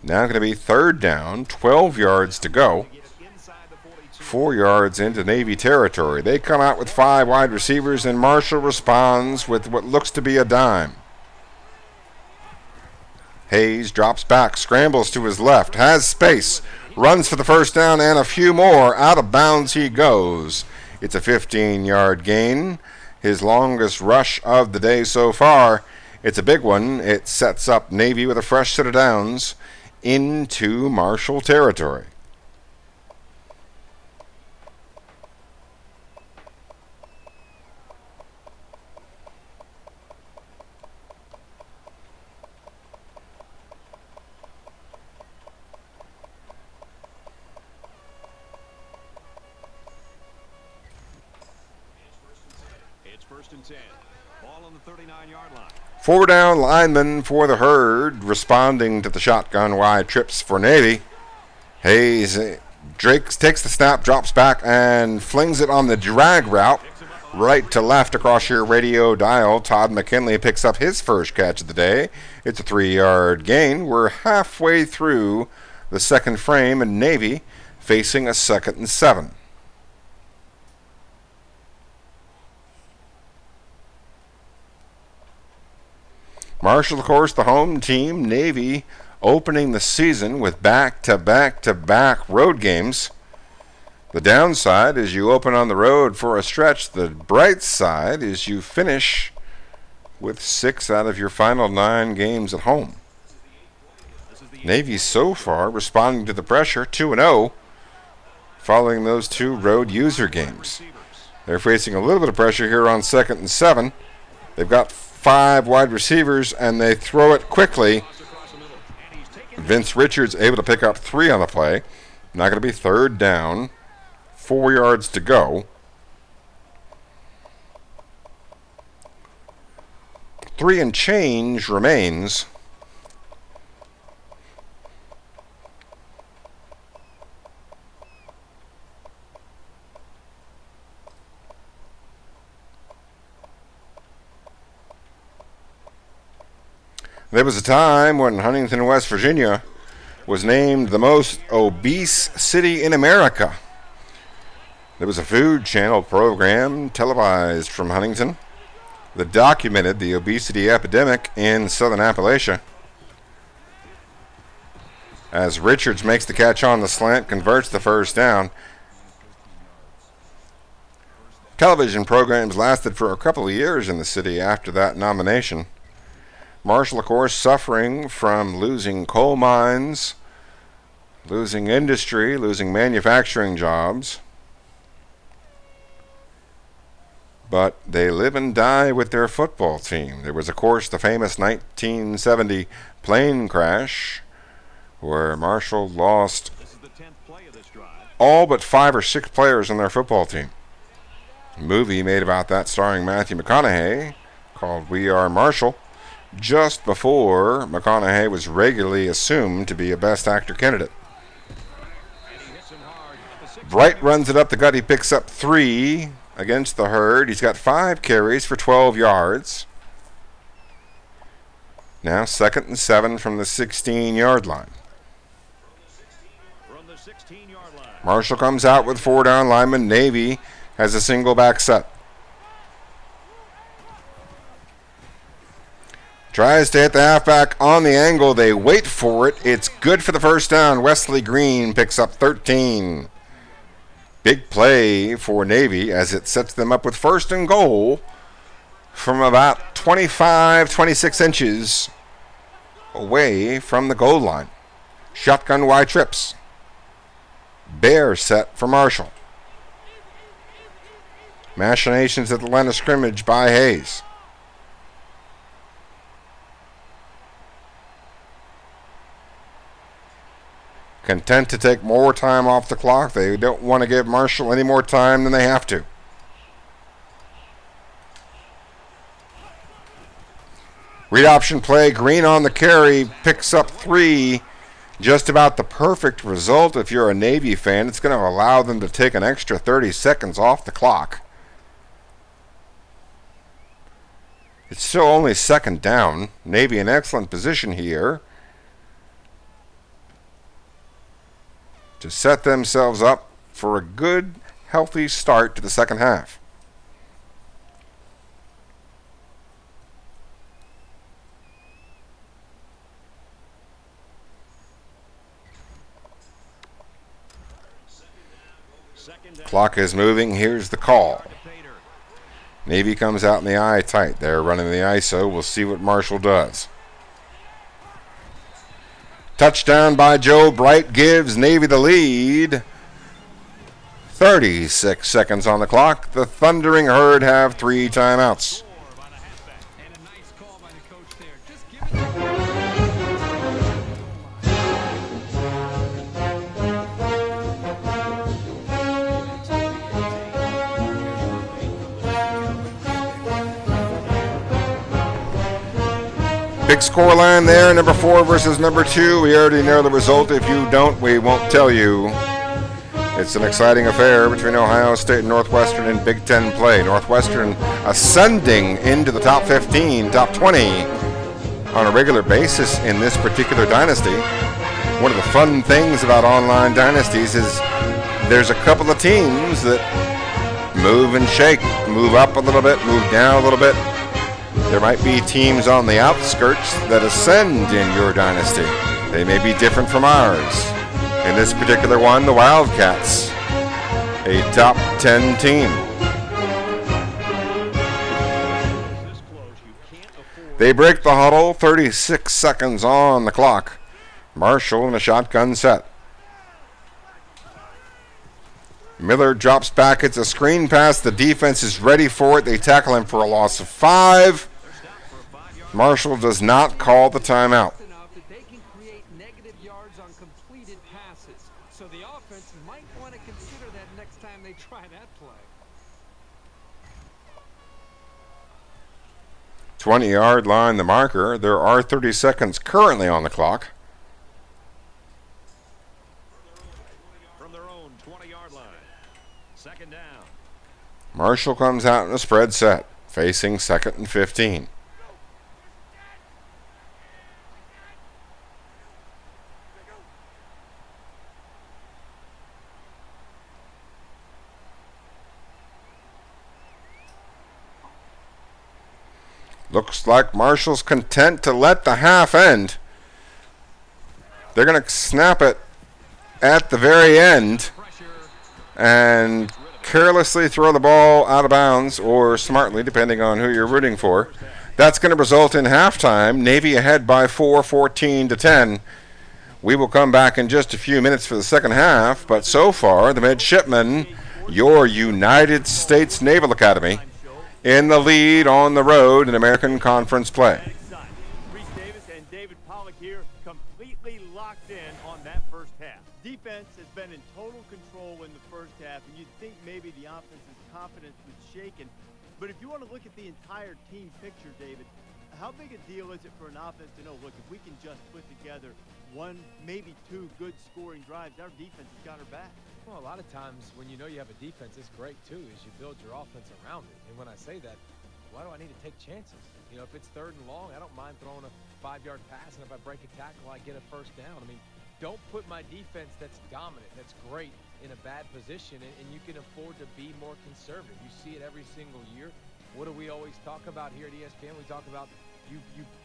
B: Now going to be 3rd down, 12 yards to go. 4 yards into Navy territory. They come out with 5 wide receivers, and Marshall responds with what looks to be a dime. Hayes drops back, scrambles to his left, has space, runs for the first down and a few more. Out of bounds he goes. It's a 15-yard gain, his longest rush of the day so far. It's a big one. It sets up Navy with a fresh set of downs into Marshall territory.
H: First and 10. Ball on the 39-yard line.
B: 4 down linemen for the Herd, responding to the shotgun wide trips for Navy. Hayes, Drake takes the snap, drops back, and flings it on the drag route, right to left across your radio dial. Todd McKinley picks up his first catch of the day. It's a 3-yard gain. We're halfway through the second frame, and Navy facing a 2nd and 7. Marshall, of course, the home team. Navy opening the season with back-to-back-to-back road games. The downside is you open on the road for a stretch. The bright side is you finish with 6 out of your final 9 games at home. Navy so far responding to the pressure, 2-0, following those 2 road user games. They're facing a little bit of pressure here on 2nd and 7. They've got 5 wide receivers, and they throw it quickly. Vince Richards able to pick up 3 on the play. Not going to be 3rd down. 4 yards to go. 3 and change remains. There was a time when Huntington, West Virginia was named the most obese city in America. There was a Food Channel program televised from Huntington that documented the obesity epidemic in southern Appalachia. As Richards makes the catch on the slant, converts the first down. Television programs lasted for a couple of years in the city after that nomination. Marshall, of course, suffering from losing coal mines, losing industry, losing manufacturing jobs. But they live and die with their football team. There was, of course, the famous 1970 plane crash where Marshall lost all but 5 or 6 players on their football team. A movie made about that starring Matthew McConaughey called We Are Marshall, just before McConaughey was regularly assumed to be a Best Actor candidate. Bright runs it up the gut. He picks up 3 against the herd. He's got 5 carries for 12 yards. Now 2nd and 7 from the 16-yard line. Marshall comes out with 4 down linemen. Navy has a single back set. Tries to hit the halfback on the angle. They wait for it. It's good for the first down. Wesley Green picks up 13. Big play for Navy as it sets them up with 1st and goal from about 25, 26 inches away from the goal line. Shotgun wide trips. Bear set for Marshall. Machinations at the line of scrimmage by Hayes. Content to take more time off the clock. They don't want to give Marshall any more time than they have to. Read option play. Green on the carry. Picks up 3. Just about the perfect result if you're a Navy fan. It's going to allow them to take an extra 30 seconds off the clock. It's still only 2nd down. Navy in excellent position here to set themselves up for a good, healthy start to the second half. Clock is moving. Here's the call. Navy comes out in the eye tight. They're running the ISO. We'll see what Marshall does. Touchdown by Joe Bright gives Navy the lead. 36 seconds on the clock. The Thundering Herd have 3 timeouts. Big score line there, number 4 versus number 2. We already know the result. If you don't, we won't tell you. It's an exciting affair between Ohio State and Northwestern in Big Ten play. Northwestern ascending into the top 15, top 20 on a regular basis in this particular dynasty. One of the fun things about online dynasties is there's a couple of teams that move and shake, move up a little bit, move down a little bit. There might be teams on the outskirts that ascend in your dynasty. They may be different from ours. In this particular one, the Wildcats, a top 10 team. They break the huddle, 36 seconds on the clock. Marshall in a shotgun set. Miller drops back. It's a screen pass. The defense is ready for it. They tackle him for a loss of 5. Marshall does not call the timeout.
I: They can create negative yards on completed passes. So the offense might want to consider that next time they try that play.
B: 20-yard line, the marker. There are 30 seconds currently on the clock.
H: From their own 20-yard line. 2nd down.
B: Marshall comes out in a spread set, facing 2nd and 15. Looks like Marshall's content to let the half end. They're going to snap it at the very end and carelessly throw the ball out of bounds, or smartly, depending on who you're rooting for. That's going to result in halftime. Navy ahead by 4, 14-10. We will come back in just a few minutes for the second half, but so far, the midshipmen, your United States Naval Academy, in the lead on the road in American Conference play.
C: Reese Davis and David Pollock here completely locked in on that first half. Defense has been in total control in the first half, and you'd think maybe the offense's confidence was shaken. But if you want to look at the entire team picture, David, how big a deal is it for an offense to know, look, if we can just put together one, maybe two good scoring drives, our defense has got our back?
I: Well, a lot of times when you know you have a defense, it's great too, is you build your offense around it. And when I say that, why do I need to take chances? You know, if it's 3rd and long, I don't mind throwing a 5-yard pass, and if I break a tackle, I get a first down. I mean, don't put my defense that's dominant, that's great, in a bad position, and you can afford to be more conservative. You see it every single year. What do we always talk about here at ESPN? We talk about you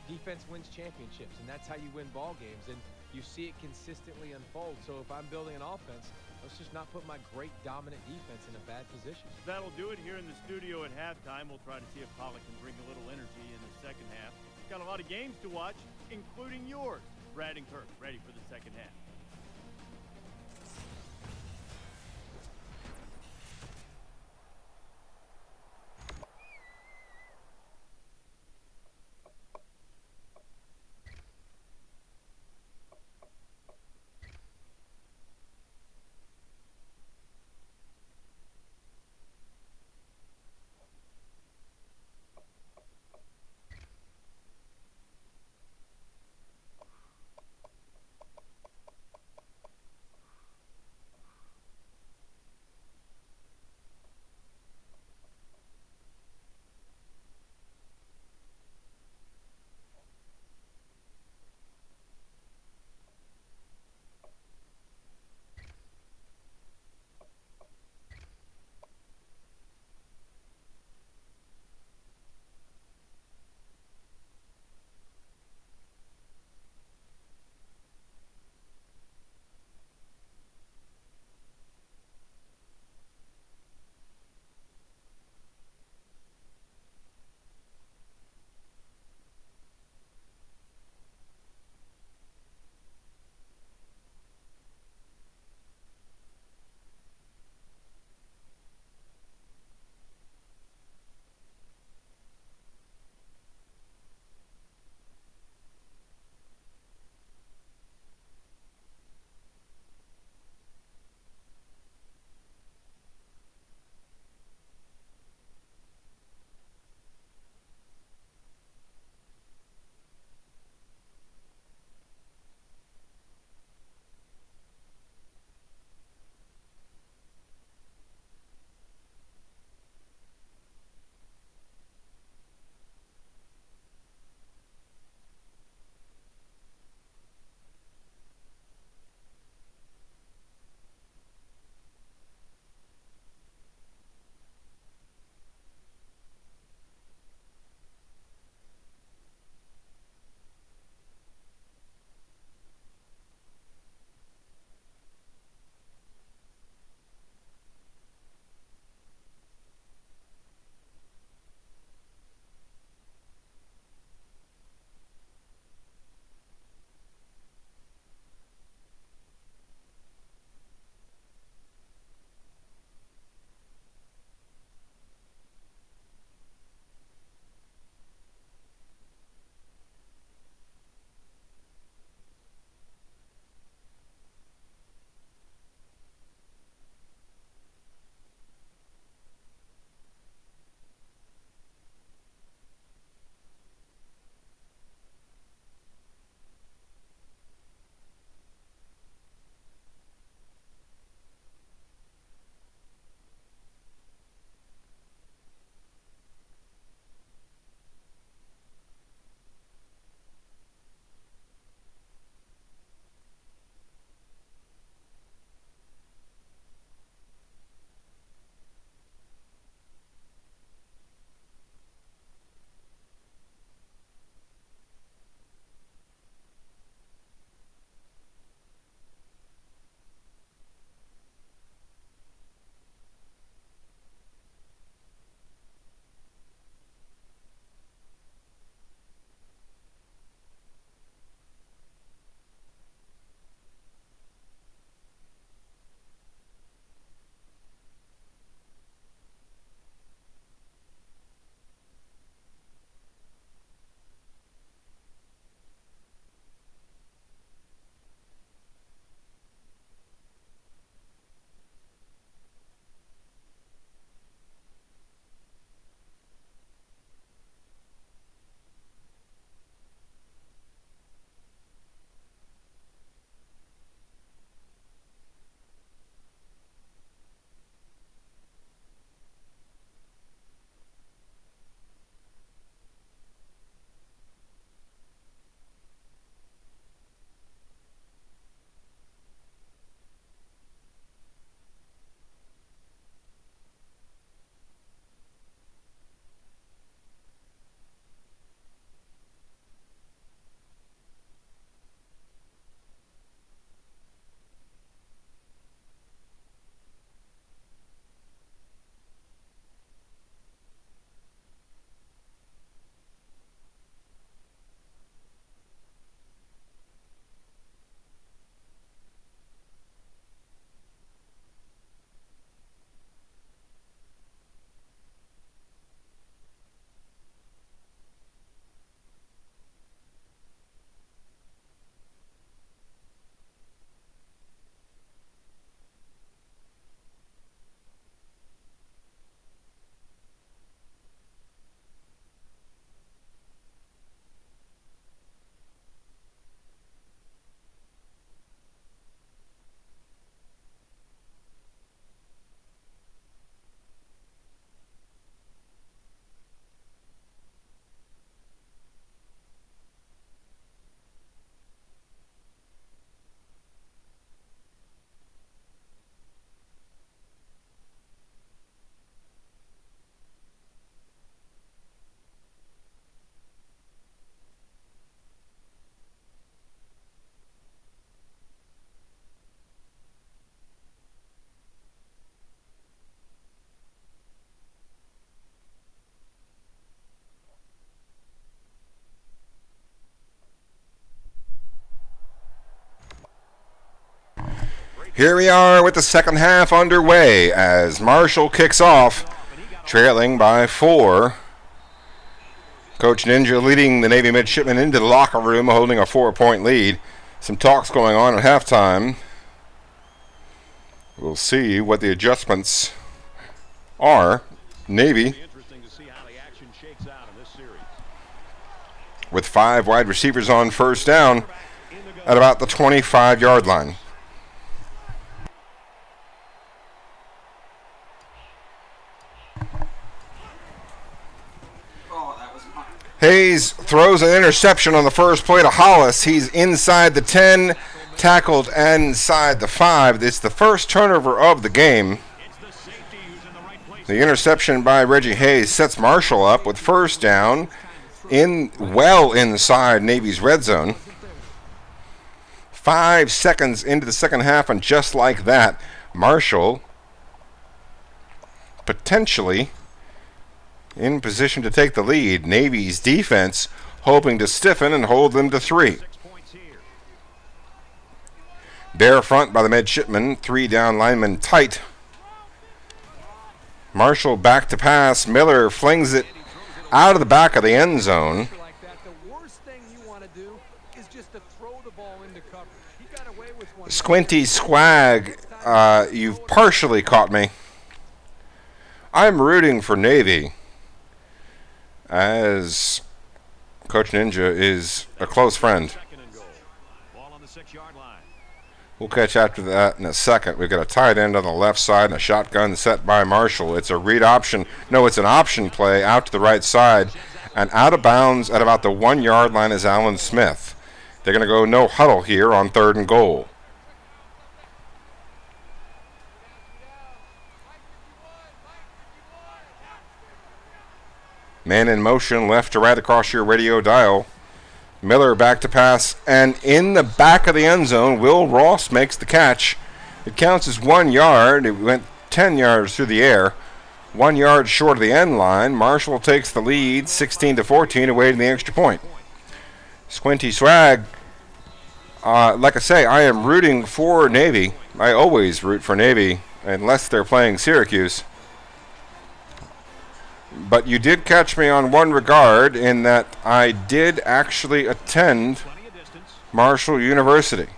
I: defense wins championships, and that's how you win ball games, and you see it consistently unfold. So if I'm building an offense, let's just not put my great dominant defense in a bad position.
C: That'll do it here in the studio at halftime. We'll try to see if Pollock can bring a little energy in the second half. Got a lot of games to watch, including yours. Brad and Kirk ready for the second half.
B: Here we are with the second half underway as Marshall kicks off, trailing by 4. Coach Ninja leading the Navy midshipmen into the locker room, holding a 4-point lead. Some talks going on at halftime. We'll see what the adjustments are. Navy, with 5 wide receivers on first down at about the 25-yard line. Hayes throws an interception on the first play to Hollis. He's inside the 10, tackled inside the 5. It's the first turnover of the game. The interception by Reggie Hayes sets Marshall up with first down well inside Navy's red zone. 5 seconds into the second half, and just like that, Marshall potentially in position to take the lead. Navy's defense hoping to stiffen and hold them to 3. Bare front by the midshipmen, 3 down linemen tight. Marshall back to pass. Miller flings it out of the back of the end zone. Squinty Swag, you've partially caught me. I'm rooting for Navy, as Coach Ninja is a close friend. We'll catch after that in a second. We've got a tight end on the left side and a shotgun set by Marshall. It's a read option. No, it's an option play out to the right side. And out of bounds at about the 1-yard line is Alan Smith. They're going to go no huddle here on 3rd and goal. Man in motion, left to right across your radio dial. Miller back to pass, and in the back of the end zone, Will Ross makes the catch. It counts as 1 yard. It went 10 yards through the air. 1 yard short of the end line. Marshall takes the lead, 16-14, awaiting the extra point. Squinty Swag, like I say, I am rooting for Navy. I always root for Navy, unless they're playing Syracuse. But you did catch me on one regard, in that I did actually attend Marshall University.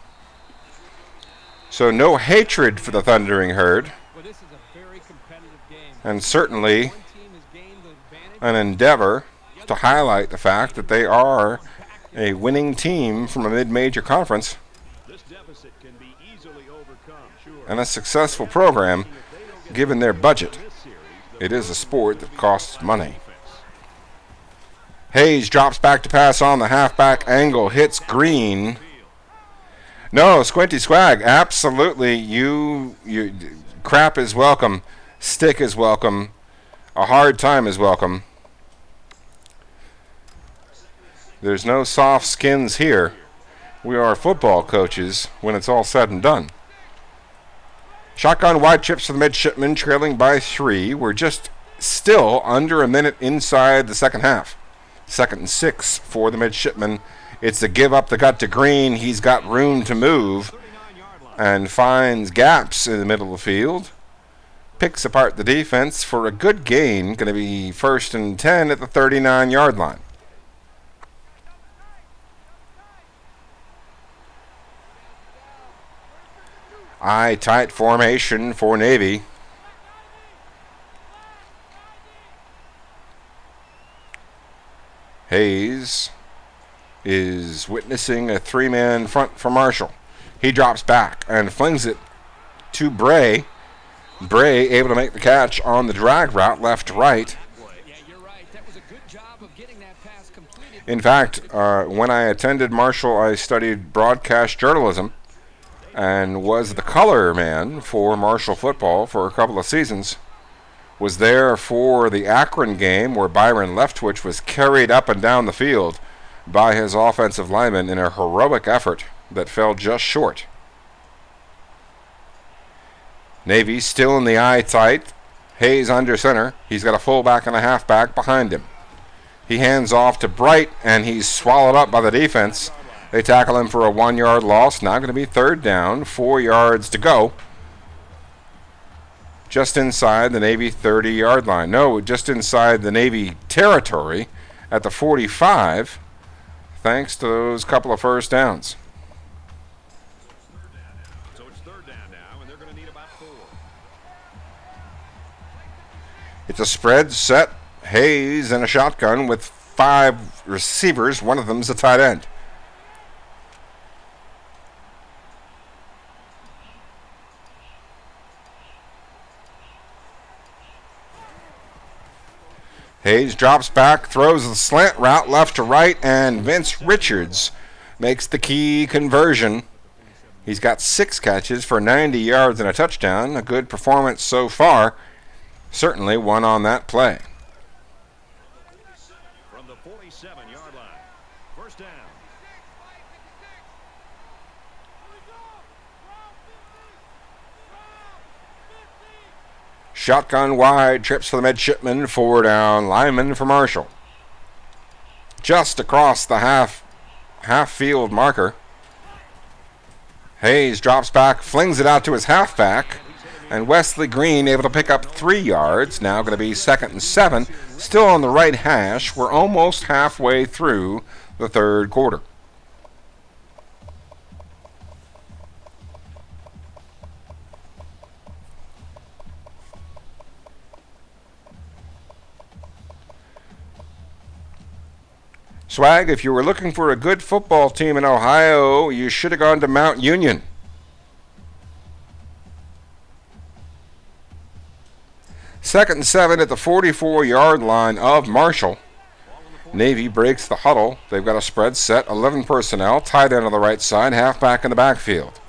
B: So no hatred for the Thundering Herd, and certainly an endeavor to highlight the fact that they are a winning team from a mid-major conference and a successful program given their budget. It is a sport that costs money. Hayes drops back to pass on the halfback angle, hits Green. No, Squinty Swag, absolutely. You crap is welcome. Stick is welcome. A hard time is welcome. There's no soft skins here. We are football coaches when it's all said and done. Shotgun wide chips for the midshipmen, trailing by 3. We're just still under a minute inside the second half. 2nd and 6 for the midshipmen. It's a give up the gut to Green. He's got room to move and finds gaps in the middle of the field. Picks apart the defense for a good gain. Going to be 1st and 10 at the 39-yard line. Tight formation for Navy. Hayes is witnessing a 3-man front for Marshall. He drops back and flings it to Bray. Bray able to make the catch on the drag route left to right. In fact, when I attended Marshall, I studied broadcast journalism and was the color man for Marshall football for a couple of seasons. Was there for the Akron game where Byron Leftwich was carried up and down the field by his offensive lineman in a heroic effort that fell just short. Navy still in the eye tight. Hayes under center. He's got a fullback and a halfback behind him. He hands off to Bright, and he's swallowed up by the defense. They tackle him for a 1-yard loss. Now going to be third down, 4 yards to go. Just inside the Navy 30-yard line. No, just inside the Navy territory at the 45, thanks to those couple of first downs.
H: So it's third down now, and they're going to need about 4.
B: It's a spread set. Hayes in a shotgun with 5 receivers. One of them's a tight end. Hayes drops back, throws the slant route left to right, and Vince Richards makes the key conversion. He's got 6 catches for 90 yards and a touchdown. A good performance so far. Certainly one on that play.
H: From the 47-yard line. First down.
B: Shotgun wide, trips for the midshipman, 4 down lineman for Marshall. Just across the half field marker. Hayes drops back, flings it out to his halfback, and Wesley Green able to pick up 3 yards. Now going to be 2nd and 7, still on the right hash. We're almost halfway through the third quarter. Swag, if you were looking for a good football team in Ohio, you should have gone to Mount Union. Second and 7 at the 44-yard line of Marshall. Navy breaks the huddle. They've got a spread set, 11 personnel, tight end on the right side, halfback in the backfield.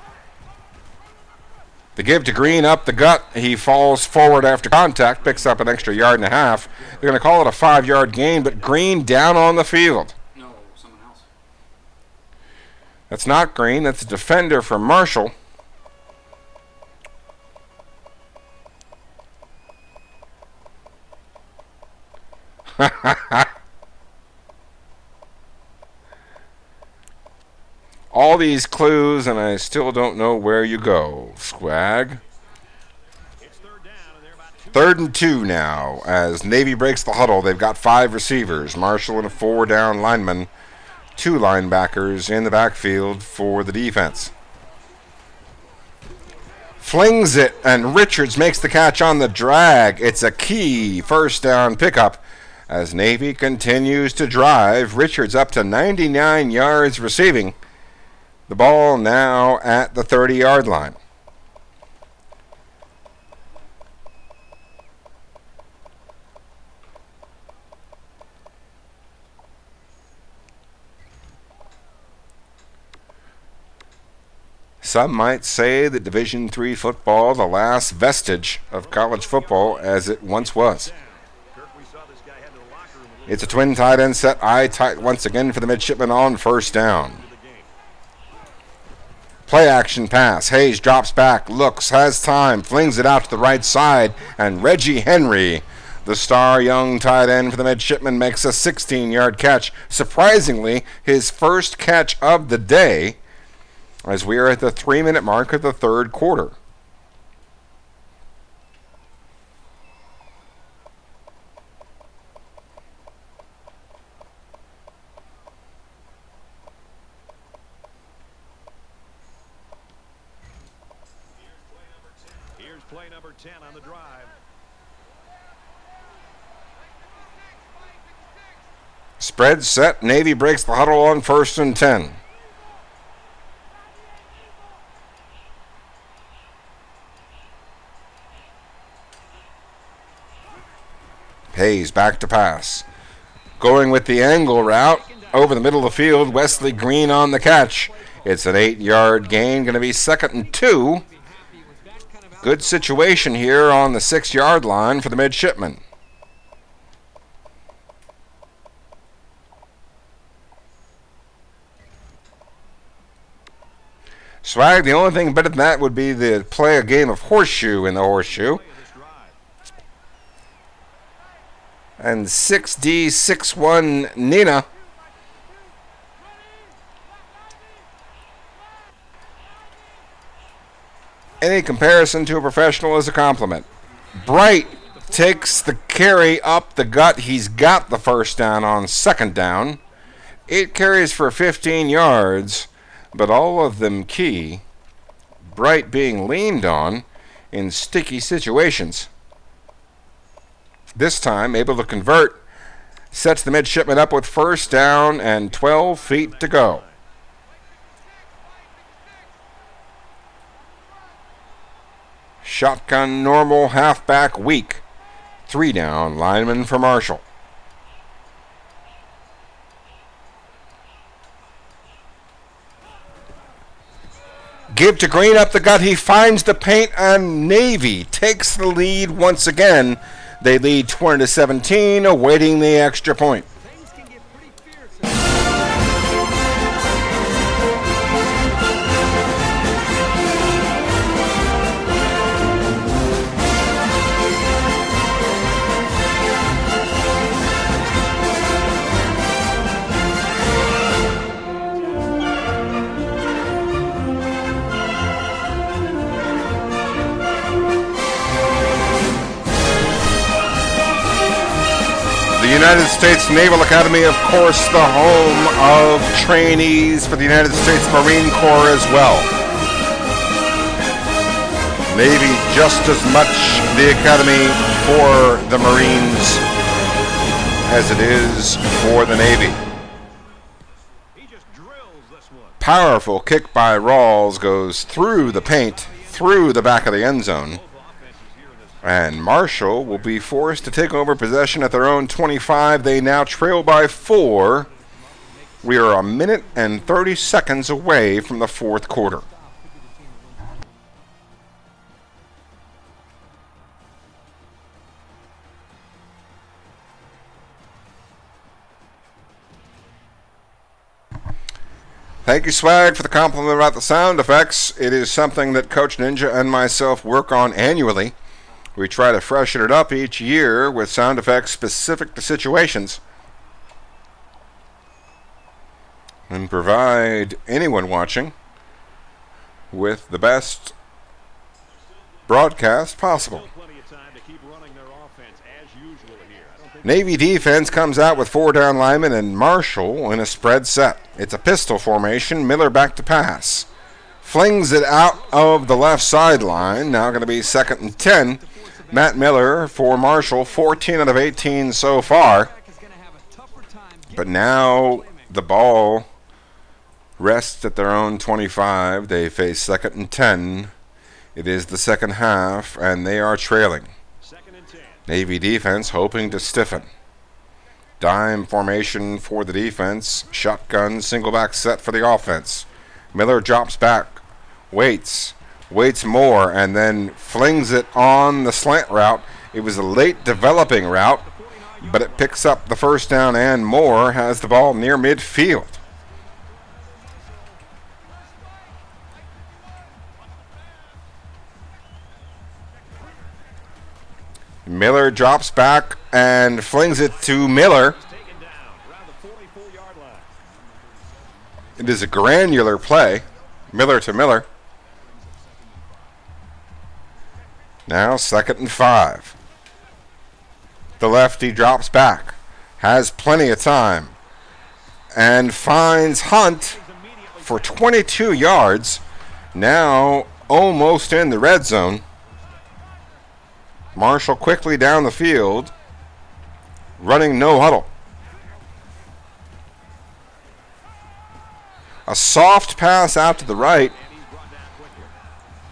B: The give to Green up the gut. He falls forward after contact, picks up an extra 1.5 yards. They're going to call it a 5-yard gain, but Green down on the field.
A: No, someone else.
B: That's not Green. That's a defender from Marshall. All these clues, and I still don't know where you go, Swag. Third and 2 now, as Navy breaks the huddle. They've got 5 receivers, Marshall and a 4 down lineman, 2 linebackers in the backfield for the defense. Flings it, and Richards makes the catch on the drag. It's a key first down pickup as Navy continues to drive. Richards up to 99 yards receiving. The ball now at the 30-yard line. Some might say that Division III football, the last vestige of college football as it once was. It's a twin tight end set, eye tight once again for the midshipman on first down. Play action pass. Hayes drops back, looks, has time, flings it out to the right side, and Reggie Henry, the star young tight end for the midshipman, makes a 16-yard catch. Surprisingly, his first catch of the day, as we are at the 3-minute mark of the third quarter.
H: Here's play number 10 on the drive.
B: Spread set. Navy breaks the huddle on 1st and 10. Hayes back to pass. Going with the angle route over the middle of the field. Wesley Green on the catch. It's an 8-yard gain. Going to be 2nd and 2. Good situation here on the 6-yard line for the midshipmen. Swag, the only thing better than that would be to play a game of horseshoe in the horseshoe. And 6D, 6-1 Nina Any comparison to a professional is a compliment. Bright takes the carry up the gut. He's got the first down on second down. 8 carries for 15 yards, but all of them key. Bright being leaned on in sticky situations. This time able to convert. Sets the midshipman up with first down and 12 feet to go. Shotgun normal, halfback weak. 3 down, lineman for Marshall. Give to Green up the gut. He finds the paint, and Navy takes the lead once again. They lead 20-17, awaiting the extra point. United States Naval Academy, of course, the home of trainees for the United States Marine Corps as well. Navy just as much the academy for the Marines as it is for the Navy. Powerful kick by Rawls goes through the paint, through the back of the end zone. And Marshall will be forced to take over possession at their own 25. They now trail by 4. We are a minute and 30 seconds away from the fourth quarter. Thank you, Swag, for the compliment about the sound effects. It is something that Coach Ninja and myself work on annually. We try to freshen it up each year with sound effects specific to situations and provide anyone watching with the best broadcast possible. Navy defense comes out with 4 down linemen and Marshall in a spread set. It's a pistol formation. Miller back to pass. Flings it out of the left sideline. Now going to be 2nd and 10. Matt Miller for Marshall, 14 out of 18 so far. But now the ball rests at their own 25. They face 2nd and 10. It is the second half, and they are trailing. Navy defense hoping to stiffen. Dime formation for the defense. Shotgun, single back set for the offense. Miller drops back, waits more, and then flings it on the slant route. It was a late developing route, but it picks up the first down, and Moore has the ball near midfield. Miller drops back and flings it to Miller. It is a granular play. Miller to Miller. Now 2nd and 5. The lefty drops back. Has plenty of time. And finds Hunt for 22 yards. Now almost in the red zone. Marshall quickly down the field, running no huddle. A soft pass out to the right,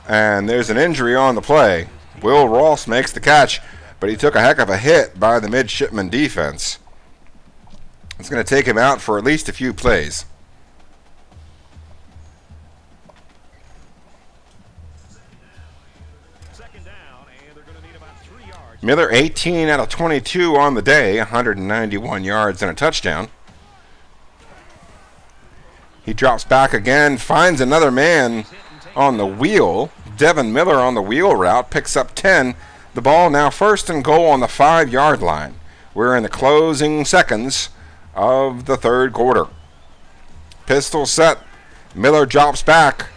B: and there's an injury on the play. Will Ross makes the catch, but he took a heck of a hit by the midshipman defense. It's going to take him out for at least a few plays. Miller 18 out of 22 on the day, 191 yards and a touchdown. He drops back again, finds another man on the wheel. Devin Miller on the wheel route, picks up 10. The ball now 1st and goal on the 5-yard line. We're in the closing seconds of the third quarter. Pistol set. Miller drops back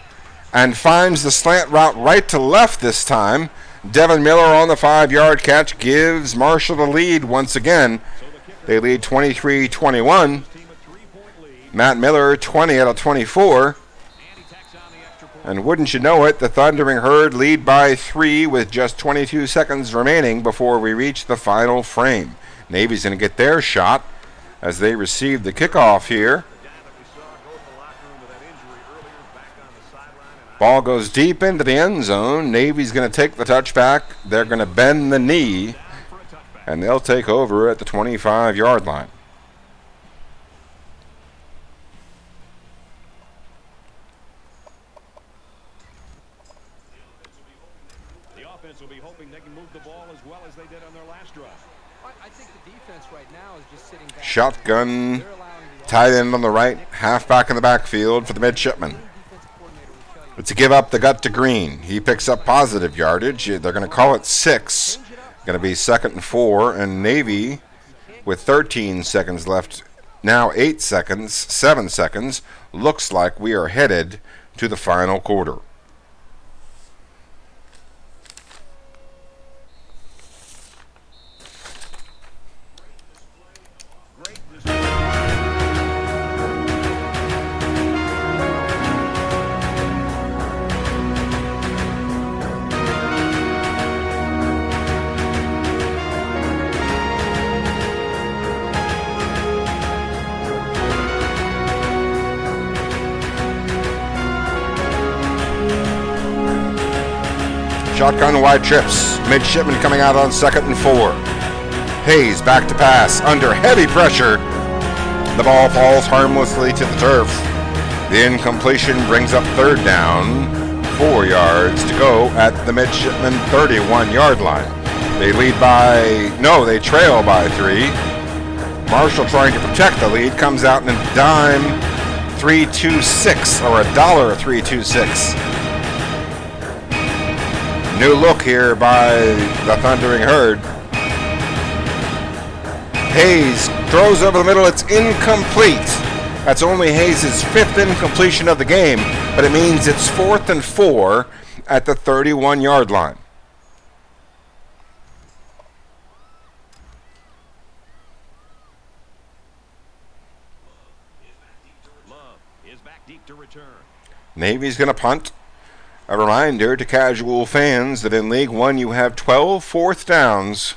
B: and finds the slant route right to left this time. Devin Miller on the 5-yard catch gives Marshall the lead once again. They lead 23-21. Matt Miller 20 out of 24. And wouldn't you know it, the Thundering Herd lead by 3 with just 22 seconds remaining before we reach the final frame. Navy's going to get their shot as they receive the kickoff here. Ball goes deep into the end zone. Navy's going to take the touchback. They're going to bend the knee, and they'll take over at the 25-yard line.
H: The offense will be hoping they can move the ball as well as they did on their last drive.
I: I think the defense right now is just sitting back.
B: Shotgun, tight end on the right, halfback in the backfield for the midshipman. It's a give up the gut to Green. He picks up positive yardage. They're going to call it 6. Going to be 2nd and 4. And Navy, with 13 seconds left, now 8 seconds, 7 seconds, looks like we are headed to the final quarter. Shotgun wide trips. Midshipman coming out on 2nd and 4. Hayes back to pass. Under heavy pressure. The ball falls harmlessly to the turf. The incompletion brings up 3rd down. 4 yards to go at the Midshipman 31-yard line. They trail by 3. Marshall trying to protect the lead. Comes out in a dime 3.26 or $1.326. New look here by the Thundering Herd. Hayes throws over the middle. It's incomplete. That's only Hayes' 5th incompletion of the game, but it means it's 4th and 4 at the 31-yard line.
H: Love is back deep to return.
B: Navy's going to punt. A reminder to casual fans that in League 1 you have 12 4th downs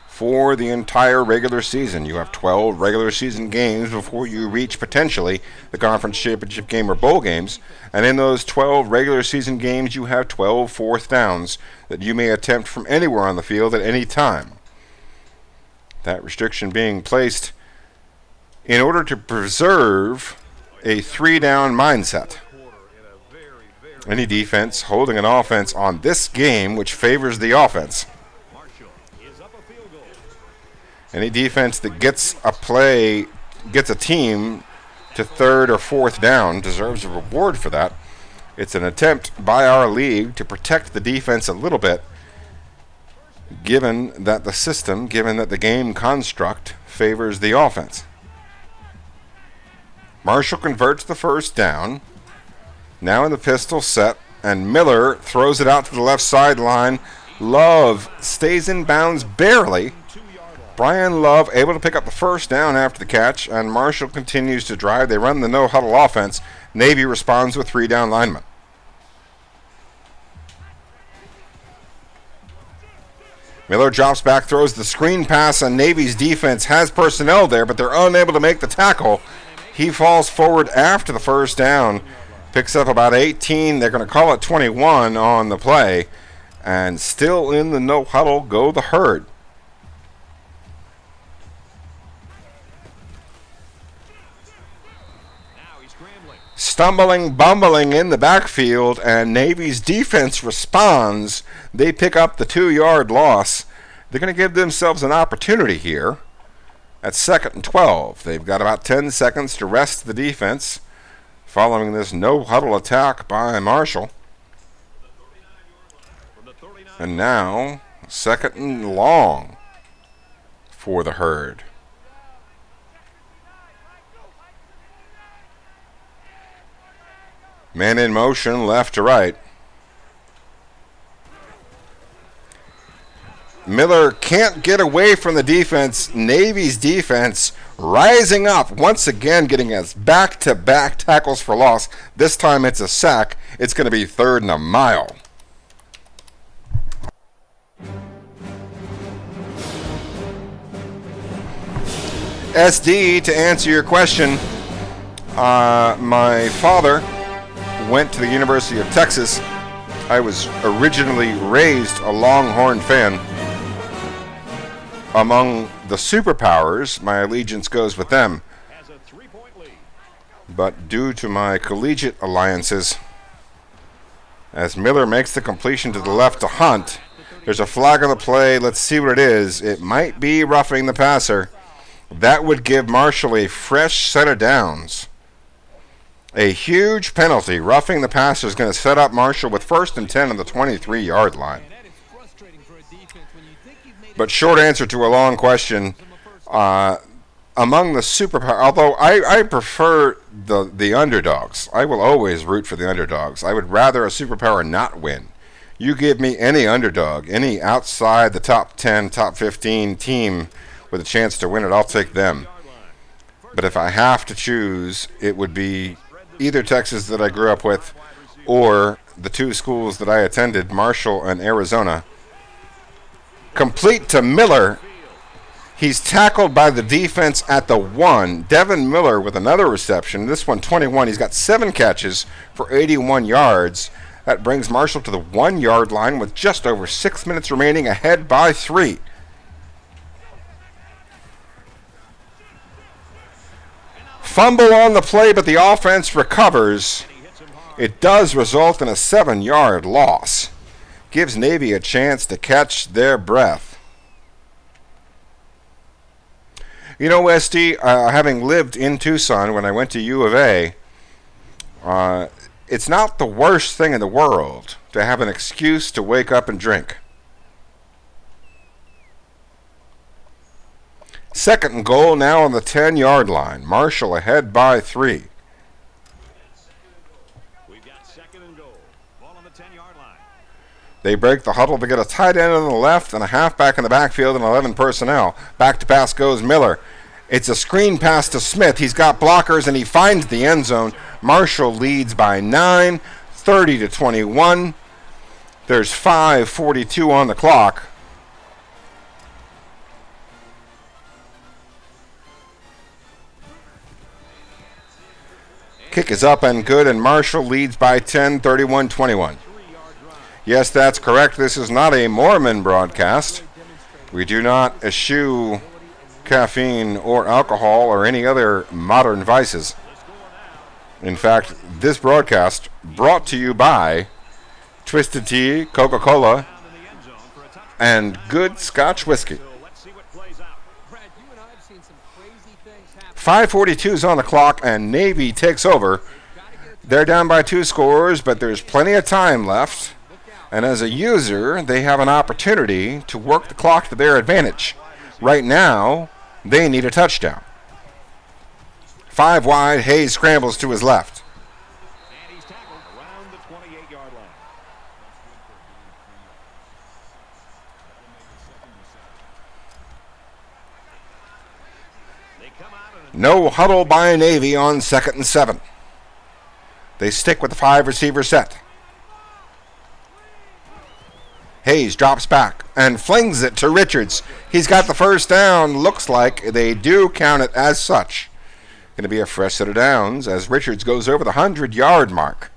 B: for the entire regular season. You have 12 regular season games before you reach potentially the conference championship game or bowl games. And in those 12 regular season games you have 12 4th downs that you may attempt from anywhere on the field at any time. That restriction being placed in order to preserve a 3-down mindset. Any defense holding an offense on this game, which favors the offense. Any defense that gets a team to 3rd or 4th down deserves a reward for that. It's an attempt by our league to protect the defense a little bit, given that the game construct favors the offense. Marshall converts the 1st down. Now in the pistol set, and Miller throws it out to the left sideline. Love stays in bounds barely. Brian Love able to pick up the 1st down after the catch, and Marshall continues to drive. They run the no-huddle offense. Navy responds with 3 down linemen. Miller drops back, throws the screen pass, and Navy's defense has personnel there, but they're unable to make the tackle. He falls forward after the 1st down. Picks up about 18. They're going to call it 21 on the play. And still in the no-huddle go the Herd. Stumbling, bumbling in the backfield, and Navy's defense responds. They pick up the 2-yard loss. They're going to give themselves an opportunity here at 2nd and 12. They've got about 10 seconds to rest the defense following this no-huddle attack by Marshall. And now, 2nd and long for the Herd. Man in motion, left to right. Miller can't get away from the defense. Navy's defense rising up once again, getting us back-to-back tackles for loss. This time it's a sack. It's going to be 3rd and a mile. SD, to answer your question, my father went to the University of Texas. I was originally raised a Longhorn fan. Among the superpowers, my allegiance goes with them. But due to my collegiate alliances, as Miller makes the completion to the left to Hunt, there's a flag on the play. Let's see what it is. It might be roughing the passer. That would give Marshall a fresh set of downs. A huge penalty. Roughing the passer is going to set up Marshall with 1st and 10 on the 23-yard line. But short answer to a long question, among the superpower, although I prefer the underdogs. I will always root for the underdogs. I would rather a superpower not win. You give me any underdog, any outside the top 10, top 15 team with a chance to win it, I'll take them. But if I have to choose, it would be either Texas that I grew up with or the 2 schools that I attended, Marshall and Arizona. Complete to Miller. He's tackled by the defense at the 1. Devin Miller with another reception. This one 21. He's got 7 catches for 81 yards. That brings Marshall to the 1-yard line with just over 6 minutes remaining, ahead by 3. Fumble on the play, but the offense recovers. It does result in a 7-yard loss. Gives Navy a chance to catch their breath. You know, SD, having lived in Tucson when I went to U of A, it's not the worst thing in the world to have an excuse to wake up and drink. 2nd and goal now on the 10-yard line. Marshall ahead by 3.
H: We've got 2nd and goal. Ball on the 10-yard line.
B: They break the huddle to get a tight end on the left and a halfback in the backfield and 11 personnel. Back to pass goes Miller. It's a screen pass to Smith. He's got blockers and he finds the end zone. Marshall leads by 9, 30-21. There's 5:42 on the clock. Kick is up and good, and Marshall leads by 10, 31-21. Yes, that's correct. This is not a Mormon broadcast. We do not eschew caffeine or alcohol or any other modern vices. In fact, this broadcast brought to you by Twisted Tea, Coca-Cola, and good Scotch whiskey. 5:42 is on the clock, and Navy takes over. They're down by 2 scores, but there's plenty of time left. And as a user, they have an opportunity to work the clock to their advantage. Right now, they need a touchdown. 5 wide, Hayes scrambles to his left.
H: And he's tackled around the 28-yard line.
B: No huddle by Navy on 2nd and 7. They stick with the 5 receiver set. Hayes drops back and flings it to Richards. He's got the first down. Looks like they do count it as such. Going to be a fresh set of downs as Richards goes over the 100-yard mark.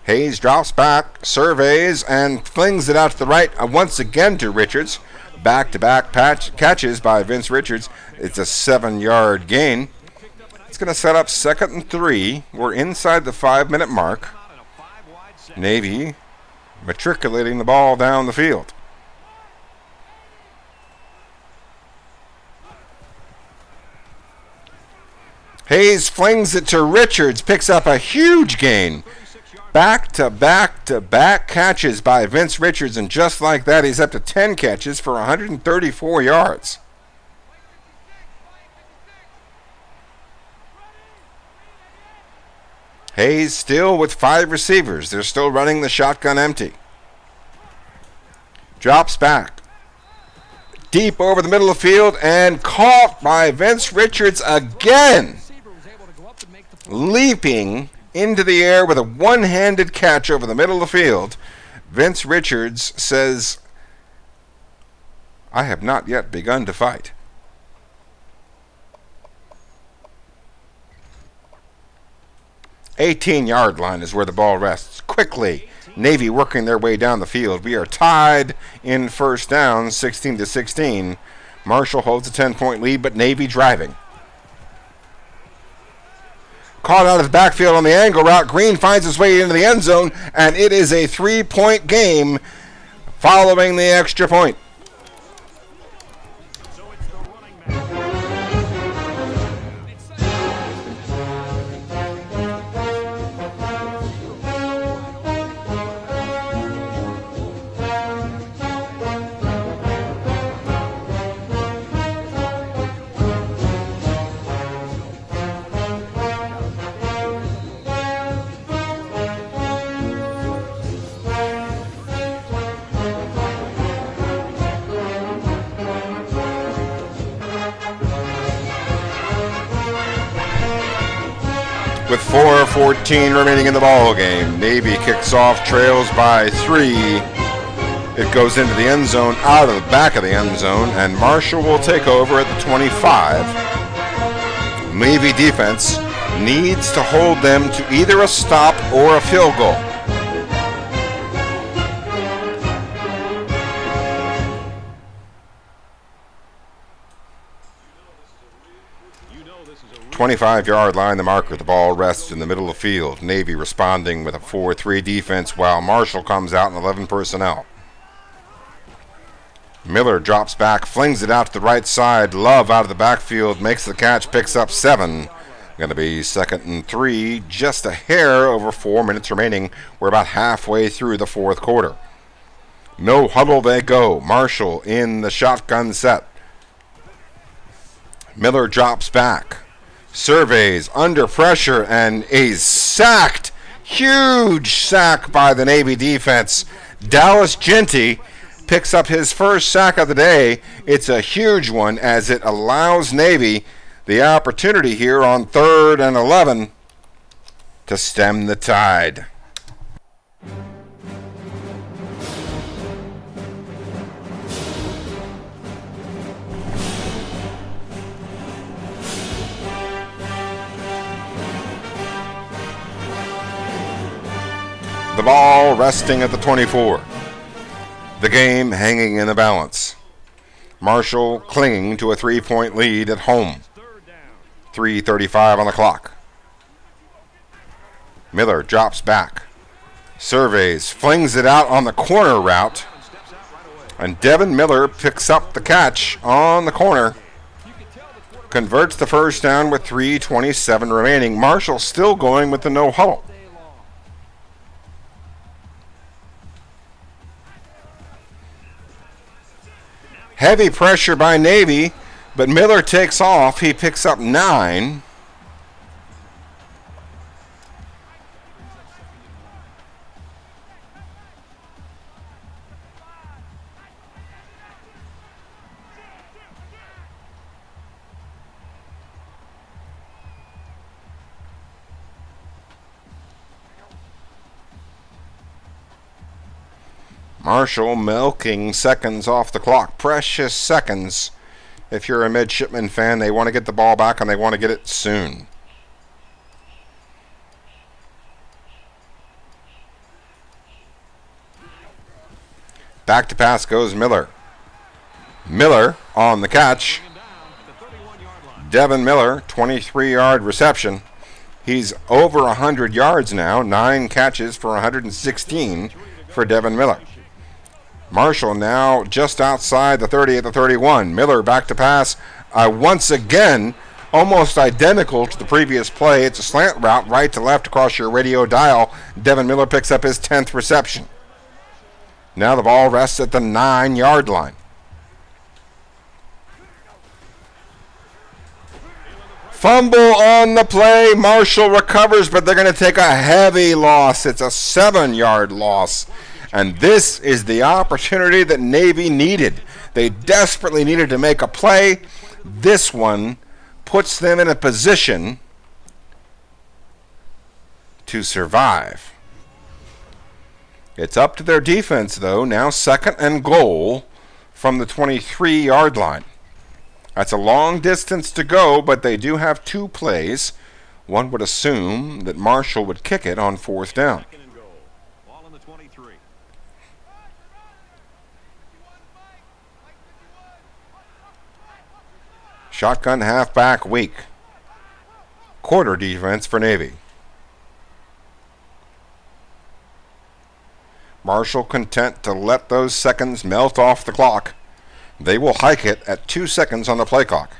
B: Hayes drops back, surveys, and flings it out to the right once again to Richards. Back-to-back catches by Vince Richards. It's a 7-yard gain. It's going to set up 2nd and 3. We're inside the 5-minute mark. Navy matriculating the ball down the field. Hayes flings it to Richards, picks up a huge gain. Back-to-back-to-back catches by Vince Richards, and just like that, he's up to 10 catches for 134 yards. Hayes still with 5 receivers. They're still running the shotgun empty. Drops back. Deep over the middle of the field and caught by Vince Richards again. Leaping into the air with a one-handed catch over the middle of the field. Vince Richards says, I have not yet begun to fight. "18-yard line is where the ball rests. Quickly, Navy working their way down the field. We are tied in first down, 16-16. Marshall holds a 10-point lead, but Navy driving. Caught out of the backfield on the angle route. Green finds his way into the end zone, and it is a 3-point game following the extra point. With 4:14 remaining in the ball game, Navy kicks off, trails by 3. It goes into the end zone, out of the back of the end zone, and Marshall will take over at the 25. Navy defense needs to hold them to either a stop or a field goal. The 25-yard line, the marker. The ball rests in the middle of the field. Navy responding with a 4-3 defense while Marshall comes out in 11 personnel. Miller drops back, flings it out to the right side. Love out of the backfield, makes the catch, picks up 7. Going to be 2nd and 3, just a hair over 4 minutes remaining. We're about halfway through the fourth quarter. No huddle they go. Marshall in the shotgun set. Miller drops back. Surveys under pressure and is sacked. Huge sack by the Navy defense. Dallas Genty picks up his first sack of the day. It's a huge one as it allows Navy the opportunity here on 3rd and 11 to stem the tide. The ball resting at the 24. The game hanging in the balance. Marshall clinging to a 3-point lead at home. 3:35 on the clock. Miller drops back. Surveys, flings it out on the corner route. And Devin Miller picks up the catch on the corner. Converts the first down with 3:27 remaining. Marshall still going with the no huddle. Heavy pressure by Navy, but Miller takes off. He picks up 9. Marshall milking seconds off the clock. Precious seconds. If you're a midshipman fan, they want to get the ball back and they want to get it soon. Back to pass goes Miller. Miller on the catch. Devin Miller, 23-yard reception. He's over 100 yards now. 9 catches for 116 for Devin Miller. Marshall now just outside the 30 at the 31. Miller back to pass once again almost identical to the previous play. It's a slant route right to left across your radio dial. Devin Miller picks up his 10th reception. Now the ball rests at the 9-yard line. Fumble on the play. Marshall recovers, but they're going to take a heavy loss. It's a 7-yard loss. And this is the opportunity that Navy needed. They desperately needed to make a play. This one puts them in a position to survive. It's up to their defense, though. Now 2nd and goal from the 23-yard line. That's a long distance to go, but they do have 2 plays. One would assume that Marshall would kick it on 4th down. Shotgun halfback weak. Quarter defense for Navy. Marshall content to let those seconds melt off the clock. They will hike it at 2 seconds on the play clock.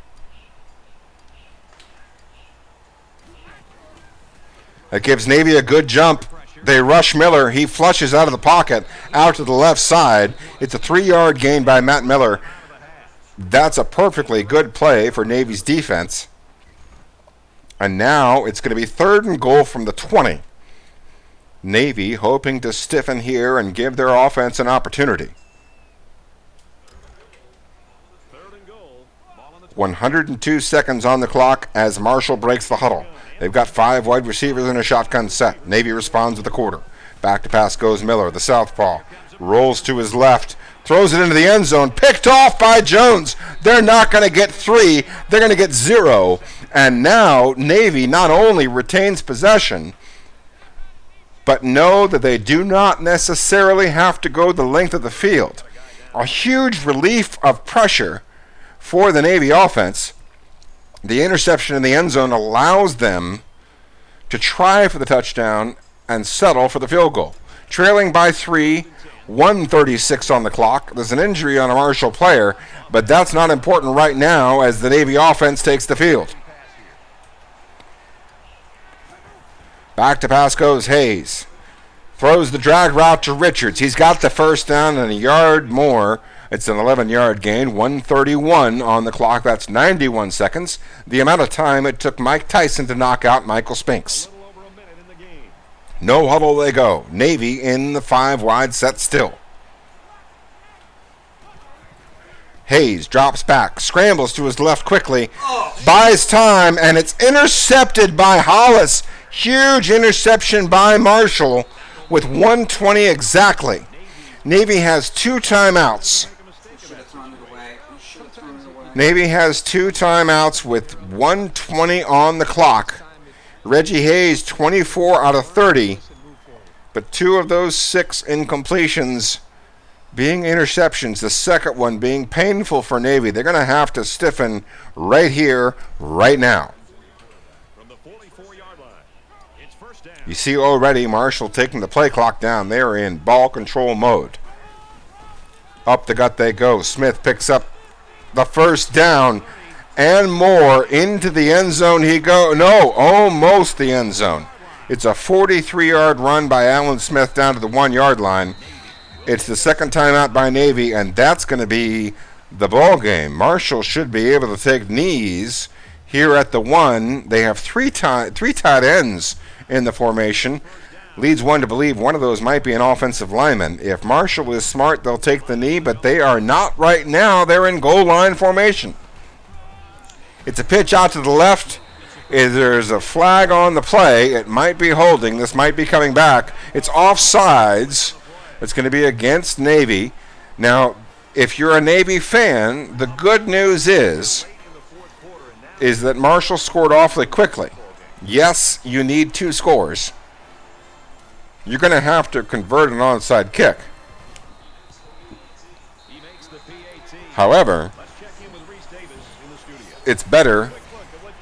B: That gives Navy a good jump. They rush Miller. He flushes out of the pocket, out to the left side. It's a 3-yard gain by Matt Miller. That's a perfectly good play for Navy's defense. And now it's going to be 3rd and goal from the 20. Navy hoping to stiffen here and give their offense an opportunity. 102 seconds on the clock as Marshall breaks the huddle. They've got 5 wide receivers in a shotgun set. Navy responds with a quarter. Back to pass goes Miller, the southpaw. Rolls to his left. Throws it into the end zone. Picked off by Jones. They're not going to get 3. They're going to get 0. And now Navy not only retains possession, but know that they do not necessarily have to go the length of the field. A huge relief of pressure for the Navy offense. The interception in the end zone allows them to try for the touchdown and settle for the field goal. Trailing by 3, 1:36 on the clock. There's an injury on a Marshall player, but that's not important right now as the Navy offense takes the field. Back to pass goes Hayes. Throws the drag route to Richards. He's got the 1st down and a yard more. It's an 11-yard gain, 1:31 on the clock. That's 91 seconds. The amount of time it took Mike Tyson to knock out Michael Spinks. No huddle they go. Navy in the 5 wide set still. Hayes drops back, scrambles to his left quickly, buys time, and it's intercepted by Hollis. Huge interception by Marshall with 1:20 exactly. Navy has 2 timeouts. Navy has 2 timeouts with 1:20 on the clock. Reggie Hayes, 24 out of 30, but 2 of those 6 incompletions being interceptions, the second one being painful for Navy. They're going to have to stiffen right here, right now. You see already Marshall taking the play clock down. They are in ball control mode. Up the gut they go. Smith picks up the 1st down and more. Into the end zone he goes. No, almost the end zone. It's a 43-yard run by Allen Smith down to the 1-yard line. It's the 2nd timeout by Navy, and that's going to be the ball game. Marshall should be able to take knees here at the 1. They have 3 tight ends in the formation. Leads one to believe one of those might be an offensive lineman. If Marshall is smart, they'll take the knee, but they are not right now. They're in goal line formation. It's a pitch out to the left. There's a flag on the play. It might be holding. This might be coming back. It's offsides. It's going to be against Navy. Now, if you're a Navy fan, the good news is that Marshall scored awfully quickly. Yes, you need 2 scores. You're going to have to convert an onside kick. However, it's better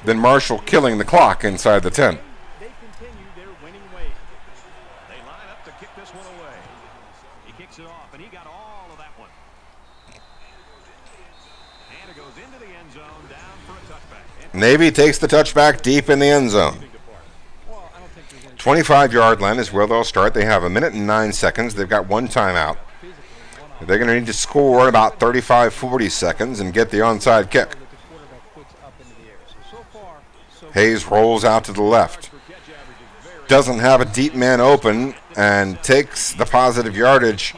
B: than Marshall killing the clock inside the 10.
H: They continue their winning ways. They line up to kick this one away. He kicks it off, and he got all of that one. And it goes
B: Navy takes the touchback deep in the end zone. 25-yard line is where they'll start. They have 1 minute and 9 seconds. They've got one timeout. They're going to need to score in about 35, 40 seconds and get the onside kick. Hayes rolls out to the left. Doesn't have a deep man open and takes the positive yardage.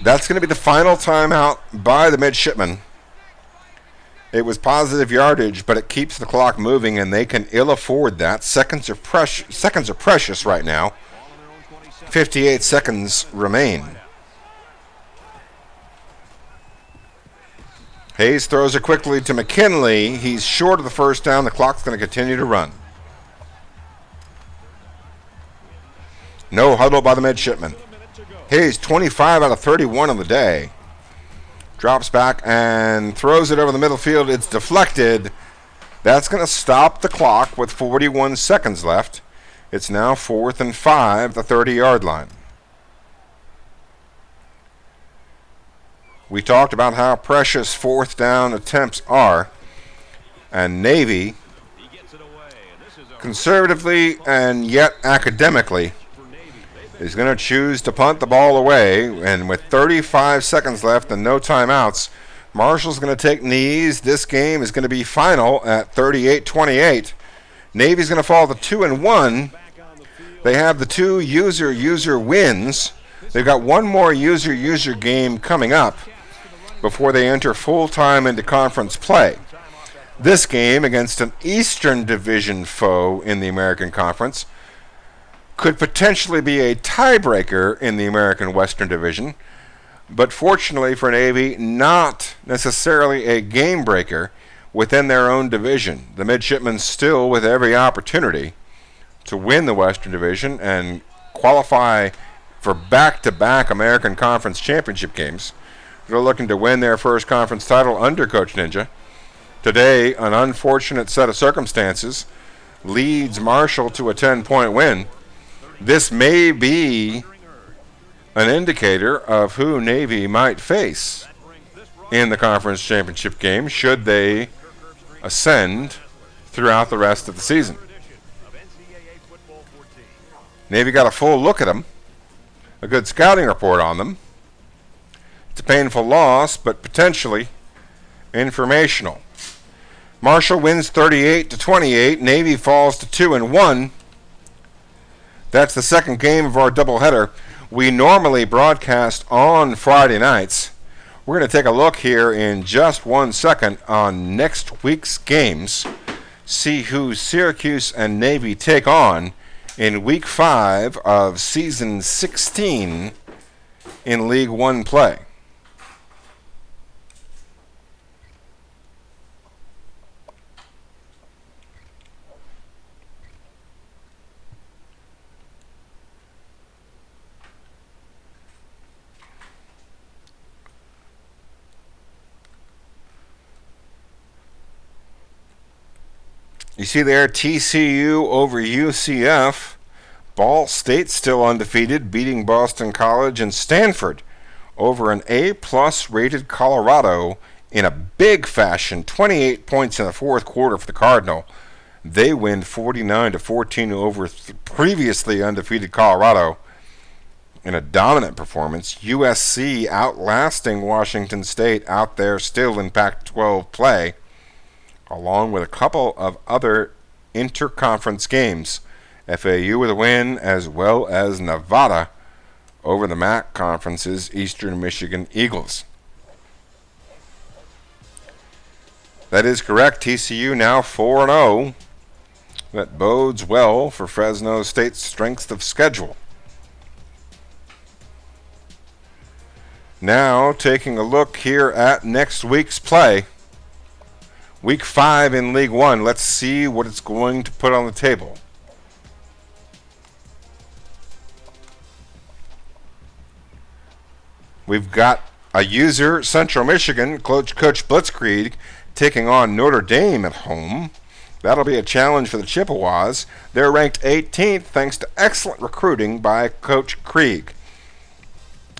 B: That's going to be the final timeout by the midshipmen. It was positive yardage, but it keeps the clock moving, and they can ill afford that. Seconds are precious right now. 58 seconds remain. Hayes throws it quickly to McKinley. He's short of the first down. The clock's going to continue to run. No huddle by the midshipmen. Hayes, 25 out of 31 on the day. Drops back and throws it over the middle field. It's deflected. That's going to stop the clock with 41 seconds left. It's now 4th and 5, the 30-yard line. We talked about how precious fourth down attempts are. And Navy, conservatively and yet academically, is going to choose to punt the ball away, and with 35 seconds left and no timeouts, Marshall's going to take knees. This game is going to be final at 38-28. Navy's going to fall to 2-1. They have the 2 user wins. They've got one more user game coming up before they enter full-time into conference play. This game against an Eastern Division foe in the American Conference could potentially be a tiebreaker in the American Western Division, but fortunately for Navy, not necessarily a game breaker within their own division. The midshipmen still with every opportunity to win the Western Division and qualify for back-to-back American Conference championship games. They're looking to win their first conference title under Coach Ninja. Today, an unfortunate set of circumstances leads Marshall to a 10-point win. This may be an indicator of who Navy might face in the conference championship game should they ascend throughout the rest of the season. Navy got a full look at them, a good scouting report on them. It's a painful loss, but potentially informational. Marshall wins 38-28. Navy falls to 2-1. That's the second game of our doubleheader. We normally broadcast on Friday nights. We're going to take a look here in just 1 second on next week's games. See who Syracuse and Navy take on in Week 5 of Season 16 in League 1 play. You see there, TCU over UCF. Ball State still undefeated, beating Boston College, and Stanford over an A-plus rated Colorado in a big fashion. 28 points in the fourth quarter for the Cardinal. They win 49-14 over previously undefeated Colorado in a dominant performance. USC outlasting Washington State out there still in Pac-12 play, along with a couple of other interconference games. FAU with a win, as well as Nevada over the MAC Conference's Eastern Michigan Eagles. That is correct. TCU now 4-0. That bodes well for Fresno State's strength of schedule. Now, taking a look here at next week's play. Week 5 in League 1. Let's see what it's going to put on the table. We've got a user, Central Michigan, Coach Blitzkrieg, taking on Notre Dame at home. That'll be a challenge for the Chippewas. They're ranked 18th thanks to excellent recruiting by Coach Krieg.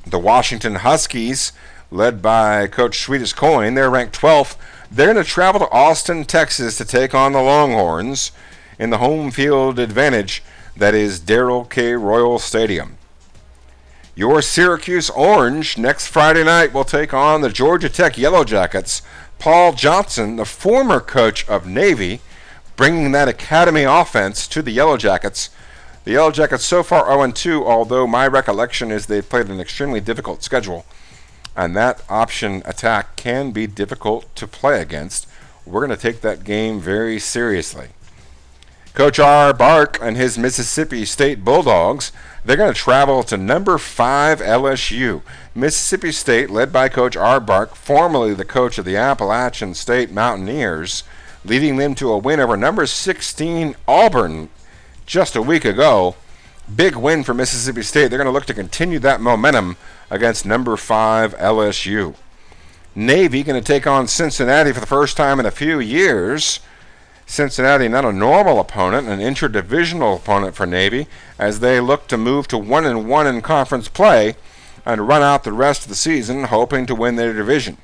B: The Washington Huskies led by Coach Sweetest Coin. They're ranked 12th. They're going to travel to Austin, Texas to take on the Longhorns in the home field advantage that is Darrell K. Royal Stadium. Your Syracuse Orange next Friday night will take on the Georgia Tech Yellow Jackets. Paul Johnson, the former coach of Navy, bringing that academy offense to the Yellow Jackets. The Yellow Jackets so far 0-2, although my recollection is they've played an extremely difficult schedule, and that option attack can be difficult to play against. We're going to take that game very seriously. Coach R. Bark and his Mississippi State Bulldogs, they're going to travel to number 5 LSU. Mississippi State, led by Coach R. Bark, formerly the coach of the Appalachian State Mountaineers, leading them to a win over number 16 Auburn just a week ago. Big win for Mississippi State. They're going to look to continue that momentum against number 5 LSU. Navy going to take on Cincinnati for the first time in a few years. Cincinnati, not a normal opponent, an interdivisional opponent for Navy, as they look to move to 1-1 in conference play and run out the rest of the season, hoping to win their division.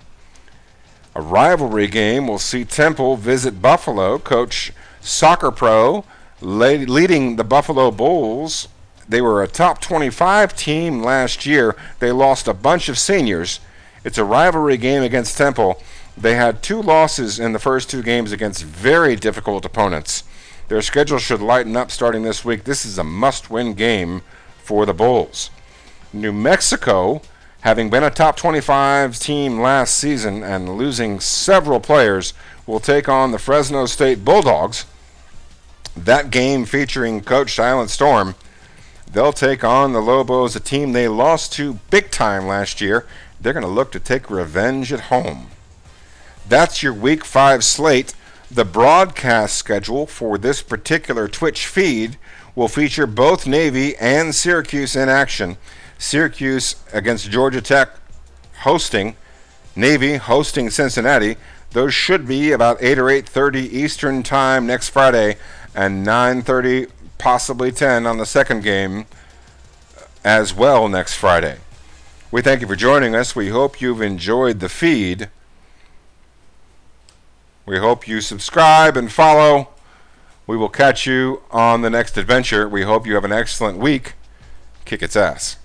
B: A rivalry game will see Temple visit Buffalo. Coach Soccer Pro leading the Buffalo Bulls. They were a top 25 team last year. They lost a bunch of seniors. It's a rivalry game against Temple. They had 2 losses in the first 2 games against very difficult opponents. Their schedule should lighten up starting this week. This is a must-win game for the Bulls. New Mexico, having been a top 25 team last season and losing several players, will take on the Fresno State Bulldogs. That game featuring Coach Silent Storm. They'll take on the Lobos, a team they lost to big time last year. They're going to look to take revenge at home. That's your Week 5 slate. The broadcast schedule for this particular Twitch feed will feature both Navy and Syracuse in action. Syracuse against Georgia Tech hosting, Navy hosting Cincinnati. Those should be about 8 or 8:30 Eastern Time next Friday, and 9:30, possibly 10 on the second game as well next Friday. We thank you for joining us. We hope you've enjoyed the feed. We hope you subscribe and follow. We will catch you on the next adventure. We hope you have an excellent week. Kick its ass.